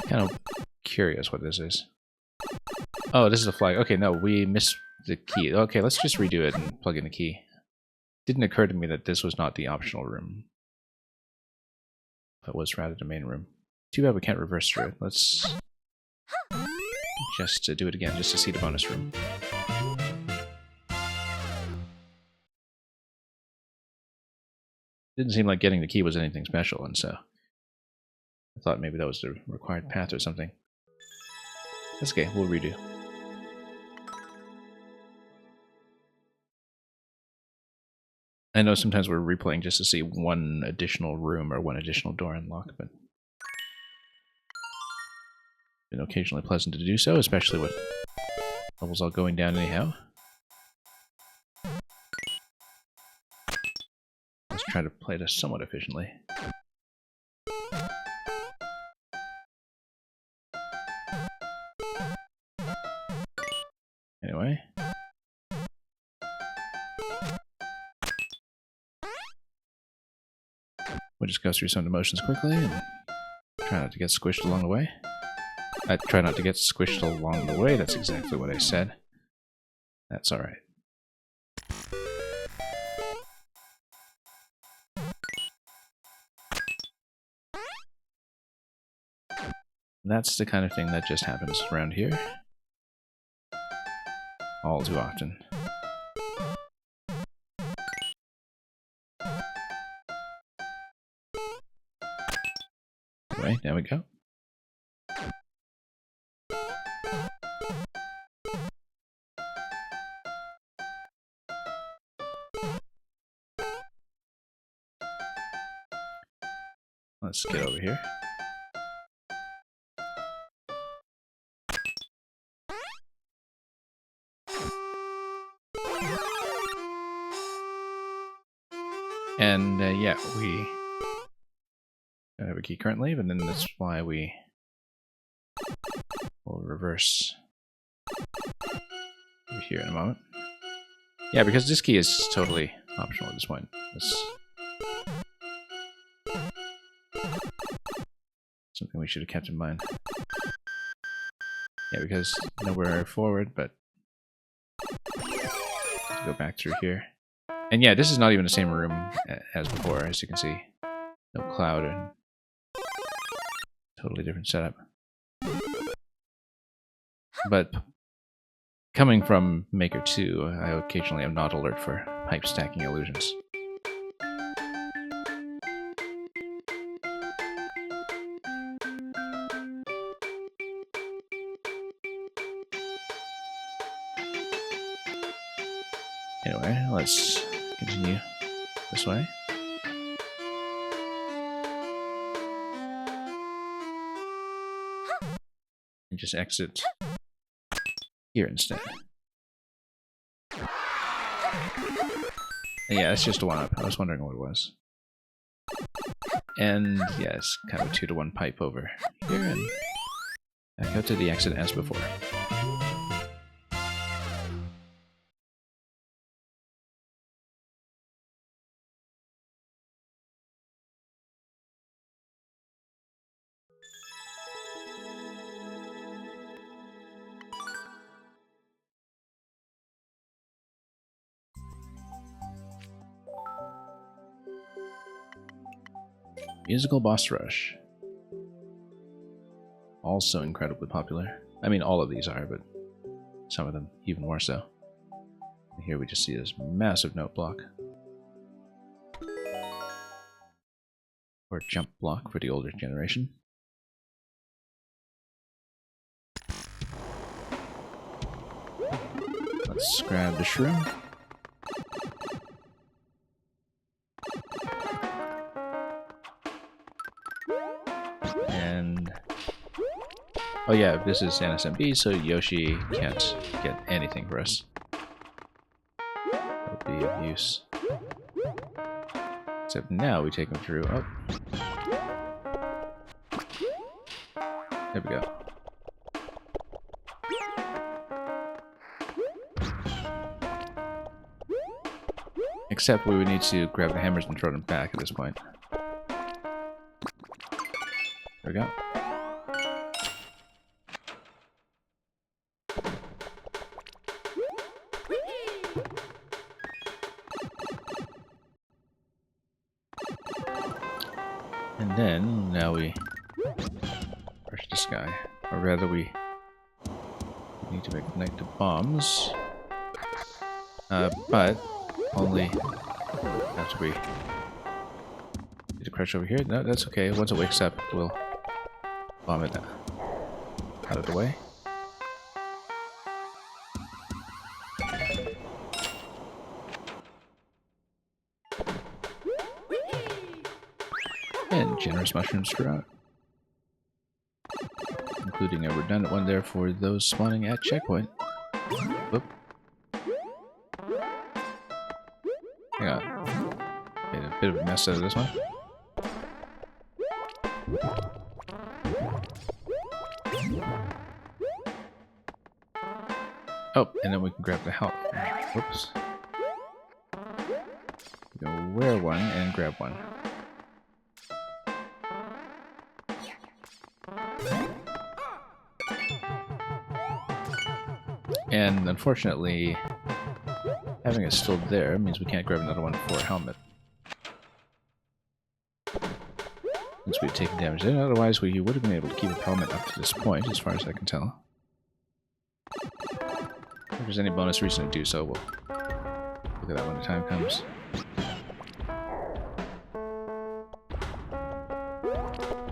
Speaker 1: Kind of curious what this is. Oh, this is a flag. Okay, no, we missed the key. Okay, let's just redo it and plug in the key. Didn't occur to me that this was not the optional room. That was rather the main room. Too bad we can't reverse through it. Let's just do it again, just to see the bonus room. Didn't seem like getting the key was anything special, and so I thought maybe that was the required path or something. That's okay, we'll redo. I know sometimes we're replaying just to see one additional room or one additional door unlocked, but it's been occasionally pleasant to do so, especially with levels all going down anyhow. Let's try to play this somewhat efficiently. Anyway. We'll just go through some of the motions quickly and try not to get squished along the way. I try not to get squished along the way, that's exactly what I said. That's alright. That's the kind of thing that just happens around here. All too often. Anyway, there we go. Let's get over here. And yeah, we don't have a key currently, but then that's why we will reverse over here in a moment. Yeah, because this key is totally optional at this point. That's something we should have kept in mind. Yeah, because nowhere forward, but go back through here. And yeah, this is not even the same room as before, as you can see. No cloud and totally different setup. But coming from Maker 2, I occasionally am not alert for pipe stacking illusions. Anyway, let's continue this way. And just exit here instead. And yeah, it's just a one-up. I was wondering what it was. And yeah, it's kind of a 2-to-1 pipe over here, and back out to the exit as before. Musical Boss Rush. Also incredibly popular. I mean, all of these are, but some of them even more so. And here we just see this massive note block. Or jump block for the older generation. Let's grab the shroom. And oh yeah, this is an SMB, so Yoshi can't get anything for us. That would be of use. Except now we take him through. Oh. There we go. Except we would need to grab the hammers and throw them back at this point. There we go. And then, now we rush this guy. Or rather, we need to ignite the bombs. But only after we get the crush over here. No, that's okay. Once it wakes up, we'll bomb it out of the way. And generous mushrooms throughout, including a redundant one there for those spawning at checkpoint. Whoop. Hang on. Made a bit of a mess out of this one. Oh, and then we can grab the help. Whoops. Go wear one and grab one. And unfortunately, having it still there means we can't grab another one for a helmet. Since we've taken damage in, otherwise we would have been able to keep the helmet up to this point, as far as I can tell. If there's any bonus reason to do so, we'll look at that when the time comes.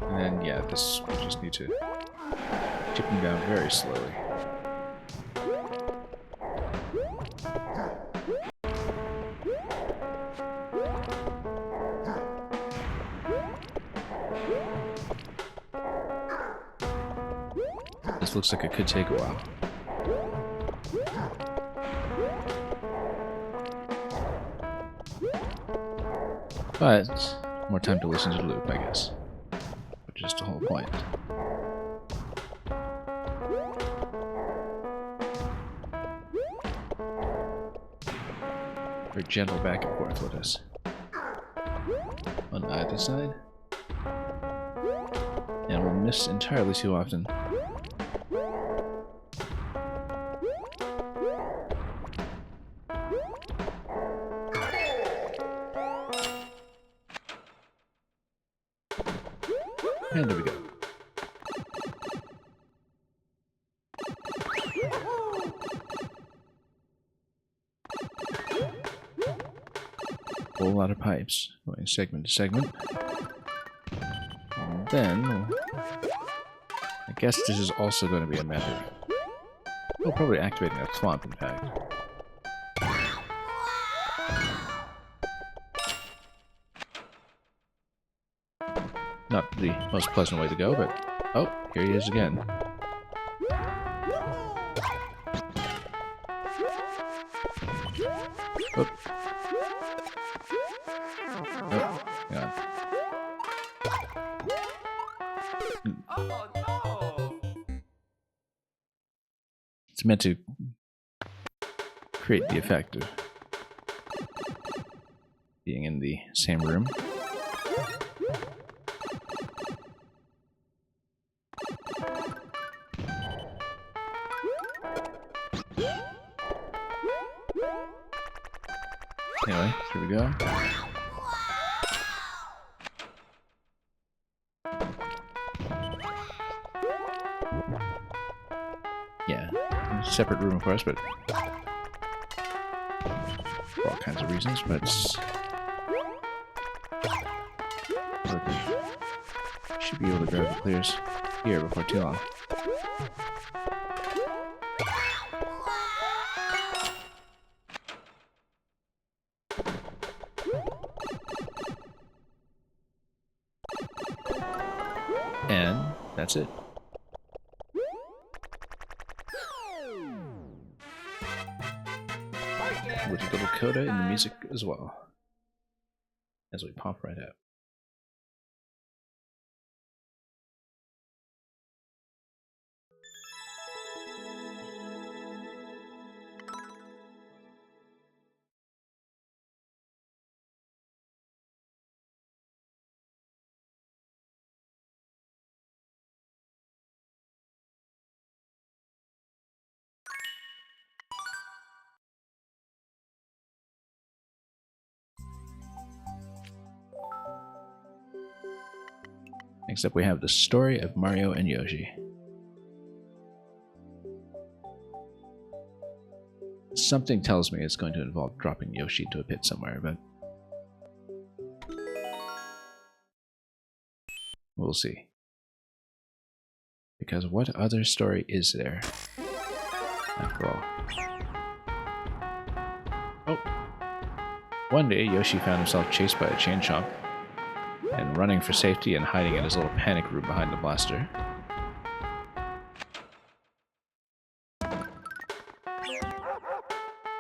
Speaker 1: And then, yeah, this we just need to chip him down very slowly. This looks like it could take a while. But more time to listen to the loop, I guess. Which is the whole point. Very gentle back and forth with us. On either side. And we'll miss entirely too often. whole lot of pipes going segment to segment. And then, I guess this is also going to be a method. We'll probably activating that swamp, in fact. Not the most pleasant way to go, but... Oh, here he is again. Oop. Oh, hang on.
Speaker 2: Oh no!
Speaker 1: It's meant to create the effect of being in the same room. Anyway, here we go. Yeah, separate room for us, but for all kinds of reasons, but should be able to grab the clears here before too long. And that's it. With a little coda in the music as well, as we pop right out. Next up we have the story of Mario and Yoshi. Something tells me it's going to involve dropping Yoshi into a pit somewhere, but we'll see. Because what other story is there, after all? Oh. One day, Yoshi found himself chased by a chain chomp, and running for safety and hiding in his little panic room behind the blaster.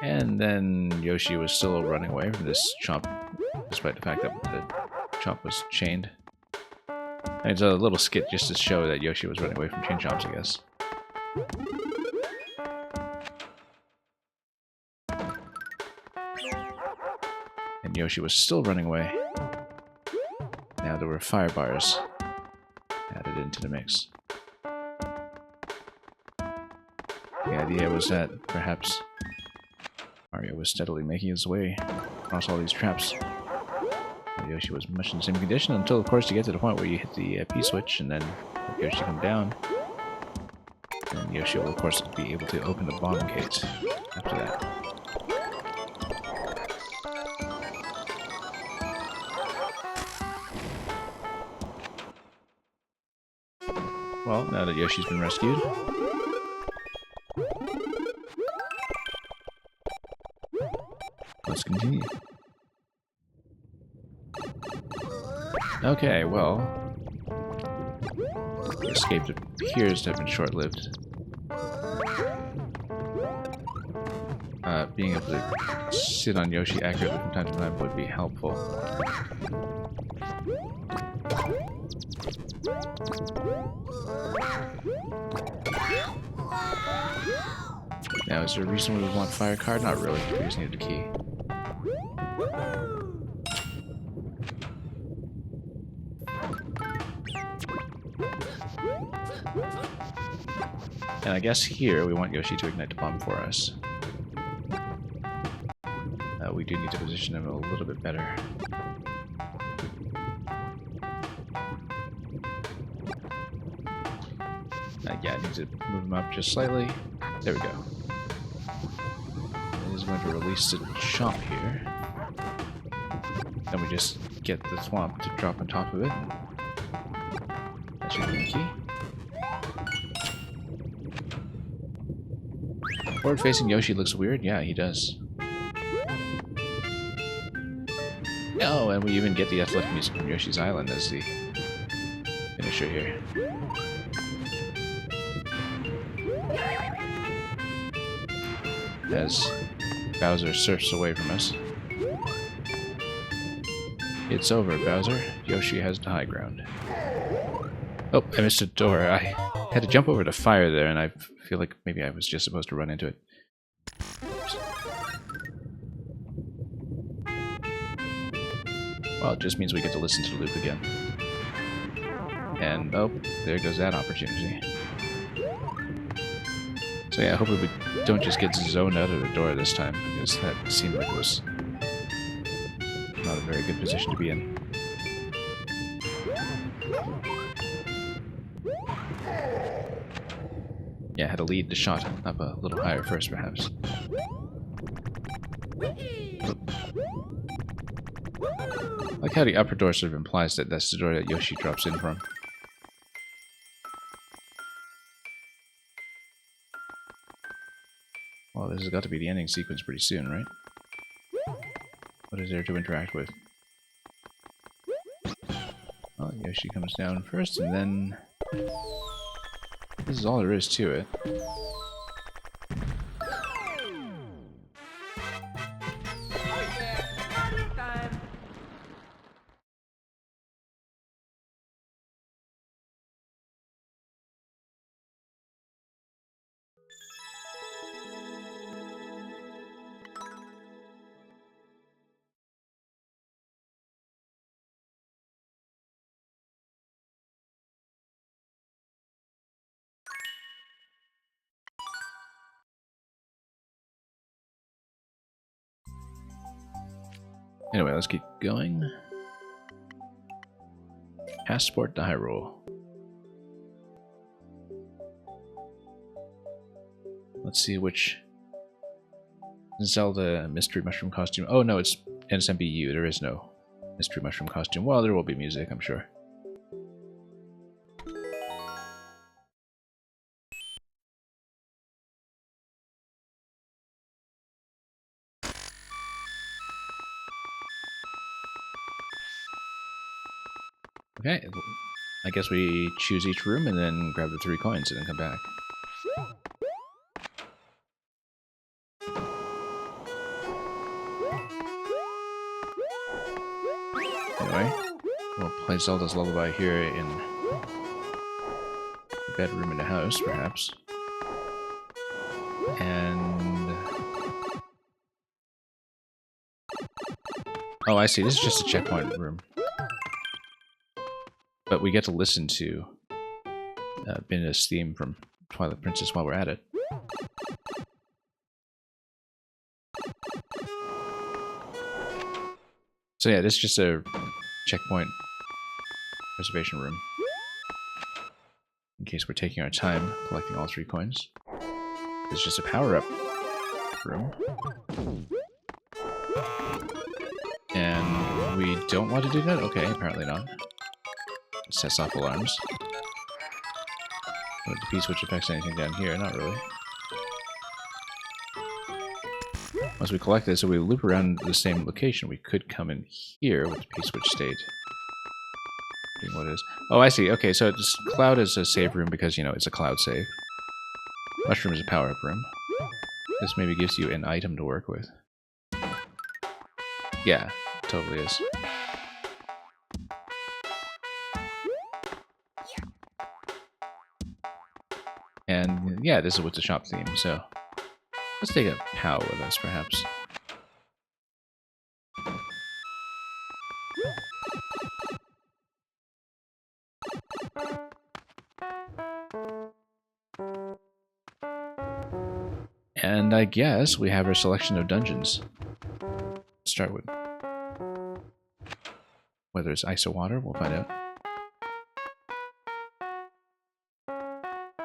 Speaker 1: And then Yoshi was still running away from this chomp, despite the fact that the chomp was chained. And it's a little skit just to show that Yoshi was running away from chain chomps, I guess. And Yoshi was still running away. Now there were fire bars added into the mix. The idea was that perhaps Mario was steadily making his way across all these traps. Yoshi was much in the same condition until, of course, you get to the point where you hit the P switch and then Yoshi come down. And Yoshi will, of course, be able to open the bomb gate after that. Well, now that Yoshi's been rescued, let's continue. Okay, well, the escape appears to have been short-lived. Being able to sit on Yoshi accurately from time to time would be helpful. Now, is there a reason we would want fire card? Not really. We just needed a key. And I guess here we want Yoshi to ignite the bomb for us. We do need to position him a little bit better. Yeah, I need to move him up just slightly. There we go. It is going to release the chomp here. Then we just get the swamp to drop on top of it. That should be the key. Forward-facing Yoshi looks weird. Yeah, he does. Oh, and we even get the athletic music from Yoshi's Island as the finisher here. As Bowser surfs away from us. It's over, Bowser. Yoshi has the high ground. Oh, I missed a door. I had to jump over to fire there, and I feel like maybe I was just supposed to run into it. Oops. Well, it just means we get to listen to the loop again. And, oh, there goes that opportunity. So yeah, hopefully we don't just get zoned out of the door this time, because that seemed like it was not a very good position to be in. Yeah, had to lead the shot up a little higher first, perhaps. I like how the upper door sort of implies that that's the door that Yoshi drops in from. Well, this has got to be the ending sequence pretty soon, right? What is there to interact with? Well, Yoshi comes down first, and then... this is all there is to it. Anyway, let's keep going. Passport to Hyrule. Let's see which Zelda mystery mushroom costume. Oh no, it's SMBU. There is no mystery mushroom costume. Well, there will be music, I'm sure. Okay, I guess we choose each room and then grab the 3 coins and then come back. Anyway, we'll play Zelda's Lullaby here in the bedroom in the house, perhaps. And... oh, I see. This is just a checkpoint room. But we get to listen to Binda's theme from Twilight Princess while we're at it. So yeah, this is just a checkpoint reservation room. In case we're taking our time collecting all 3 coins. It's just a power-up room. And we don't want to do that? Okay, apparently not. It sets off alarms. Would the P-switch affects anything down here? Not really. Once we collect this, if we loop around the same location, we could come in here with the P-switch state. What it is? Oh, I see. Okay, so this cloud is a save room because, you know, it's a cloud save. Mushroom is a power-up room. This maybe gives you an item to work with. Yeah, it totally is. And yeah, this is with the shop theme, so let's take a POW with us, perhaps. And I guess we have our selection of dungeons. Let's start with whether it's ice or water, we'll find out.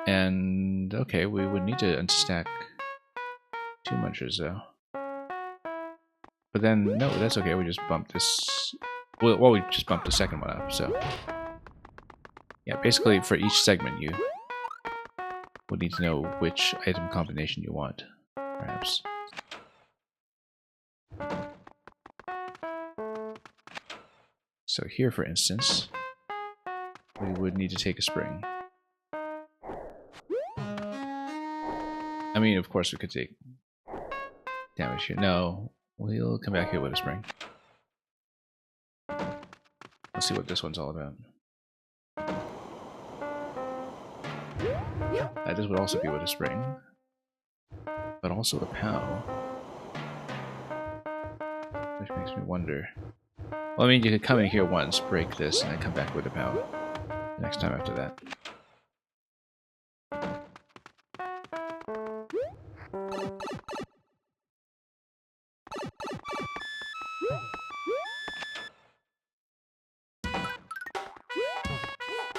Speaker 1: And okay, we would need to unstack 2 munchers though. But then, no, that's okay. We just bumped this. Well, we just bumped the second one up, so. Yeah, basically for each segment you would need to know which item combination you want, perhaps. So here, for instance, we would need to take a spring. I mean, of course we could take damage here. No, we'll come back here with a spring. Let's see what this one's all about. This would also be with a spring, but also a POW. Which makes me wonder. Well, I mean, you could come in here once, break this, and then come back with a POW next time after that.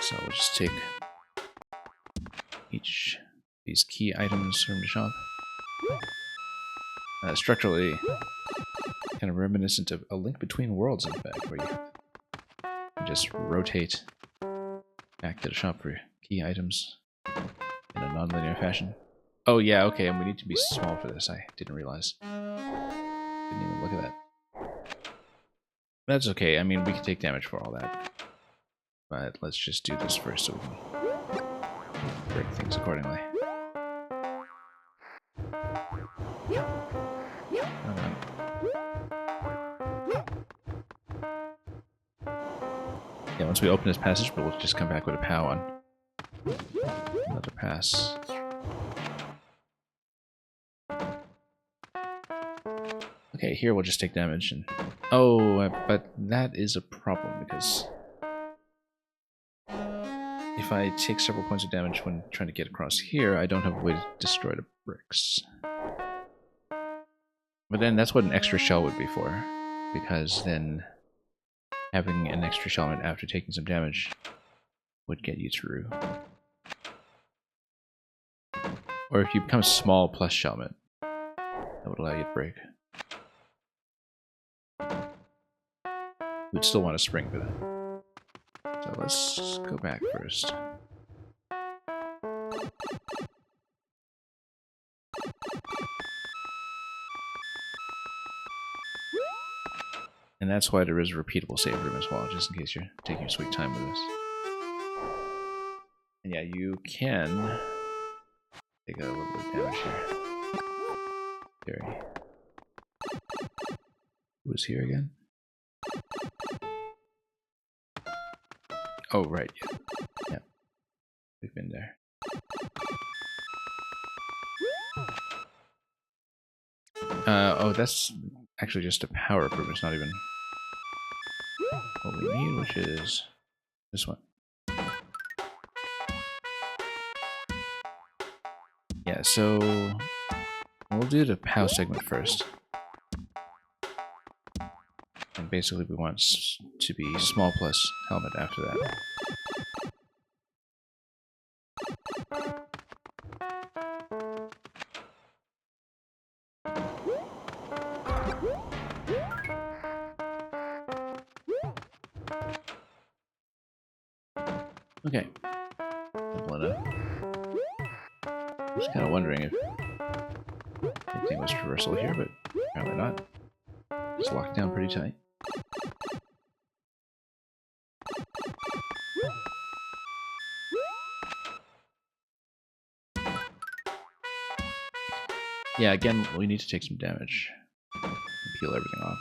Speaker 1: So we'll just take each of these key items from the shop. Structurally, kind of reminiscent of A Link Between Worlds, in fact, where you just rotate back to the shop for key items in a non-linear fashion. Oh yeah, okay, and we need to be small for this. I didn't realize. Didn't even look at that. That's okay. I mean, we can take damage for all that. But let's just do this first so we can break things accordingly. Yeah, once we open this passage, we'll just come back with a POW on another pass. Okay, here we'll just take damage and... Oh, but that is a problem because... if I take several points of damage when trying to get across here, I don't have a way to destroy the bricks. But then that's what an extra shell would be for, because then having an extra shell after taking some damage would get you through. Or if you become small plus shellmet, that would allow you to break. We'd still want a spring for that. So let's go back first. And that's why there is a repeatable save room as well, just in case you're taking your sweet time with this. And yeah, you can take a little bit of damage here. Very. Who's here again? Oh, right, yeah. Yeah. We've been there. Oh, that's actually just a power improvement. It's not even what we need, which is this one. Yeah, so we'll do the POW segment first. And basically we want to be small plus helmet after that. Okay. Simple enough. I'm just kind of wondering if anything was traversal here, but apparently not. It's locked down pretty tight. Yeah, again, we need to take some damage and peel everything off.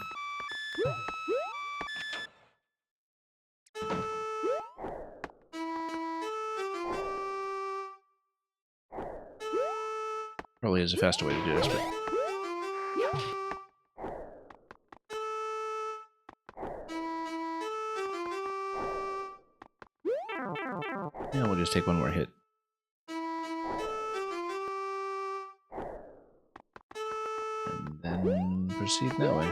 Speaker 1: Probably is a faster way to do this, but... yeah, we'll just take one more hit. And then proceed that way.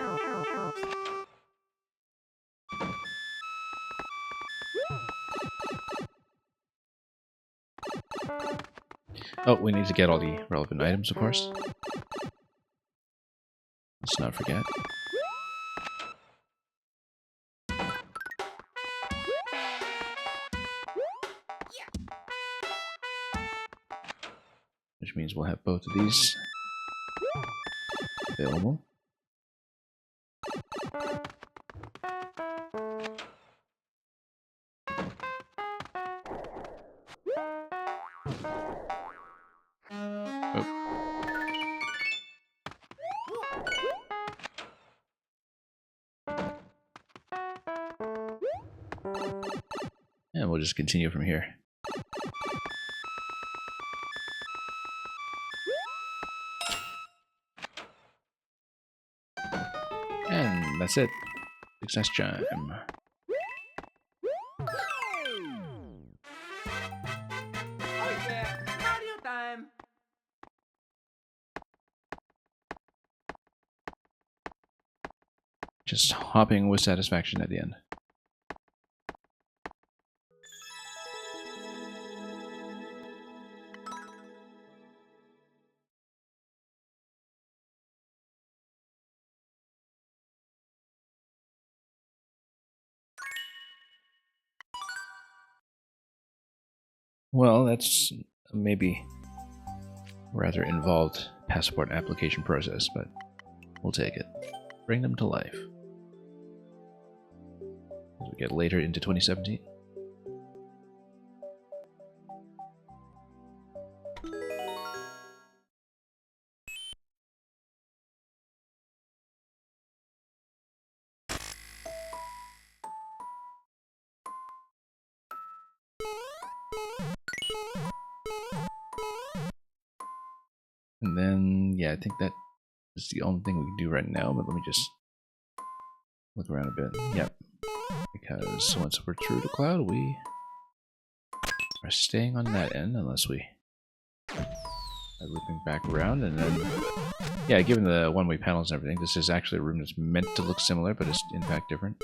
Speaker 1: Oh, we need to get all the relevant items, of course. Let's not forget. which means we'll have both of these available. And we'll just continue from here. And that's it. Success chime.
Speaker 2: Oh yeah, Mario time.
Speaker 1: Just hopping with satisfaction at the end. Well, that's maybe rather involved passport application process, but we'll take it. Bring them to life. As we get later into 2017. And then, yeah, I think that is the only thing we can do right now, but let me just look around a bit. Yep. Because once we're through the cloud, we are staying on that end unless we are looping back around. And then, yeah, given the one-way panels and everything, this is actually a room that's meant to look similar, but it's in fact different.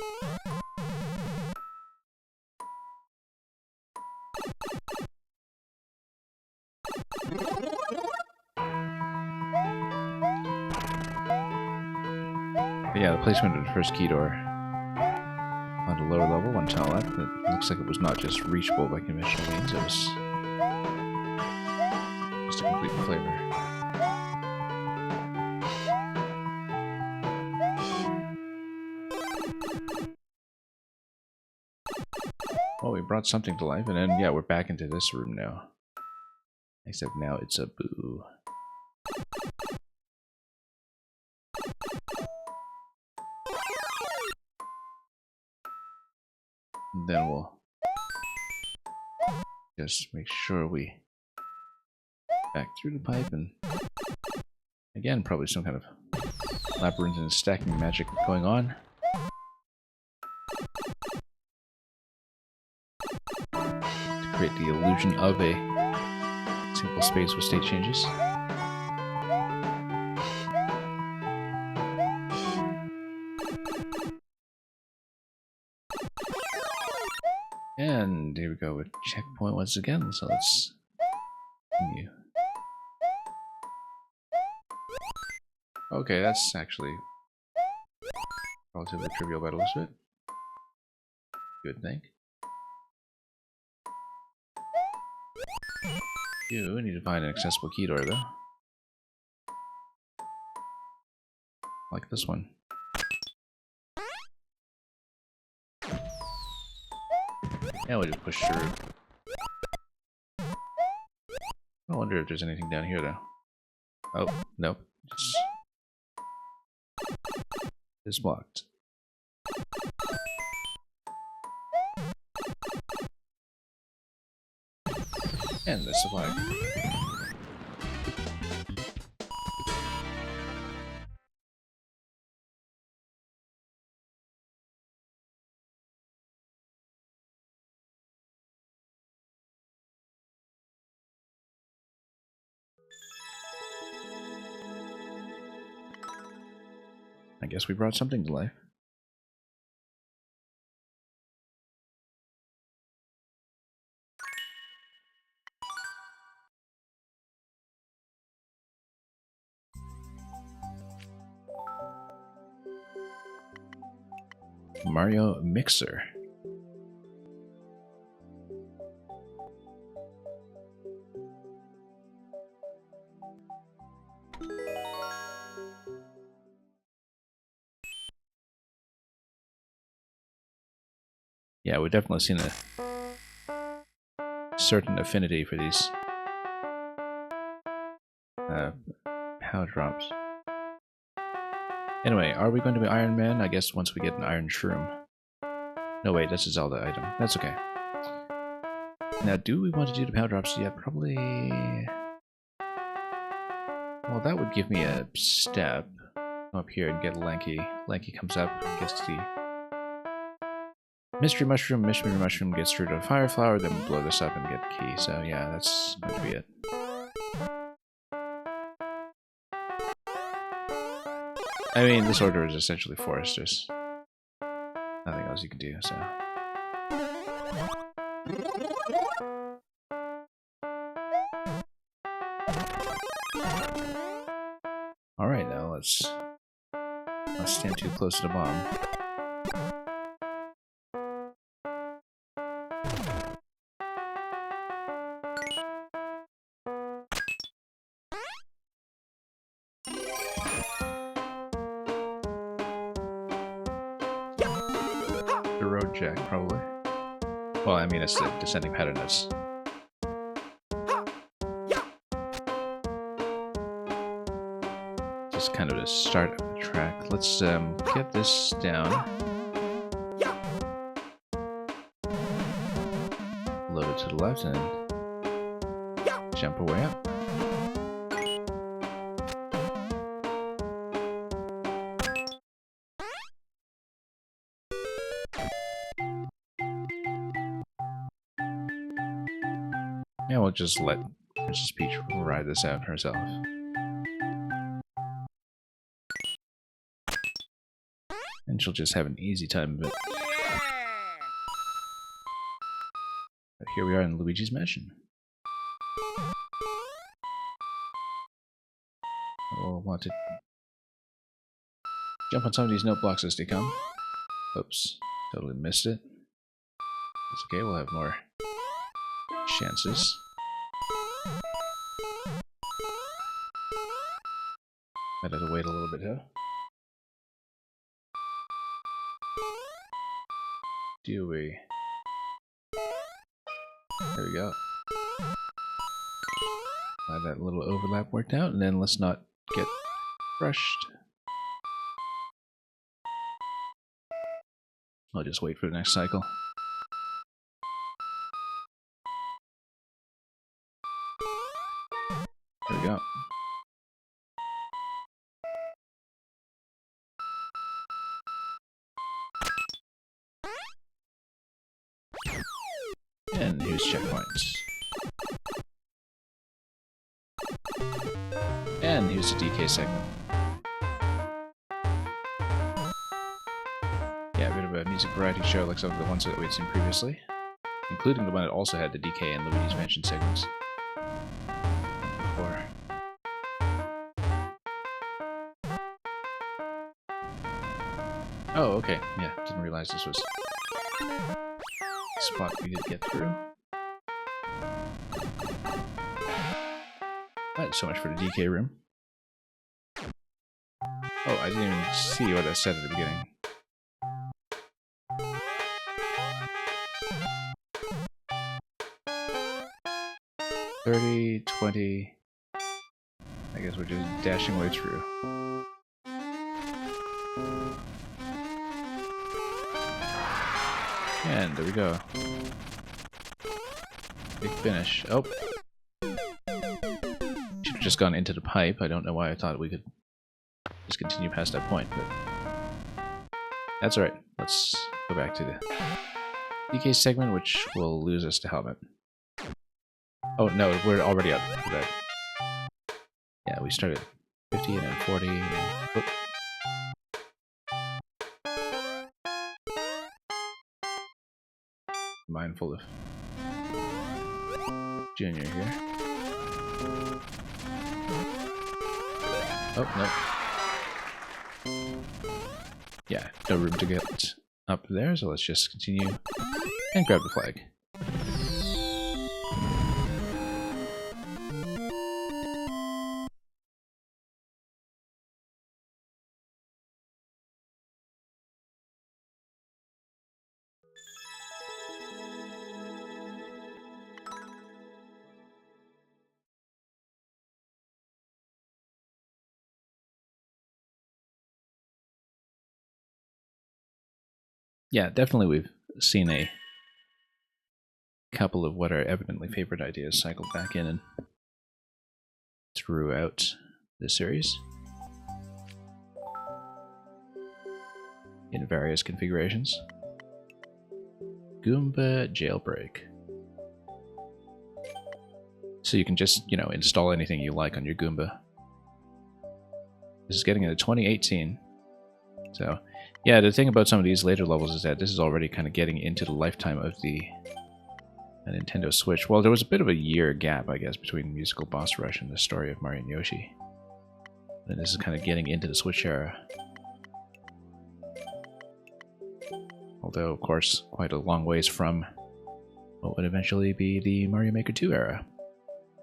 Speaker 1: But yeah, the placement of the first key door on the lower level, on tile left, it looks like it was not just reachable by conventional means, it was just a complete flavor. Well, we brought something to life, and then, yeah, we're back into this room now. Except now it's a boo. And then we'll just make sure we back through the pipe, and again, probably some kind of labyrinth and stacking magic going on. To create the illusion of a single space with state changes. And here we go with checkpoint once again, so let's continue. Okay, that's actually relatively trivial by the looks of it. Good thing. You need to find an accessible key door though. Like this one. Yeah, we'll just push through. I wonder if there's anything down here though. Oh, nope. It's blocked. And the supply. I guess we brought something to life. Mario Mixer. Yeah, we've definitely seen a certain affinity for these power drops. Anyway, are we going to be Iron Man? I guess once we get an Iron Shroom. No, wait, that's a Zelda item. That's okay. Now, do we want to do the power drops yet? Probably... Well, that would give me a step. Come up here and get Lanky. Lanky comes up and gets the Mystery Mushroom. Mystery Mushroom gets through to a Fire Flower, then we blow this up and get the key. So yeah, that's going to be it. I mean, this order is essentially forced. There's nothing else you can do, so... Alright, now let's not stand too close to the bomb. The road jack, probably. Well, I mean, it's the descending pattern that's... just kind of the start of the track. Let's get this down. Load it to the left and jump away up. Yeah, we'll just let Princess Peach ride this out herself. And she'll just have an easy time of it. But here we are in Luigi's Mansion. We'll want to jump on some of these note blocks as they come. Oops, totally missed it. It's okay, we'll have more chances. Might have to wait a little bit, huh? Do we? There we go. Glad that little overlap worked out, and then let's not get crushed. I'll just wait for the next cycle. There we go. And here's checkpoints. And here's the DK segment. Yeah, a bit of a music variety show like some of the ones that we'd seen previously, including the one that also had the DK and Luigi's Mansion segments. Before. Oh, okay. Yeah, didn't realize this was a spot we could get through. Alright, so much for the DK room. Oh, I didn't even see what I said at the beginning. $30, $20. I guess we're just dashing way through. And there we go. Big finish. Oh. Should have just gone into the pipe. I don't know why I thought we could just continue past that point, but that's alright. Let's go back to the DK segment, which will lose us to Helmet. Oh no, we're already up for that. Yeah, we started 50 and then 40 and... Whoop. Mindful of Junior here. Oh, no. Yeah, no room to get up there, so let's just continue and grab the flag. yeah, definitely we've seen a couple of what are evidently favorite ideas cycled back in and throughout this series in various configurations. Goomba Jailbreak. So you can just, you know, install anything you like on your Goomba. This is getting into 2018. So, yeah, the thing about some of these later levels is that this is already kind of getting into the lifetime of the Nintendo Switch. Well, there was a bit of a year gap, I guess, between Musical Boss Rush and the story of Mario and Yoshi. And this is kind of getting into the Switch era. Although, of course, quite a long ways from what would eventually be the Mario Maker 2 era,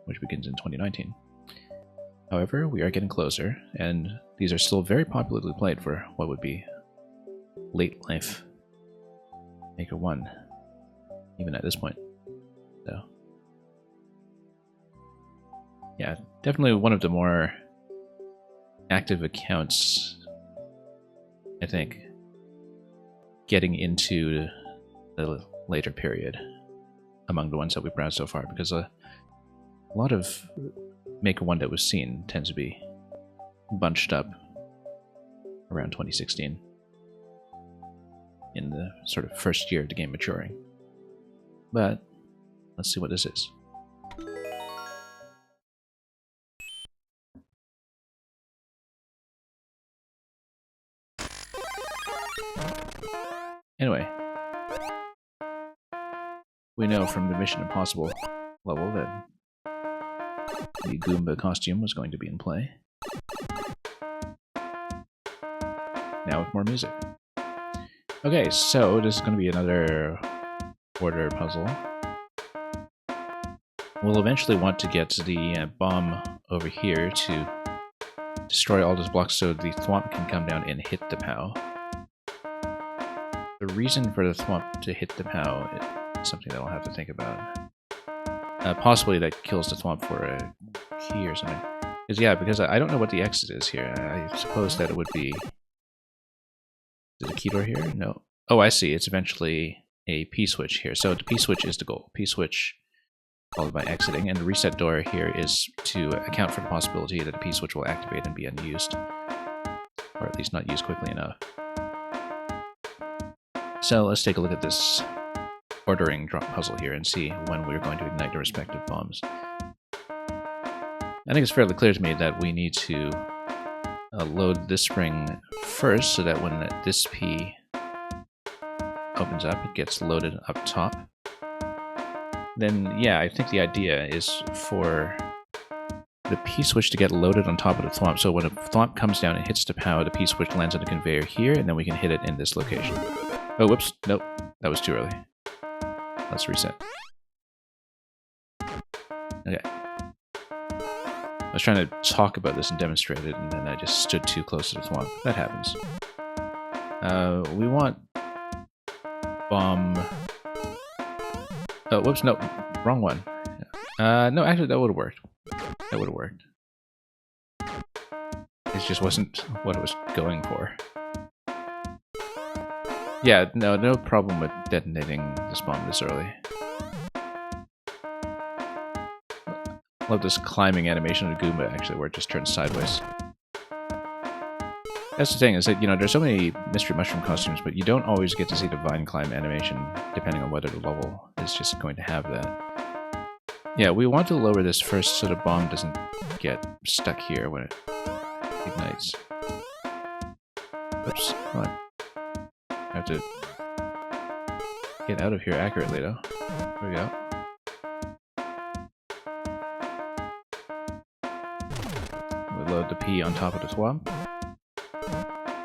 Speaker 1: which begins in 2019. However, we are getting closer, and these are still very popularly played for what would be late life Maker 1, even at this point. So, yeah, definitely one of the more active accounts, I think, getting into the later period among the ones that we've browsed so far, because a lot of Maker 1 that was seen tends to be bunched up around 2016 in the sort of first year of the game maturing. But let's see what this is. Anyway, we know from the Mission Impossible level that the Goomba costume was going to be in play. Now with more music. Okay, so this is going to be another order puzzle. We'll eventually want to get to the bomb over here to destroy all those blocks so the thwomp can come down and hit the POW. The reason for the thwomp to hit the POW is something that I'll have to think about. Possibly that kills the thwomp for a key or something. Because I don't know what the exit is here. I suppose that it would be... Is it a key door here? No. Oh, I see. It's eventually a P-switch here. So the P-switch is the goal. P-switch followed by exiting. And the reset door here is to account for the possibility that the P-switch will activate and be unused. Or at least not used quickly enough. So let's take a look at this ordering drop puzzle here and see when we're going to ignite the respective bombs. I think it's fairly clear to me that we need to load this spring first so that when this P opens up, it gets loaded up top. Then, yeah, I think the idea is for the P-switch to get loaded on top of the thwomp. So when a thwomp comes down and hits the POW, the P-switch lands on the conveyor here, and then we can hit it in this location. Oh, whoops. Nope. That was too early. Let's reset. Okay. I was trying to talk about this and demonstrate it, and then I just stood too close to the thwomp. That happens. We want bomb... Oh, whoops, no. Wrong one. No, actually, that would have worked. That would have worked. It just wasn't what I was going for. Yeah, no problem with detonating this bomb this early. Love this climbing animation of Goomba, actually, where it just turns sideways. That's the thing, is that, you know, there's so many Mystery Mushroom costumes, but you don't always get to see the Vine Climb animation, depending on whether the level is just going to have that. Yeah, we want to lower this first so the bomb doesn't get stuck here when it ignites. Oops, come on. I have to get out of here accurately, though. There we go. We load the P on top of the thwomp.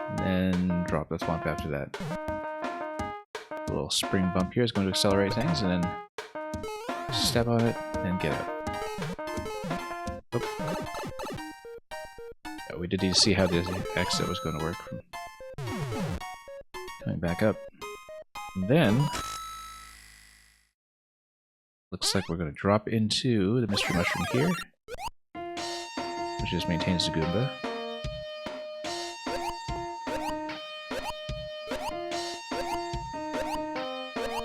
Speaker 1: And then drop the thwomp after that. A little spring bump here is going to accelerate things, and then step on it and get out. Oh. Yeah, we did need to see how the exit was going to work. Coming back up. And then looks like we're going to drop into the Mystery Mushroom here, which just maintains the Goomba.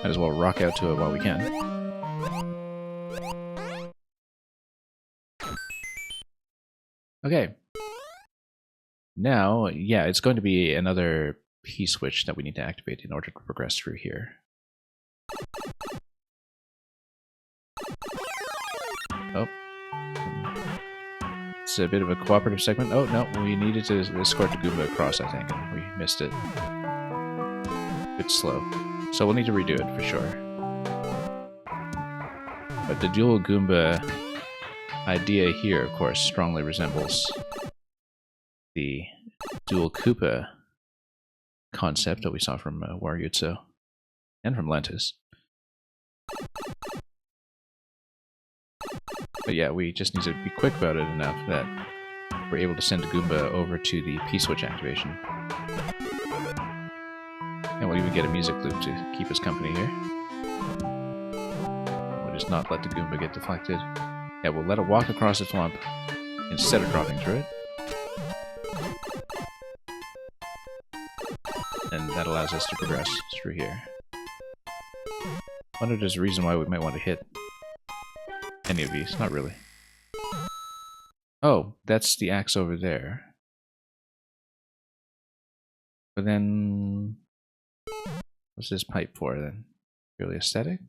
Speaker 1: Might as well rock out to it while we can. Okay. Now, yeah, it's going to be another P-switch that we need to activate in order to progress through here. Oh. It's a bit of a cooperative segment. Oh, no, we needed to escort the Goomba across, I think, and we missed it. A bit slow. So we'll need to redo it for sure. But the dual Goomba idea here, of course, strongly resembles the dual Koopa concept that we saw from Waryutsu and from Lentis. But yeah, we just need to be quick about it enough that we're able to send the Goomba over to the P-switch activation. And we'll even get a music loop to keep us company here. We'll just not let the Goomba get deflected. Yeah, we'll let it walk across the swamp instead of dropping through it. And that allows us to progress through here. I wonder if there's a reason why we might want to hit any of these. Not really. Oh, that's the axe over there. But then... what's this pipe for then? Purely aesthetic?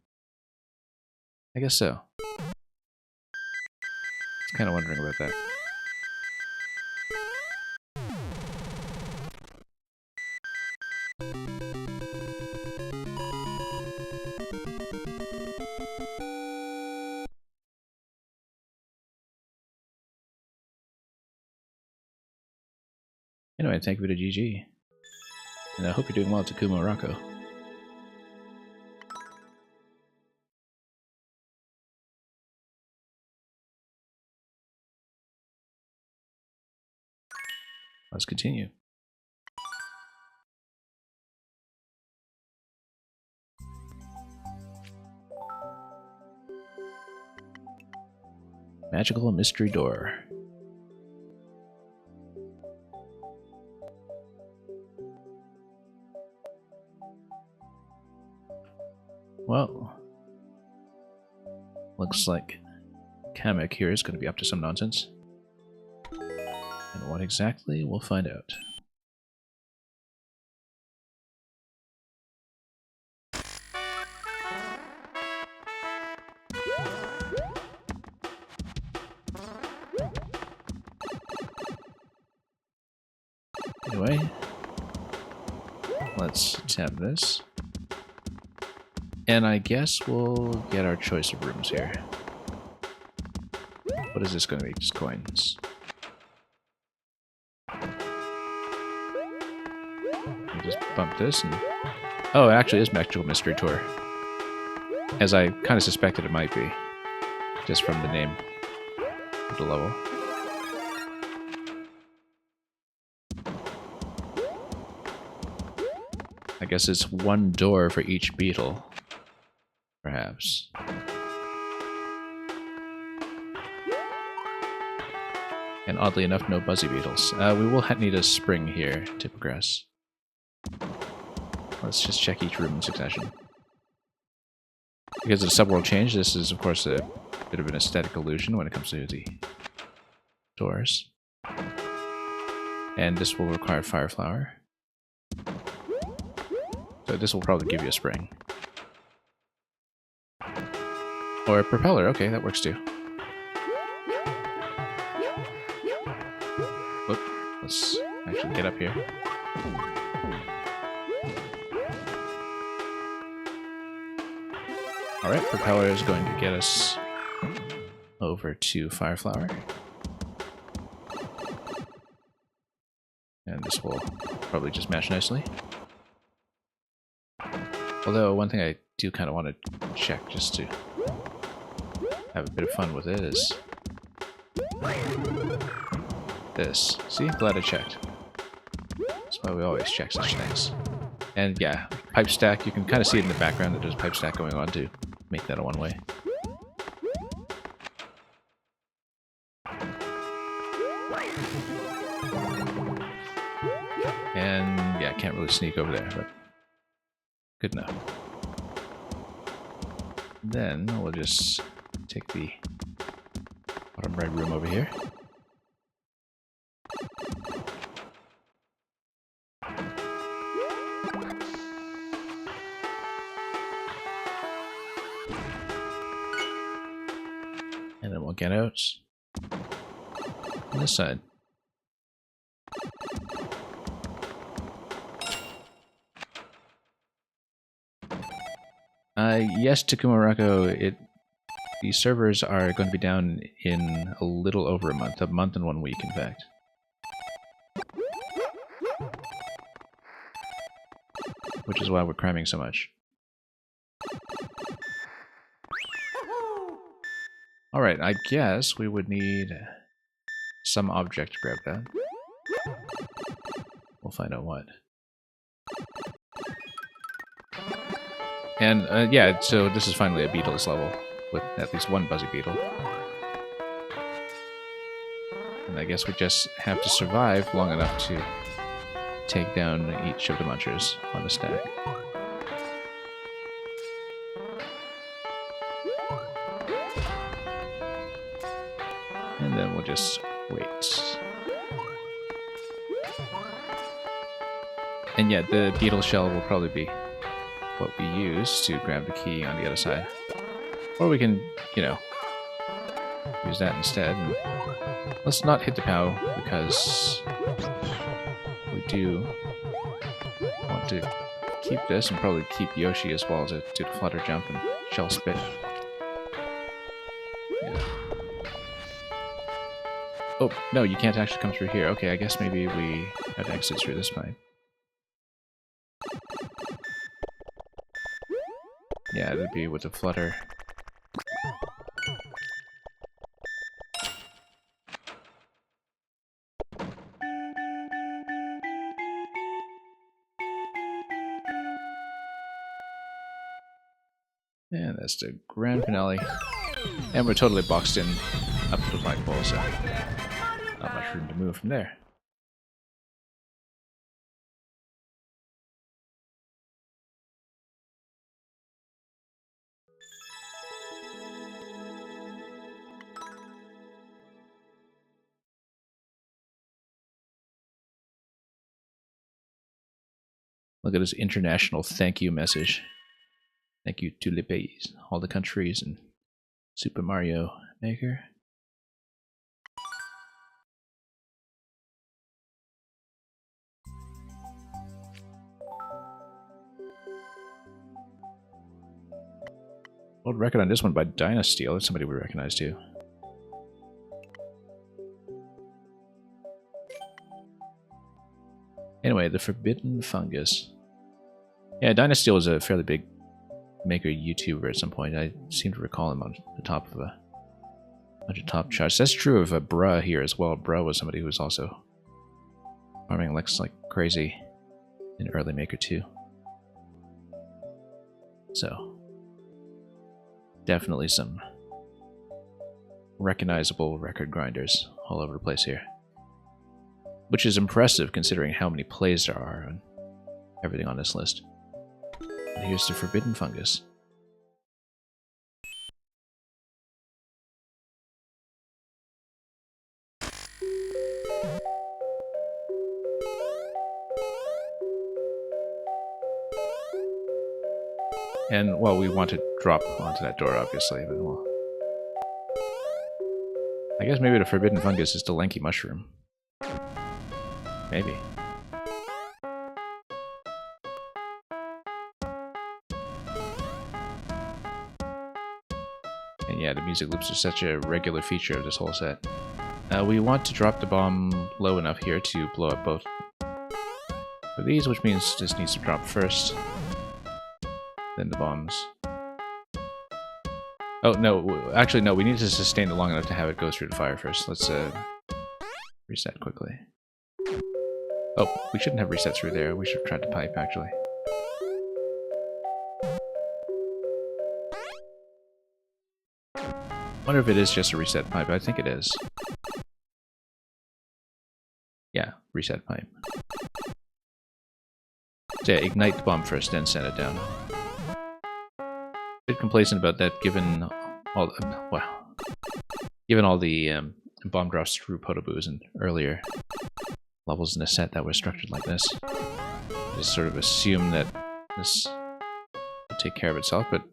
Speaker 1: I guess so. I was kind of wondering about that. Anyway, thank you to GG. And I hope you're doing well, Takuma Rocco. Let's continue. Magical mystery door. Well, looks like Kamek here is going to be up to some nonsense. And what exactly, we'll find out. Anyway, let's tab this. And I guess we'll get our choice of rooms here. What is this going to be? Just coins. We'll just bump this and... oh, it actually is Magical Mystery Tour. As I kind of suspected it might be. Just from the name of the level. I guess it's one door for each beetle. Perhaps. And oddly enough, no Buzzy Beetles. We will need a spring here to progress. Let's just check each room in succession. Because of the subworld change, this is of course a bit of an aesthetic illusion when it comes to the doors. And this will require Fire Flower. So this will probably give you a spring. Or a propeller, okay, that works too. Whoop, let's actually get up here. Alright, propeller is going to get us over to Fire Flower. And this will probably just match nicely. Although, one thing I do kind of want to check just to have a bit of fun with it is this. See? Glad I checked. That's why we always check such things. And yeah, pipe stack, you can kind of see it in the background that there's a pipe stack going on to make that a one-way. And yeah, can't really sneak over there, but good enough. then we'll just take the bottom right room over here. And then we'll get out on this side. Yes, Takumarako, the servers are going to be down in a little over a month and 1 week, in fact. Which is why we're cramming so much. Alright, I guess we would need some object to grab that. We'll find out what. And yeah, so this is finally a Beetles level, with at least one Buzzy Beetle. And I guess we just have to survive long enough to take down each of the munchers on the stack. And then we'll just wait. And yeah, the beetle shell will probably be what we use to grab the key on the other side. Or we can, you know, use that instead. And let's not hit the POW, because we do want to keep this and probably keep Yoshi as well, to do the flutter jump and shell spit. Yeah. Oh, no, you can't actually come through here. Okay, I guess maybe we have to exit through this pipe. Yeah, it would be with the flutter. And that's the grand finale. And we're totally boxed in up to the flagpole, so not much room to move from there. Look at this international thank you message. Thank you to le pays, all the countries, and Super Mario Maker. World record on this one by Dynasty. That's somebody we recognize too. Anyway, the Forbidden Fungus. Yeah, Dynasty was a fairly big Maker YouTuber at some point. I seem to recall him on the top of a bunch of top charts. That's true of Bruh here as well. Bruh was somebody who was also farming like crazy in early Maker 2. So, definitely some recognizable record grinders all over the place here. Which is impressive considering how many plays there are on everything on this list. And here's the Forbidden Fungus. And, well, we want to drop onto that door, obviously, but well. I guess maybe the Forbidden Fungus is the lanky mushroom. Maybe. And yeah, the music loops are such a regular feature of this whole set. We want to drop the bomb low enough here to blow up both of these, which means this needs to drop first. Then the bombs. Oh, no. Actually, no. We need to sustain it long enough to have it go through the fire first. Let's reset quickly. Oh, we shouldn't have reset through there. We should have tried the pipe, actually. I wonder if it is just a reset pipe. I think it is. Yeah, reset pipe. So yeah, ignite the bomb first, then send it down. bit complacent about that, given all the bomb drops through Podoboos and earlier levels in the set that were structured like this. Just sort of assume that this will take care of itself, but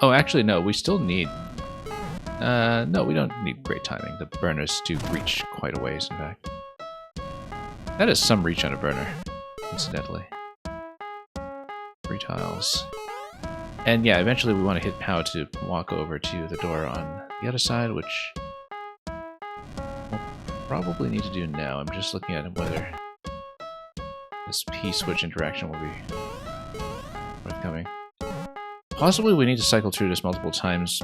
Speaker 1: oh, actually no, we still need. No, we don't need great timing. The burners do reach quite a ways, in fact. That is some reach on a burner, incidentally. 3 tiles. And yeah, eventually we want to hit POW to walk over to the door on the other side, which we'll probably need to do now. I'm just looking at whether this P-switch interaction will be forthcoming. Possibly we need to cycle through this multiple times,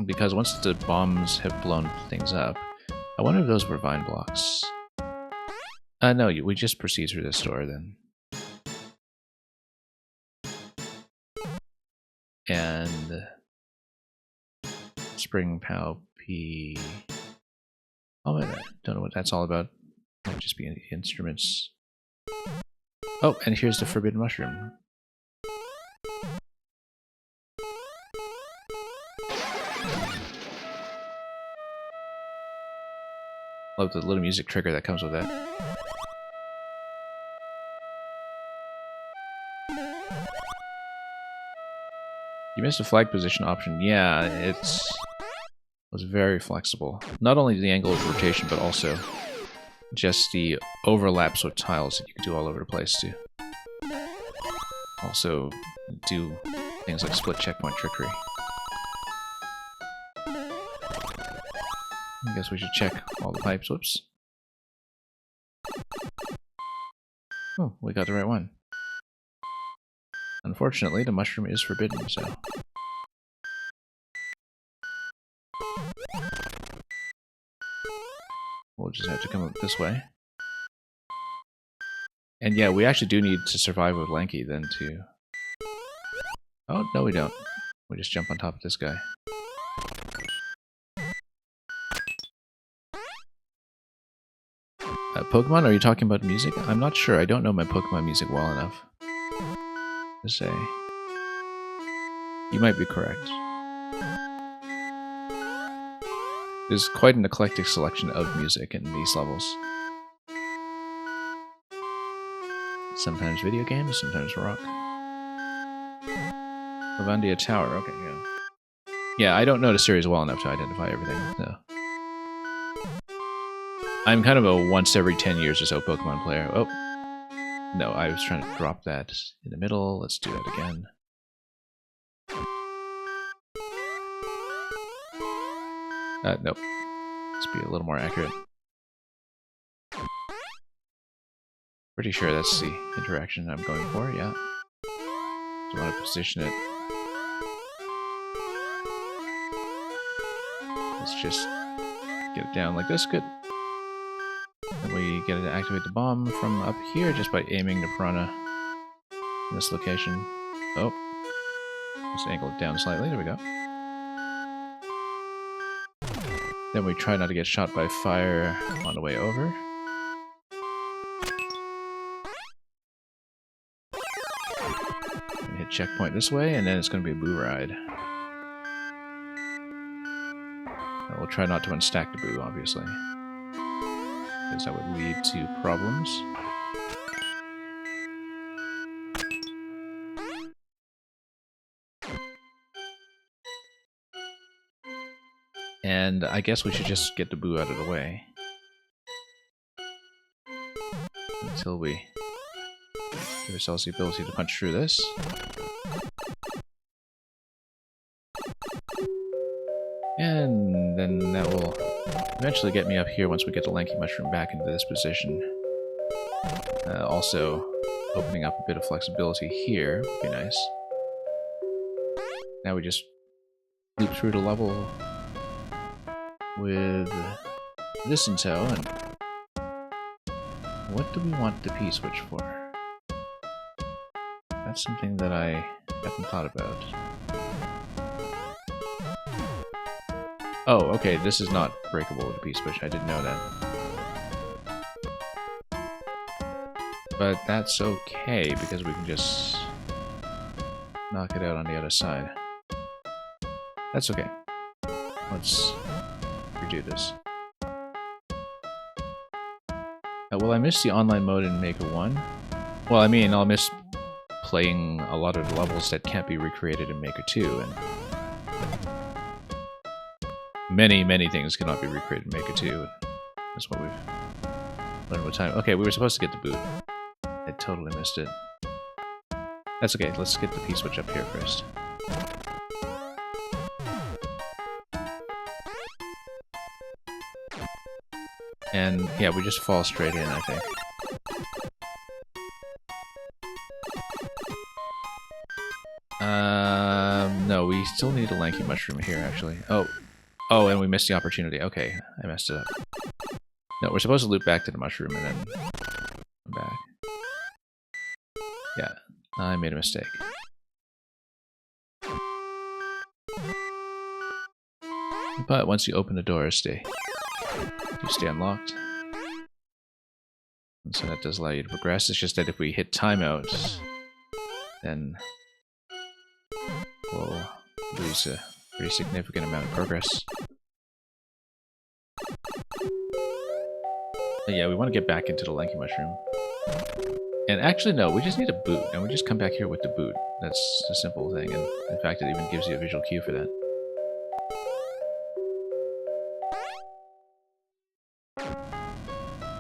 Speaker 1: because once the bombs have blown things up, I wonder if those were vine blocks. No, we just proceed through this door then. And spring POW P. Oh, I don't know what that's all about. Might just be instruments. Oh, and here's the forbidden mushroom. Love the little music trigger that comes with that. You missed a flag position option. Yeah, it was very flexible. Not only the angle of rotation, but also just the overlaps with tiles that you could do all over the place too. Also do things like split checkpoint trickery. I guess we should check all the pipes. Whoops. Oh, we got the right one. Unfortunately, the mushroom is forbidden, so... we'll just have to come up this way. And yeah, we actually do need to survive with Lanky then to... oh, no we don't. We just jump on top of this guy. Pokemon, are you talking about music? I'm not sure. I don't know my Pokemon music well enough to say. You might be correct. There's quite an eclectic selection of music in these levels. Sometimes video games, sometimes rock. Lavandia Tower, okay, yeah. Yeah, I don't know the series well enough to identify everything, so. I'm kind of a once every 10 years or so Pokemon player. Oh. No, I was trying to drop that in the middle. Let's do that again. Nope. Let's be a little more accurate. Pretty sure that's the interaction I'm going for, yeah. So I want to position it. Let's just get it down like this, good. And we get it to activate the bomb from up here just by aiming the piranha in this location. Oh. Let's angle it down slightly, there we go. Then we try not to get shot by fire on the way over. And hit checkpoint this way, and then it's going to be a boo ride. And we'll try not to unstack the boo, obviously, because that would lead to problems. And I guess we should just get the boo out of the way until we give ourselves the ability to punch through this. And then that will eventually get me up here once we get the Lanky Mushroom back into this position. Also, opening up a bit of flexibility here would be nice. Now we just loop through the level with this in tow, and what do we want the P-switch for? That's something that I haven't thought about. Oh, okay, this is not breakable with the P-switch, I didn't know that. But that's okay, because we can just knock it out on the other side. That's okay. Let's redo this. Will I miss the online mode in Maker 1? Well, I mean, I'll miss playing a lot of levels that can't be recreated in Maker 2, and many things cannot be recreated in Maker 2. That's what we've learned with time. Okay, we were supposed to get the boot. I totally missed it. That's okay, let's get the P-switch up here first. And yeah, we just fall straight in, I think. No, we still need a lanky mushroom here, actually. Oh, and we missed the opportunity. Okay, I messed it up. No, we're supposed to loop back to the mushroom and then come back. Yeah, I made a mistake. But once you open the doors, do stay unlocked. And so that does allow you to progress. It's just that if we hit timeout, then we'll lose a pretty significant amount of progress. But yeah, we want to get back into the lanky mushroom. And actually, no, we just need a boot, and we just come back here with the boot. That's a simple thing, and in fact, it even gives you a visual cue for that.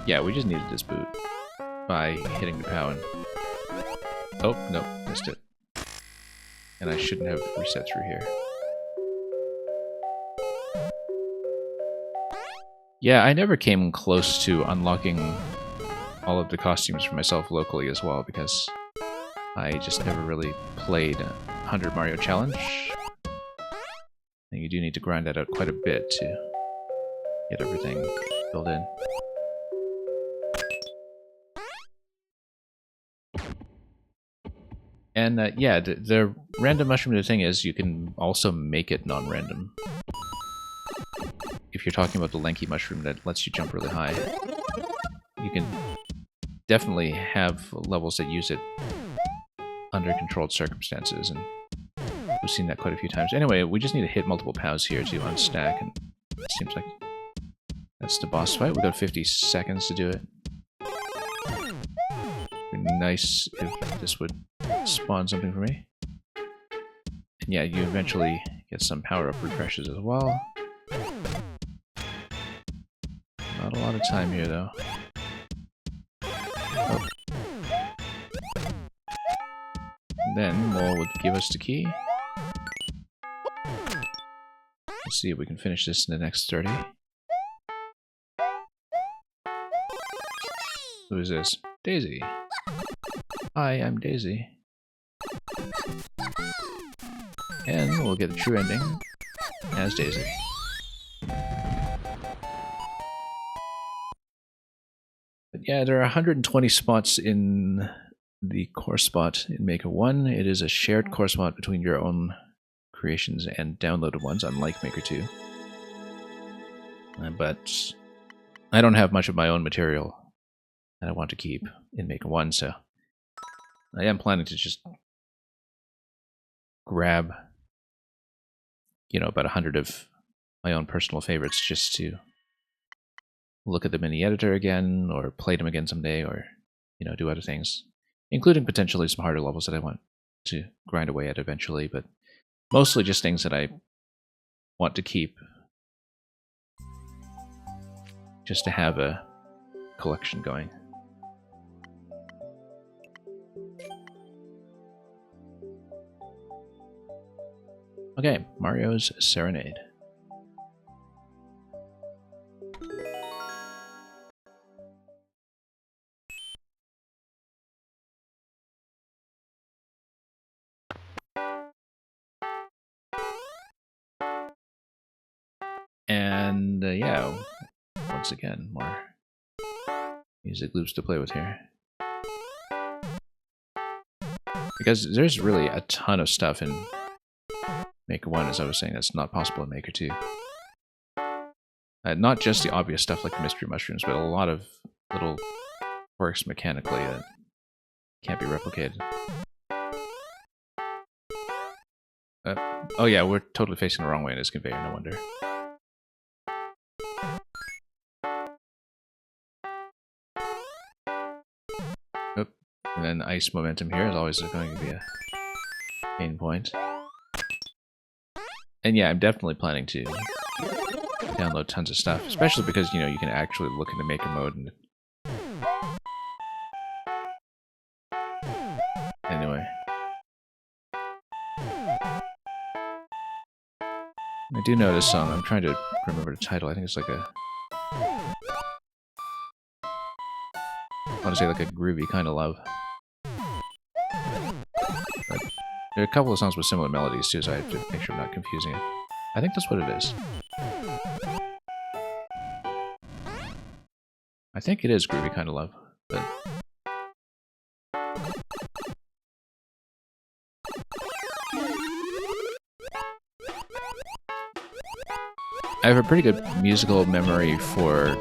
Speaker 1: Yeah, we just needed this boot by hitting the POW and... Oh, no, missed it. And I shouldn't have reset through here. Yeah, I never came close to unlocking all of the costumes for myself locally as well, because I just never really played 100 Mario Challenge. And you do need to grind that out quite a bit to get everything filled in. And yeah, the random mushroom, the thing is, you can also make it non-random. If you're talking about the lanky mushroom that lets you jump really high, you can definitely have levels that use it under controlled circumstances, and we've seen that quite a few times. Anyway, we just need to hit multiple POWs here to unstack, and it seems like that's the boss fight. We've got 50 seconds to do it. It'd be nice if this would spawn something for me. And yeah, you eventually get some power-up refreshes as well. Not a lot of time here, though. Oh. And then Mole would give us the key. Let's see if we can finish this in the next 30. Who is this? Daisy. Hi, I'm Daisy. And we'll get a true ending as Daisy. But yeah, there are 120 spots in the core spot in Maker 1. It is a shared core spot between your own creations and downloaded ones, unlike Maker 2. But I don't have much of my own material that I want to keep in Maker 1, so I am planning to just grab, you know, about 100 of my own personal favorites just to look at them in the editor again, or play them again someday, or, you know, do other things, including potentially some harder levels that I want to grind away at eventually, but mostly just things that I want to keep just to have a collection going. Okay, Mario's Serenade. And yeah, once again, more music loops to play with here. Because there's really a ton of stuff in Maker 1, as I was saying, that's not possible in Maker 2. Not just the obvious stuff like the mystery mushrooms, but a lot of little quirks mechanically that can't be replicated. Oh yeah, we're totally facing the wrong way in this conveyor, no wonder. Oop. And then ice momentum here is always going to be a pain point. And yeah, I'm definitely planning to download tons of stuff, especially because, you know, you can actually look into maker mode and... Anyway. I do know this song. I'm trying to remember the title. I think it's like a... I want to say like a groovy kind of love. But there are a couple of songs with similar melodies too, so I have to make sure I'm not confusing it. I think that's what it is. I think it is groovy kind of love, but... I have a pretty good musical memory for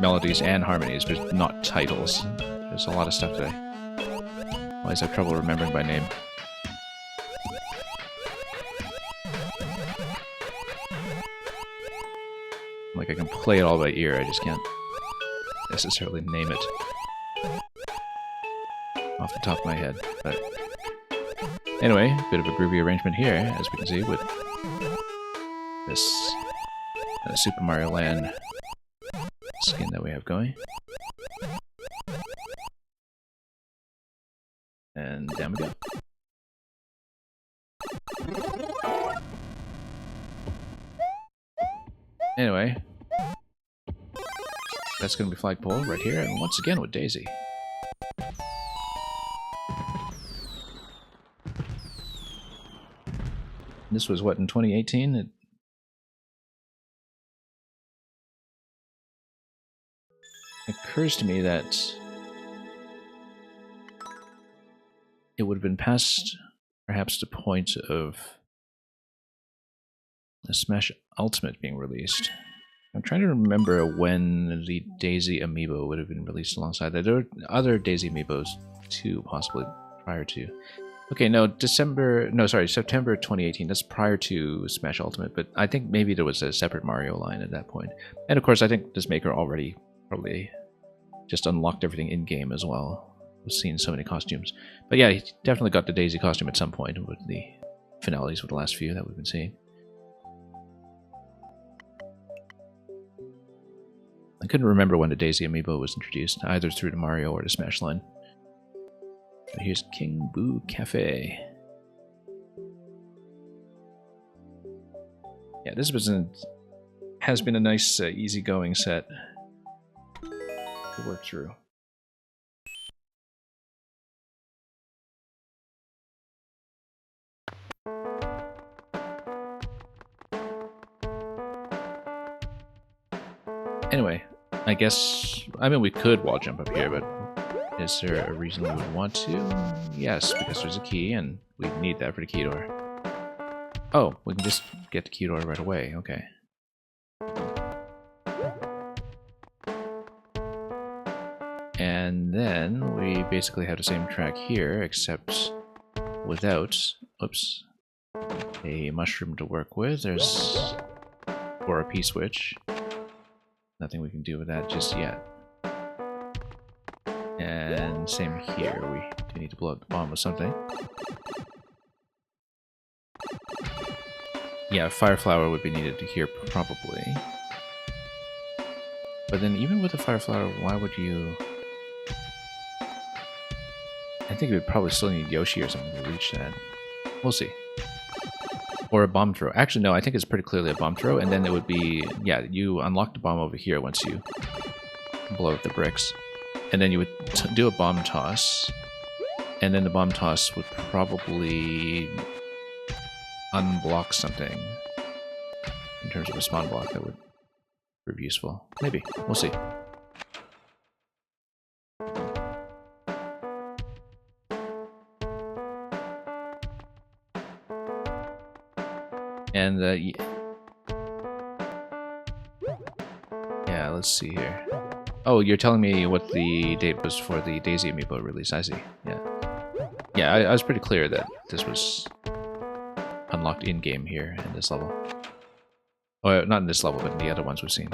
Speaker 1: melodies and harmonies, but not titles. There's a lot of stuff that I always have trouble remembering by name. Like, I can play it all by ear, I just can't necessarily name it off the top of my head. But anyway, a bit of a groovy arrangement here, as we can see, with this Super Mario Land skin that we have going. And down we go. Anyway, that's going to be flagpole right here, and once again with Daisy. This was what, in 2018? It occurs to me that it would have been past perhaps the point of the Smash Ultimate being released. I'm trying to remember when the Daisy amiibo would have been released alongside that. There were other Daisy amiibos too, possibly prior to. Okay, no, September 2018. That's prior to Smash Ultimate, but I think maybe there was a separate Mario line at that point. And of course, I think this maker already probably just unlocked everything in-game as well. We've seen so many costumes. But yeah, he definitely got the Daisy costume at some point with the finales with the last few that we've been seeing. I couldn't remember when the Daisy amiibo was introduced, either through the Mario or the Smash line. But here's King Boo Cafe. Yeah, this has been a nice, easygoing set to work through. Anyway, I guess, I mean, we could wall jump up here, but is there a reason we would want to? Yes, because there's a key, and we need that for the key door. Oh, we can just get the key door right away, okay. And then we basically have the same track here, except without, oops, a mushroom to work with. There's, or a P-switch. Nothing we can do with that just yet. And same here, we do need to blow up the bomb with something. Yeah, Fire Flower would be needed here, probably. But then even with a Fire Flower, why would you... I think we would probably still need Yoshi or something to reach that. We'll see. Or a bomb throw. Actually, no, I think it's pretty clearly a bomb throw, and then it would be... Yeah, you unlock the bomb over here once you blow up the bricks. And then you would do a bomb toss, and then the bomb toss would probably unblock something in terms of a spawn block that would prove useful. Maybe. We'll see. And, yeah, let's see here. Oh, you're telling me what the date was for the Daisy amiibo release. I see. Yeah. Yeah, I was pretty clear that this was unlocked in-game here in this level. Oh, not in this level, but in the other ones we've seen.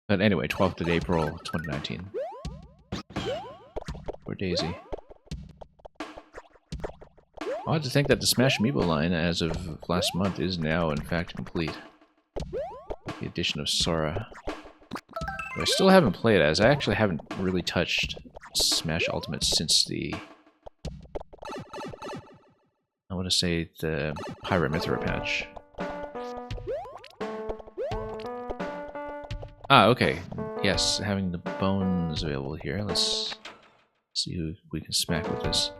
Speaker 1: But anyway, 12th of April, 2019. Poor Daisy. Odd to think that the Smash Amiibo line, as of last month, is now in fact complete. The addition of Sora. I still haven't played as I actually haven't really touched Smash Ultimate since the... I want to say the Pyra Mythra patch. Ah, okay. Yes, having the bones available here. Let's see who we can smack with this.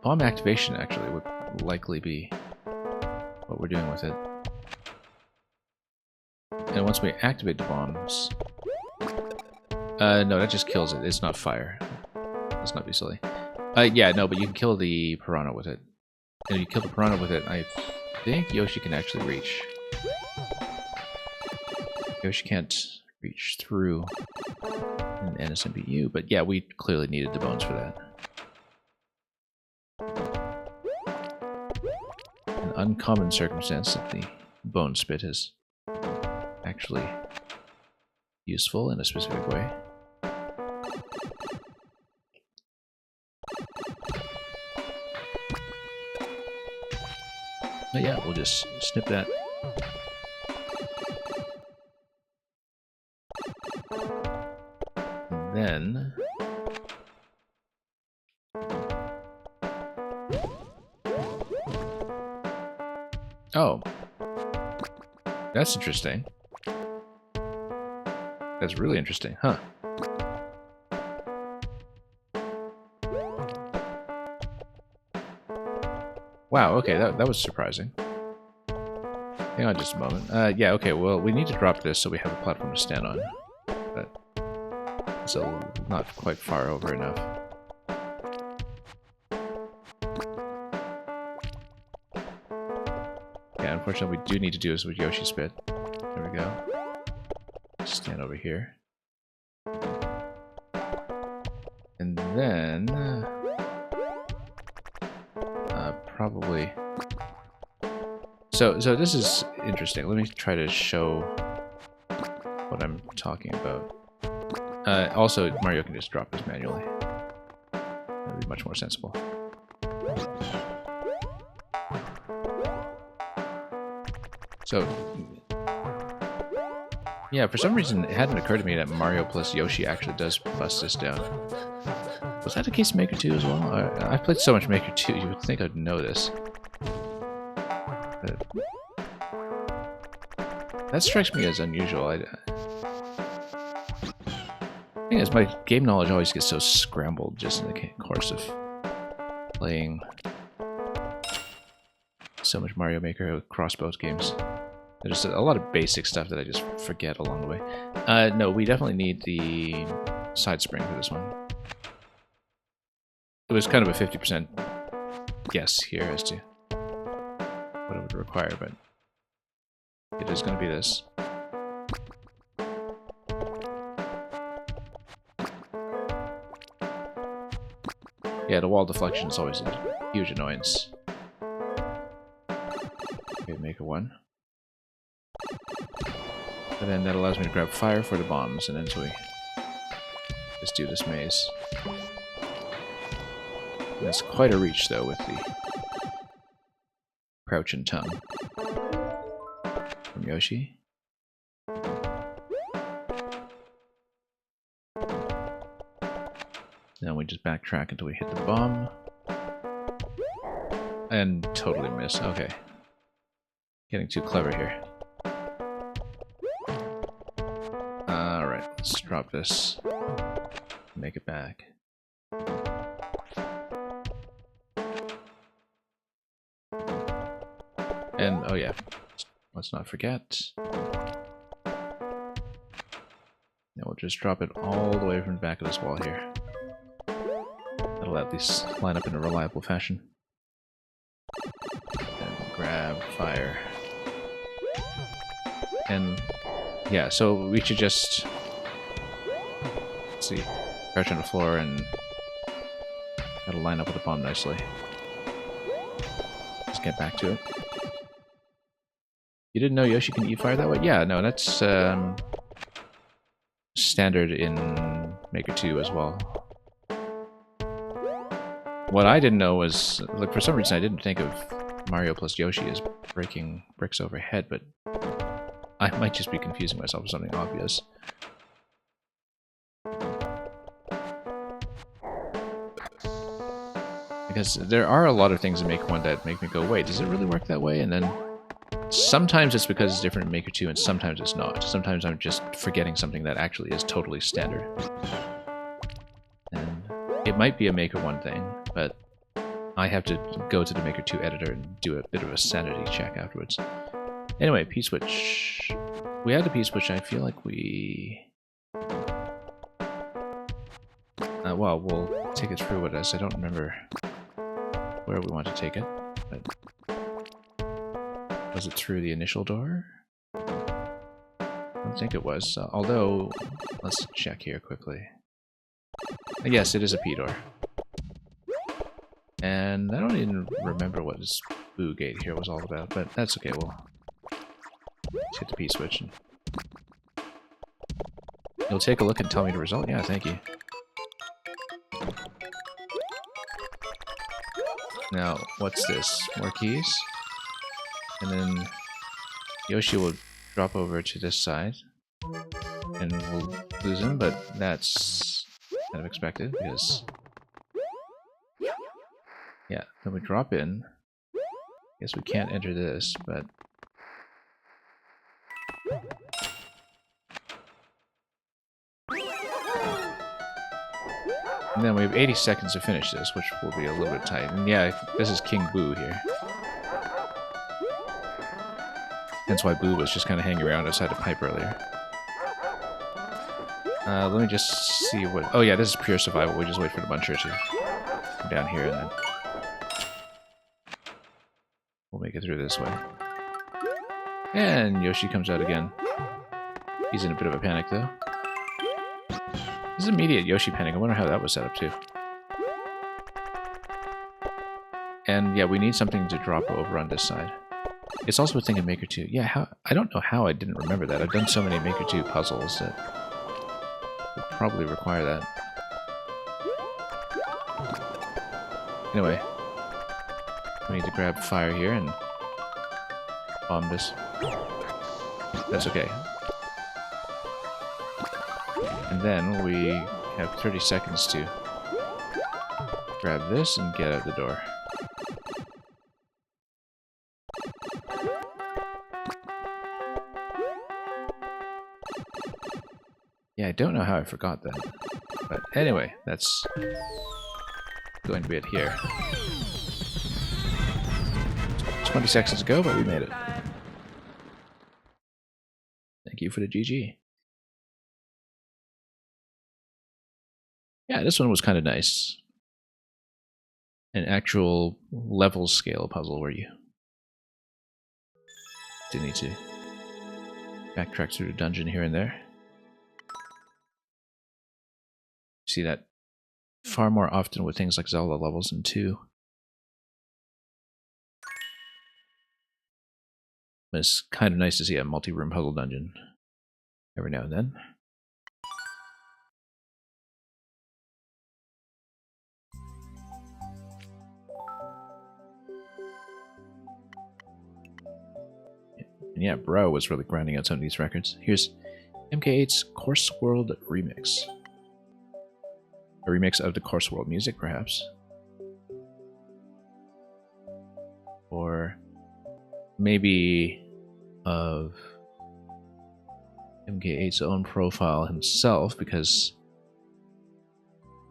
Speaker 1: Bomb activation, actually, would likely be what we're doing with it. And once we activate the bombs... no, that just kills it. It's not fire. Let's not be silly. Yeah, no, but you can kill the piranha with it. And if you kill the piranha with it, I think Yoshi can actually reach. Yoshi can't reach through an NSMBU, but yeah, we clearly needed the bones for that. An uncommon circumstance that the bone spit is actually useful in a specific way. But yeah, we'll just snip that. And then... Oh. That's interesting. That's really interesting, huh? Wow, okay, that was surprising. Hang on just a moment. Yeah, okay, well, we need to drop this so we have a platform to stand on. But it's not quite far over enough. Yeah, unfortunately, we do need to do this with Yoshi Spit. There we go. Stand over here. And then... probably... So this is interesting. Let me try to show what I'm talking about. Also, Mario can just drop this manually. That'd be much more sensible. So... yeah, for some reason it hadn't occurred to me that Mario plus Yoshi actually does bust this down. Was that the case in Maker 2 as well? I've played so much Maker 2, you would think I'd know this. But that strikes me as unusual. The thing is, my game knowledge always gets so scrambled just in the course of playing so much Mario Maker across both games. There's a lot of basic stuff that I just forget along the way. No, we definitely need the side spring for this one. It was kind of a 50% guess here as to what it would require, but it is going to be this. Yeah, the wall deflection is always a huge annoyance. Okay, make a 1. And then that allows me to grab fire for the bombs, and then so we just do this maze. And it's quite a reach, though, with the crouch and tongue from Yoshi. Then we just backtrack until we hit the bomb. And totally miss. Okay. Getting too clever here. Alright, let's drop this. Make it back. And, oh yeah, let's not forget. Now we'll just drop it all the way from the back of this wall here. That'll at least line up in a reliable fashion. And grab fire. And, yeah, so we should just... let's see, crouch on the floor and That'll line up with the bomb nicely. Let's get back to it. You didn't know Yoshi can eat fire that way? Yeah, no, that's standard in Maker 2 as well. What I didn't know was, like, for some reason I didn't think of Mario plus Yoshi as breaking bricks overhead, but I might just be confusing myself with something obvious. Because there are a lot of things in Maker 1 that make me go, wait, does it really work that way? And then sometimes it's because it's different in Maker 2, and sometimes it's not. Sometimes I'm just forgetting something that actually is totally standard. And it might be a Maker 1 thing, but I have to go to the Maker 2 editor and do a bit of a sanity check afterwards. Anyway, P-switch. We had the P-switch, I feel like we... well, we'll take it through with us. I don't remember where we want to take it, but... Was it through the initial door? I don't think it was, although... Let's check here quickly. Yes, it is a P door. And I don't even remember what this Boo Gate here was all about, but that's okay, we'll hit the P-switch. And... You'll take a look and tell me the result? Yeah, thank you. Now, what's this? More keys? And then Yoshi will drop over to this side, and we'll lose him, but that's kind of expected, because... Yeah, then we drop in. Guess we can't enter this, but... And then we have 80 seconds to finish this, which will be a little bit tight. And yeah, this is King Boo here. That's why Boo was just kind of hanging around outside the pipe earlier. Let me just see what... Oh yeah, this is pure survival. We just wait for the Muncher to come down here and then... We'll make it through this way. And Yoshi comes out again. He's in a bit of a panic though. This is immediate Yoshi panic. I wonder how that was set up too. And yeah, we need something to drop over on this side. It's also a thing in Maker 2. Yeah, I don't know how I didn't remember that. I've done so many Maker 2 puzzles that would probably require that. Anyway, we need to grab fire here and bomb this. That's okay. And then we have 30 seconds to grab this and get out the door. Yeah, I don't know how I forgot that. But anyway, that's going to be it here. 20 seconds to go, but we made it. Thank you for the GG. Yeah, this one was kind of nice. An actual level scale puzzle where you didn't need to backtrack through the dungeon here and there. See that far more often with things like Zelda levels in 2. But it's kind of nice to see a multi-room puzzle dungeon every now and then. And yeah, Bro was really grinding out some of these records. Here's MK8's Course World Remix. A remix of the Course World music, perhaps. Or maybe of MK8's own profile himself, because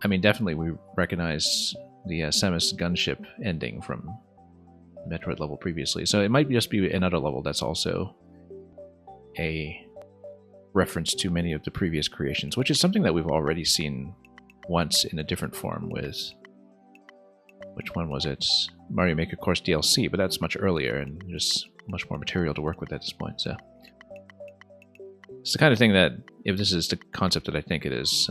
Speaker 1: I mean, definitely we recognize the Samus gunship ending from the Metroid level previously, so it might just be another level that's also a reference to many of the previous creations, which is something that we've already seen once in a different form with... Which one was it? Mario Maker Course DLC, but that's much earlier and just much more material to work with at this point, so... It's the kind of thing that, if this is the concept that I think it is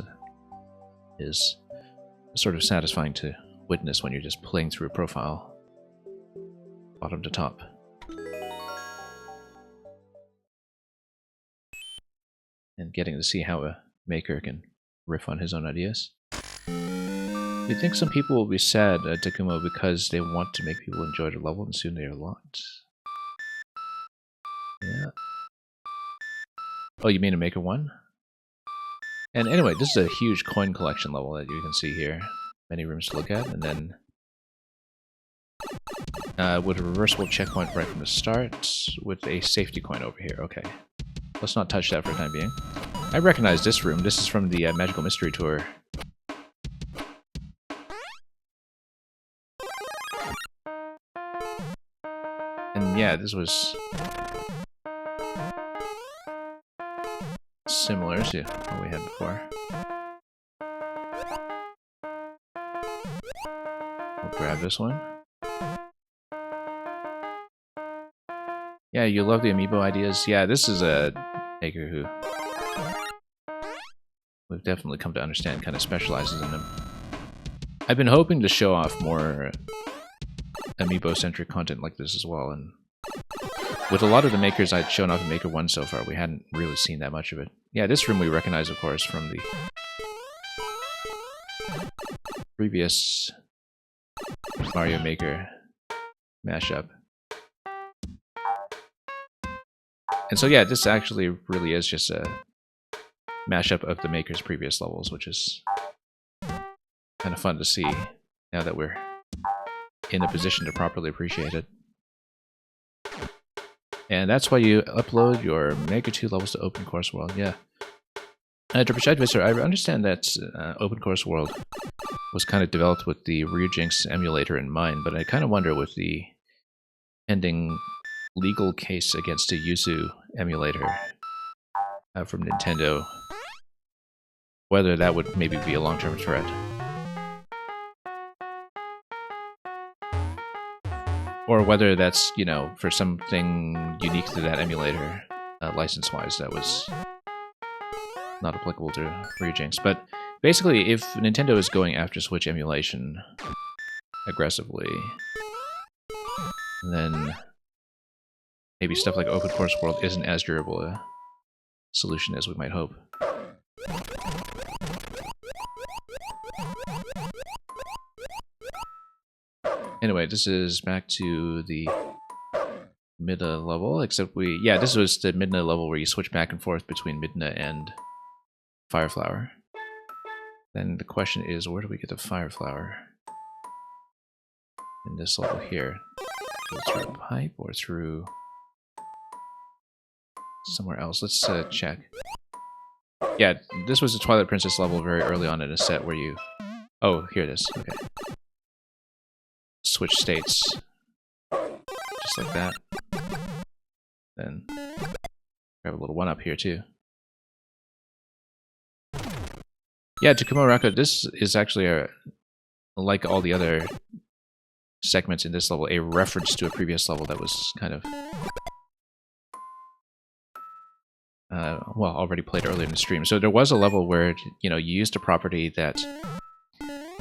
Speaker 1: sort of satisfying to witness when you're just playing through a profile, bottom to top. And getting to see how a maker can riff on his own ideas. You think some people will be sad at Takumo because they want to make people enjoy the level and soon they are locked? Yeah. Oh, you mean a Maker 1? And anyway, this is a huge coin collection level that you can see here. Many rooms to look at, and then with a reversible checkpoint right from the start, with a safety coin over here. Okay. Let's not touch that for the time being. I recognize this room. This is from the Magical Mystery Tour. And yeah, this was similar to what we had before. We'll grab this one. Yeah, you love the amiibo ideas. Yeah, this is a maker who we've definitely come to understand kind of specializes in them. I've been hoping to show off more amiibo-centric content like this as well, and with a lot of the makers I'd shown off in Maker 1 so far, we hadn't really seen that much of it. Yeah, this room we recognize, of course, from the previous Mario Maker mashup. And so yeah, this actually really is just a mashup of the Maker's previous levels, which is kind of fun to see now that we're in a position to properly appreciate it. And that's why you upload your Maker 2 levels to Open Course World, yeah. To Prashad Visser, I understand that Open Course World was kind of developed with the Ryujinx emulator in mind, but I kind of wonder with the pending legal case against a Yuzu emulator from Nintendo, whether that would maybe be a long-term threat. Or whether that's, you know, for something unique to that emulator, license-wise, that was not applicable to Ryujinx. But basically, if Nintendo is going after Switch emulation aggressively, then maybe stuff like Open Course World isn't as durable a solution as we might hope. Anyway, this is back to the Midna level, except yeah, this was the Midna level where you switch back and forth between Midna and Fireflower. Then the question is, where do we get the Fireflower? In this level here. Go through a pipe or through somewhere else. Let's check. Yeah, this was the Twilight Princess level very early on in a set where you... Oh, here it is. Okay. Switch states. Just like that. Then grab a little one up here too. Yeah, Takumo Rako, this is actually like all the other segments in this level, a reference to a previous level that was kind of well, already played earlier in the stream. So there was a level where, you know, you used a property that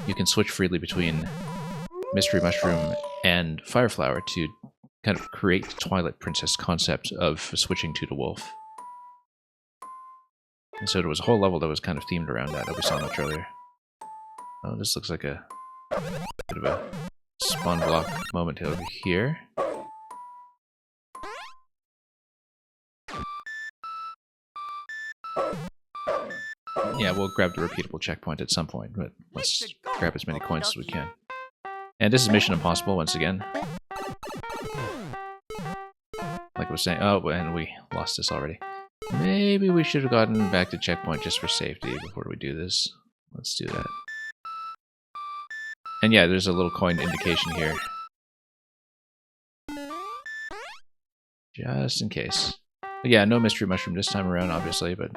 Speaker 1: you can switch freely between Mystery Mushroom and Fireflower to kind of create the Twilight Princess concept of switching to the wolf. And so there was a whole level that was kind of themed around that we saw much earlier. Oh, this looks like a bit of a spawn block moment over here. Yeah, we'll grab the repeatable checkpoint at some point, but let's grab as many coins as we can. And this is Mission Impossible once again. Like I was saying, oh, and we lost this already. Maybe we should have gotten back to checkpoint just for safety before we do this. Let's do that. And yeah, there's a little coin indication here. Just in case. But yeah, no Mystery Mushroom this time around, obviously, but...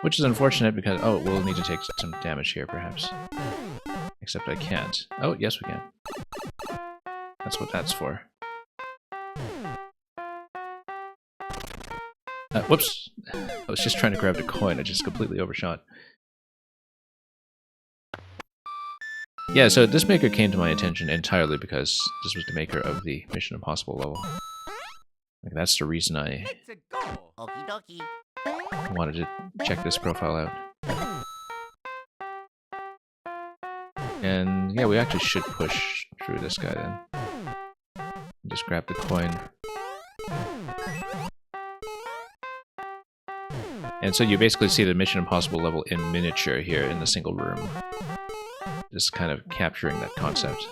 Speaker 1: Which is unfortunate because... Oh, we'll need to take some damage here, perhaps. Except I can't. Oh, yes we can. That's what that's for. Whoops! I was just trying to grab the coin, I just completely overshot. Yeah, so this maker came to my attention entirely because this was the maker of the Mission Impossible level. Like, that's the reason I
Speaker 2: Let's go. Okie dokie.
Speaker 1: wanted to check this profile out. And yeah, we actually should push through this guy then. Just grab the coin. And so you basically see the Mission Impossible level in miniature here in the single room. Just kind of capturing that concept.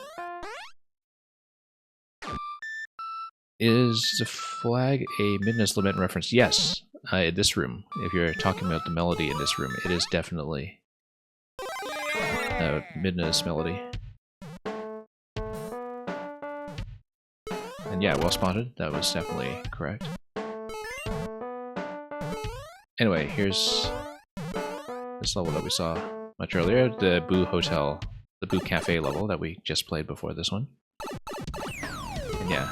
Speaker 1: Is the flag a Midness Lament reference? Yes, in this room. If you're talking about the melody in this room, it is definitely a Midness melody. And yeah, well spotted. That was definitely correct. Anyway, here's this level that we saw much earlier, the Boo Hotel, the Boo Cafe level that we just played before this one. And yeah,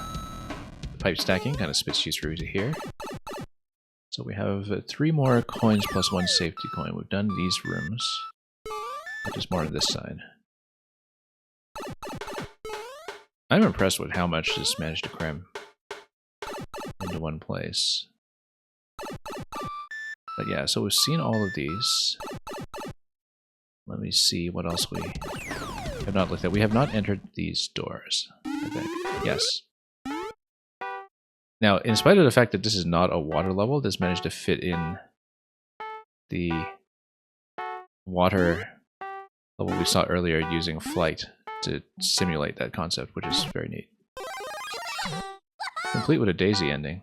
Speaker 1: the pipe stacking kind of spits you through to here. So we have 3 more coins plus 1 safety coin. We've done these rooms, but there's more on this side. I'm impressed with how much this managed to cram into one place. But yeah, so we've seen all of these. Let me see what else we have not looked at. We have not entered these doors, I think. Yes. Now, in spite of the fact that this is not a water level, this managed to fit in the water level we saw earlier using flight to simulate that concept, which is very neat. Complete with a daisy ending.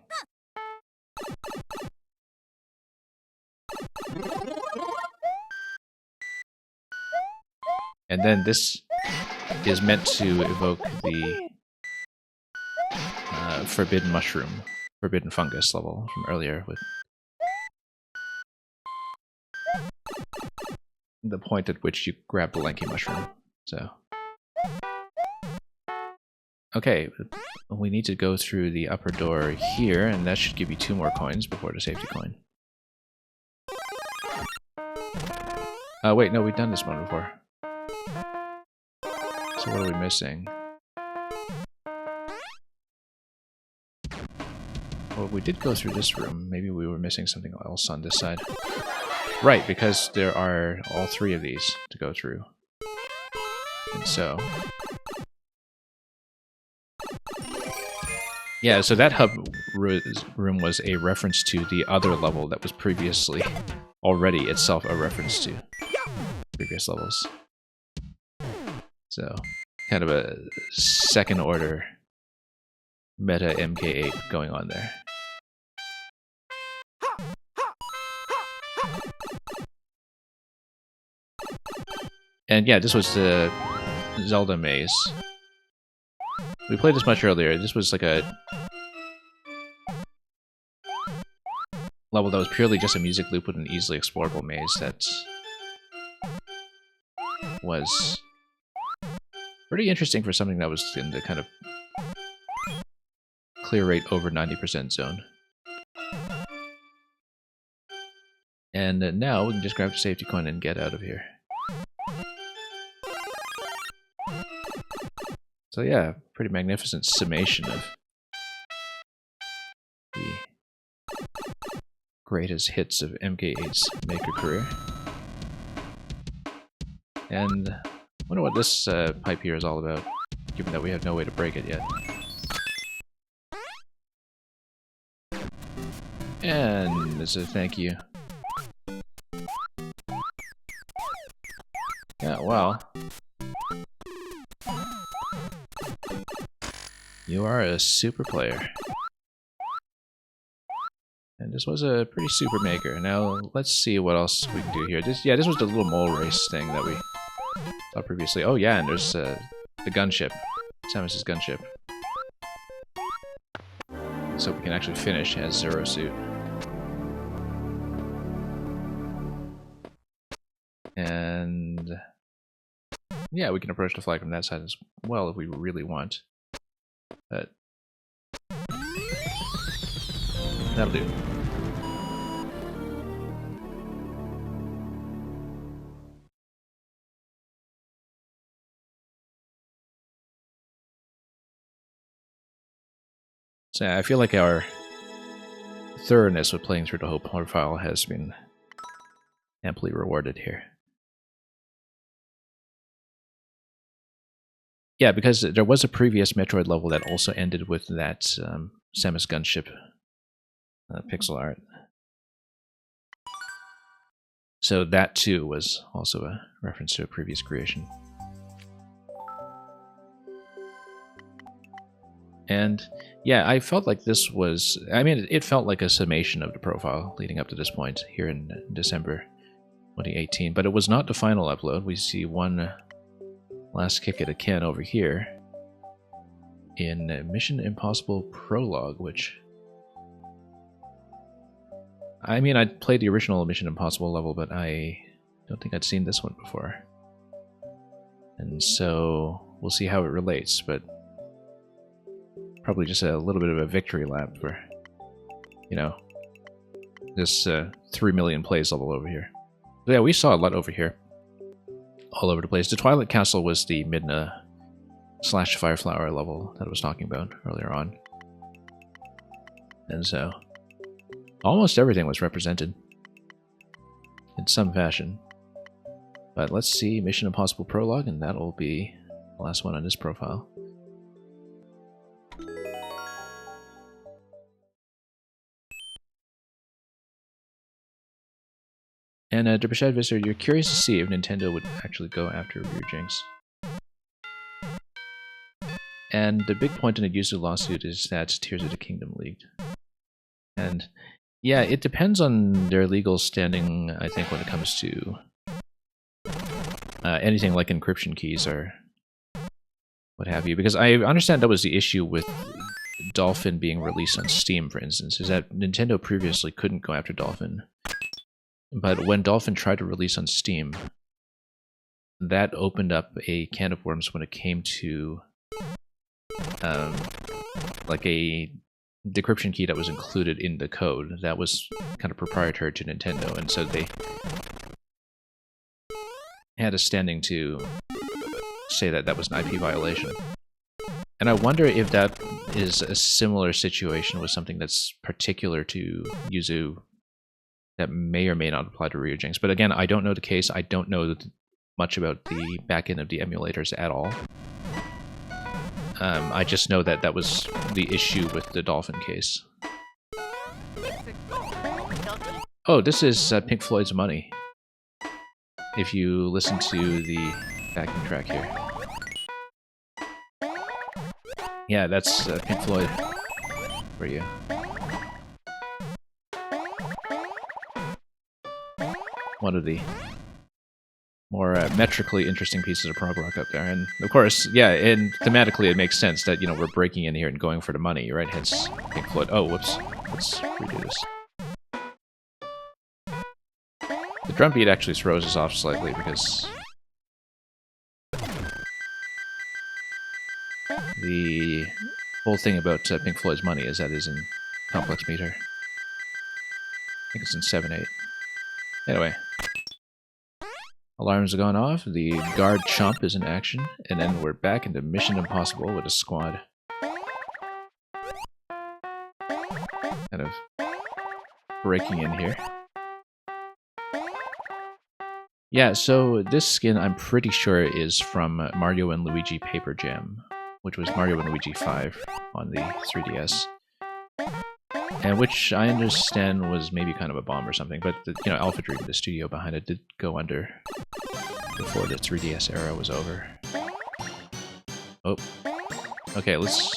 Speaker 1: And then this is meant to evoke the forbidden mushroom, forbidden fungus level from earlier with the point at which you grab the lanky mushroom. So, okay, we need to go through the upper door here, and that should give you 2 more coins before the safety coin. Wait, no, we've done this one before. So what are we missing? Well, we did go through this room. Maybe we were missing something else on this side. Right, because there are all 3 of these to go through. And so... yeah, so that hub room was a reference to the other level that was previously already itself a reference to previous levels. So, kind of a second order meta MK8 going on there. And yeah, this was the Zelda maze. We played this much earlier. This was like a level that was purely just a music loop with an easily explorable maze that was pretty interesting for something that was in the kind of clear rate over 90% zone. And now we can just grab the safety coin and get out of here. So yeah, pretty magnificent summation of the greatest hits of MK8's maker career. And I wonder what this pipe here is all about, given that we have no way to break it yet. And as a thank you. Yeah, well. You are a super player. And this was a pretty super maker. Now, let's see what else we can do here. This was the little mole race thing that we saw previously. Oh yeah, and there's the gunship. Samus's gunship. So we can actually finish as Zero Suit. And yeah, we can approach the flag from that side as well if we really want. But that'll do. So I feel like our thoroughness with playing through the whole profile has been amply rewarded here. Yeah, because there was a previous Metroid level that also ended with that Samus gunship pixel art. So that too was also a reference to a previous creation. And yeah, I felt like this was, I mean, it felt like a summation of the profile leading up to this point here in December 2018, but it was not the final upload. We see one last kick at a can over here in Mission Impossible Prologue, which, I mean, I'd played the original Mission Impossible level, but I don't think I'd seen this one before. And so we'll see how it relates, but probably just a little bit of a victory lap for, you know, this 3 million plays level over here. So yeah, we saw a lot over here. All over the place. The Twilight Castle was the Midna / Fireflower level that I was talking about earlier on. And so, almost everything was represented in some fashion. But let's see Mission Impossible Prologue, and that'll be the last one on this profile. And Derbyshire Visitor, you're curious to see if Nintendo would actually go after Ryujinx. And the big point in the Yuzu lawsuit is that Tears of the Kingdom leaked. And yeah, it depends on their legal standing, I think, when it comes to anything like encryption keys or what have you. Because I understand that was the issue with Dolphin being released on Steam, for instance, is that Nintendo previously couldn't go after Dolphin. But when Dolphin tried to release on Steam, that opened up a can of worms when it came to like a decryption key that was included in the code that was kind of proprietary to Nintendo, and so they had a standing to say that that was an IP violation. And I wonder if that is a similar situation with something that's particular to Yuzu that may or may not apply to Ryujinx. But again, I don't know the case. I don't know much about the backend of the emulators at all. I just know that that was the issue with the Dolphin case. Oh, this is Pink Floyd's Money. If you listen to the backing track here. Yeah, that's Pink Floyd for you. One of the more metrically interesting pieces of prog rock up there. And of course, yeah, and thematically it makes sense that, you know, we're breaking in here and going for the money, right? Hence Pink Floyd. Oh, whoops. Let's redo this. The drum beat actually throws us off slightly because the whole thing about Pink Floyd's Money is that is in complex meter. I think it's in 7/8. Anyway. Alarms have gone off, the guard chomp is in action, and then we're back into Mission Impossible with a squad. Kind of breaking in here. Yeah, so this skin I'm pretty sure is from Mario and Luigi Paper Jam, which was Mario and Luigi 5 on the 3DS. And which I understand was maybe kind of a bomb or something, but the, you know, Alpha Dream, the studio behind it, did go under before the 3DS era was over. Oh, okay, let's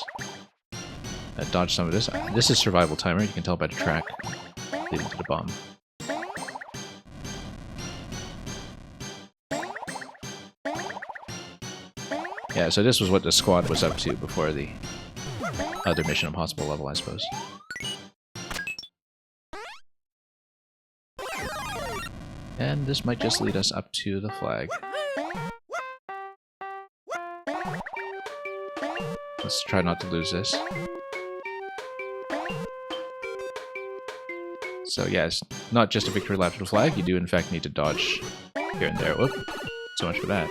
Speaker 1: dodge some of this. This is survival timer, you can tell by the track leading to the bomb. Yeah, so this was what the squad was up to before the other Mission Impossible level, I suppose. And this might just lead us up to the flag. Let's try not to lose this. So yeah, it's not just a victory lap to the flag, you do in fact need to dodge here and there. Whoop, so much for that.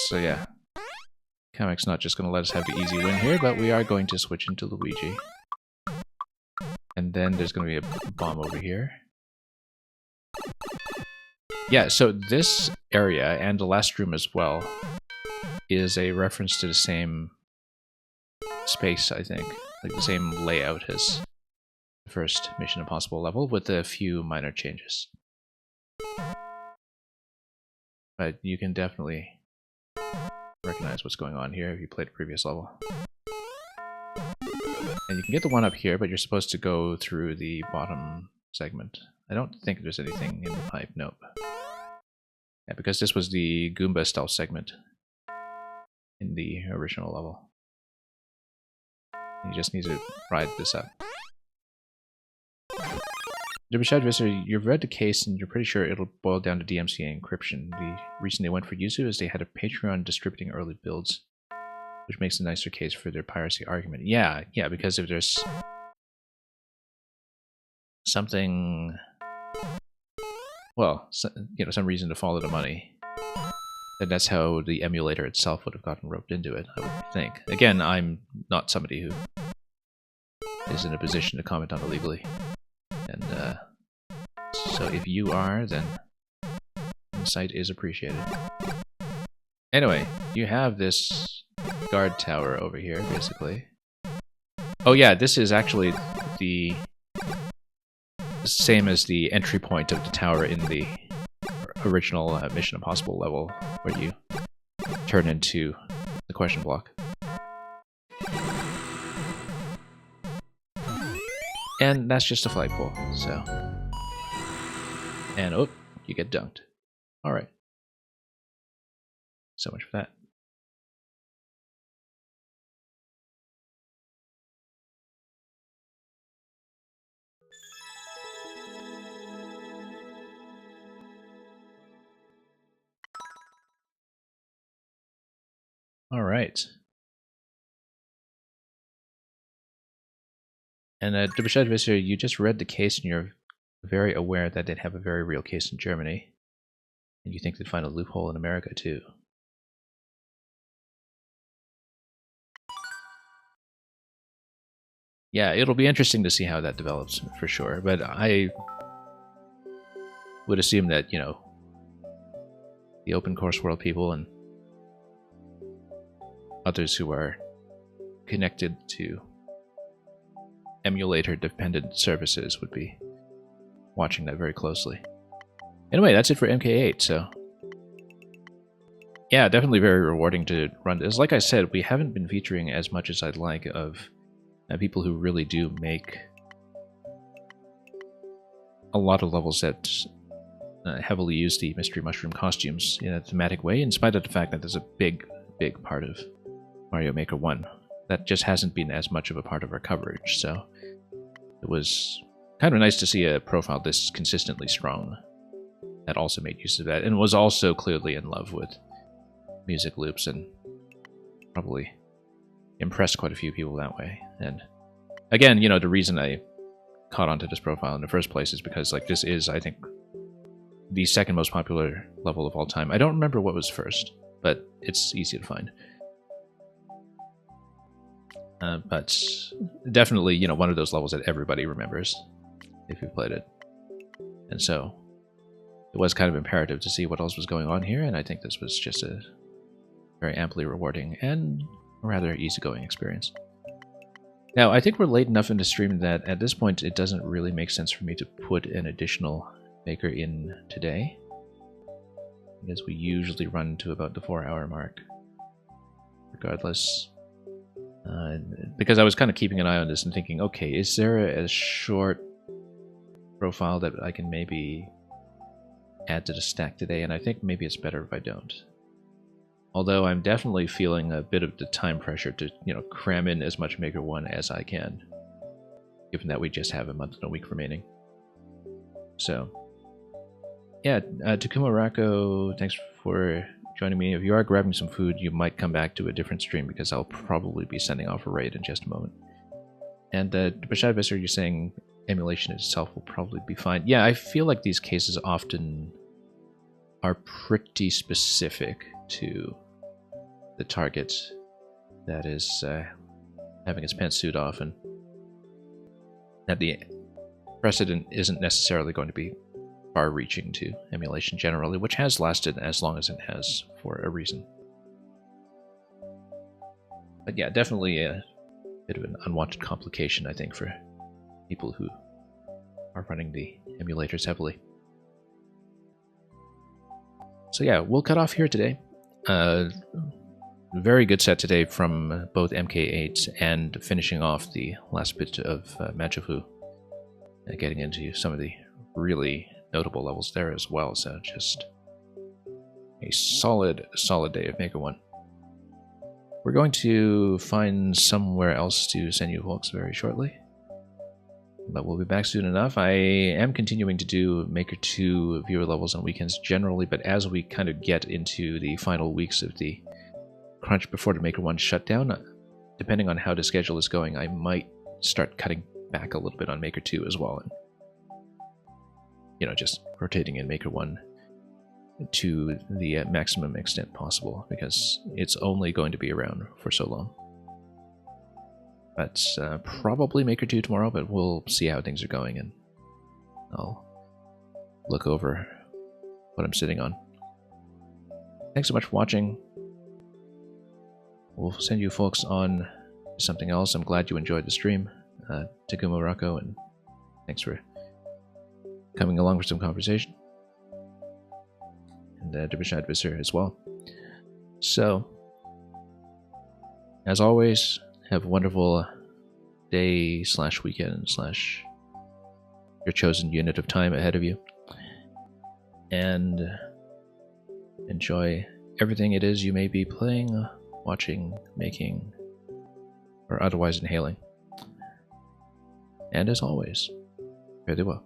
Speaker 1: So yeah, Kamek's not just going to let us have the easy win here, but we are going to switch into Luigi. And then there's going to be a bomb over here. Yeah, so this area, and the last room as well, is a reference to the same space, I think. Like the same layout as the first Mission Impossible level, with a few minor changes. But you can definitely recognize what's going on here if you played a previous level. And you can get the one up here, but you're supposed to go through the bottom segment. I don't think there's anything in the pipe, nope. Yeah, because this was the Goomba stealth segment in the original level. You just need to ride this up. Debashad Visser, you've read the case and you're pretty sure it'll boil down to DMCA encryption. The reason they went for Yuzu is they had a Patreon distributing early builds, which makes a nicer case for their piracy argument. Yeah, because if there's something, well, you know, some reason to follow the money, then that's how the emulator itself would have gotten roped into it, I would think. Again, I'm not somebody who is in a position to comment on it legally. And so if you are, then insight is appreciated. Anyway, you have this guard tower over here, basically. Oh yeah, this is actually the same as the entry point of the tower in the original Mission Impossible level, where you turn into the question block. And that's just a flagpole, so... And oh, you get dunked. Alright. So much for that. Alright. And Debashad Visser, you just read the case and you're very aware that they'd have a very real case in Germany. And you think they'd find a loophole in America too. Yeah, it'll be interesting to see how that develops, for sure. But I would assume that, you know, the open course world people and others who are connected to emulator-dependent services would be watching that very closely. Anyway, that's it for MK8, so... Yeah, definitely very rewarding to run this. Like I said, we haven't been featuring as much as I'd like of people who really do make a lot of levels that heavily use the Mystery Mushroom costumes in a thematic way, in spite of the fact that there's a big part of Mario Maker 1 that just hasn't been as much of a part of our coverage, so it was kind of nice to see a profile this consistently strong that also made use of that, and was also clearly in love with music loops, and probably impressed quite a few people that way. And again, you know, the reason I caught onto this profile in the first place is because, like, this is, I think, the second most popular level of all time. I don't remember what was first, but it's easy to find. But definitely, you know, one of those levels that everybody remembers if you've played it. And so it was kind of imperative to see what else was going on here, and I think this was just a very amply rewarding and rather easygoing experience. Now, I think we're late enough in the stream that at this point it doesn't really make sense for me to put an additional maker in today, because we usually run to about the 4-hour mark regardless. Because I was kind of keeping an eye on this and thinking, okay, is there a short profile that I can maybe add to the stack today? And I think maybe it's better if I don't. Although I'm definitely feeling a bit of the time pressure to, you know, cram in as much Maker 1 as I can, given that we just have a month and a week remaining. So, yeah, Takuma Rako, thanks for joining me. If you are grabbing some food, you might come back to a different stream, because I'll probably be sending off a raid in just a moment. And Bashad Visser, you're saying emulation itself will probably be fine. Yeah, I feel like these cases often are pretty specific to the target that is having its pantsuit off, and that the precedent isn't necessarily going to be far-reaching to emulation generally, which has lasted as long as it has for a reason. But yeah, definitely a bit of an unwanted complication, I think, for people who are running the emulators heavily. So yeah, we'll cut off here today. Very good set today from both MK8 and finishing off the last bit of Manchofu, getting into some of the really notable levels there as well. So just a solid day of Maker 1. We're going to find somewhere else to send you folks very shortly, but we'll be back soon enough. I am continuing to do Maker 2 viewer levels on weekends generally, but as we kind of get into the final weeks of the crunch before the Maker 1 shutdown, depending on how the schedule is going, I might start cutting back a little bit on Maker 2 as well, and just rotating in Maker 1 to the maximum extent possible, because it's only going to be around for so long. But probably Maker 2 tomorrow, but we'll see how things are going, and I'll look over what I'm sitting on. Thanks so much for watching. We'll send you folks on to something else. I'm glad you enjoyed the stream. Takuma Rocco, and thanks for coming along for some conversation. And Division Advisor as well. So, as always, have a wonderful day / weekend / your chosen unit of time ahead of you. And enjoy everything it is you may be playing, watching, making, or otherwise inhaling. And as always, fare thee well.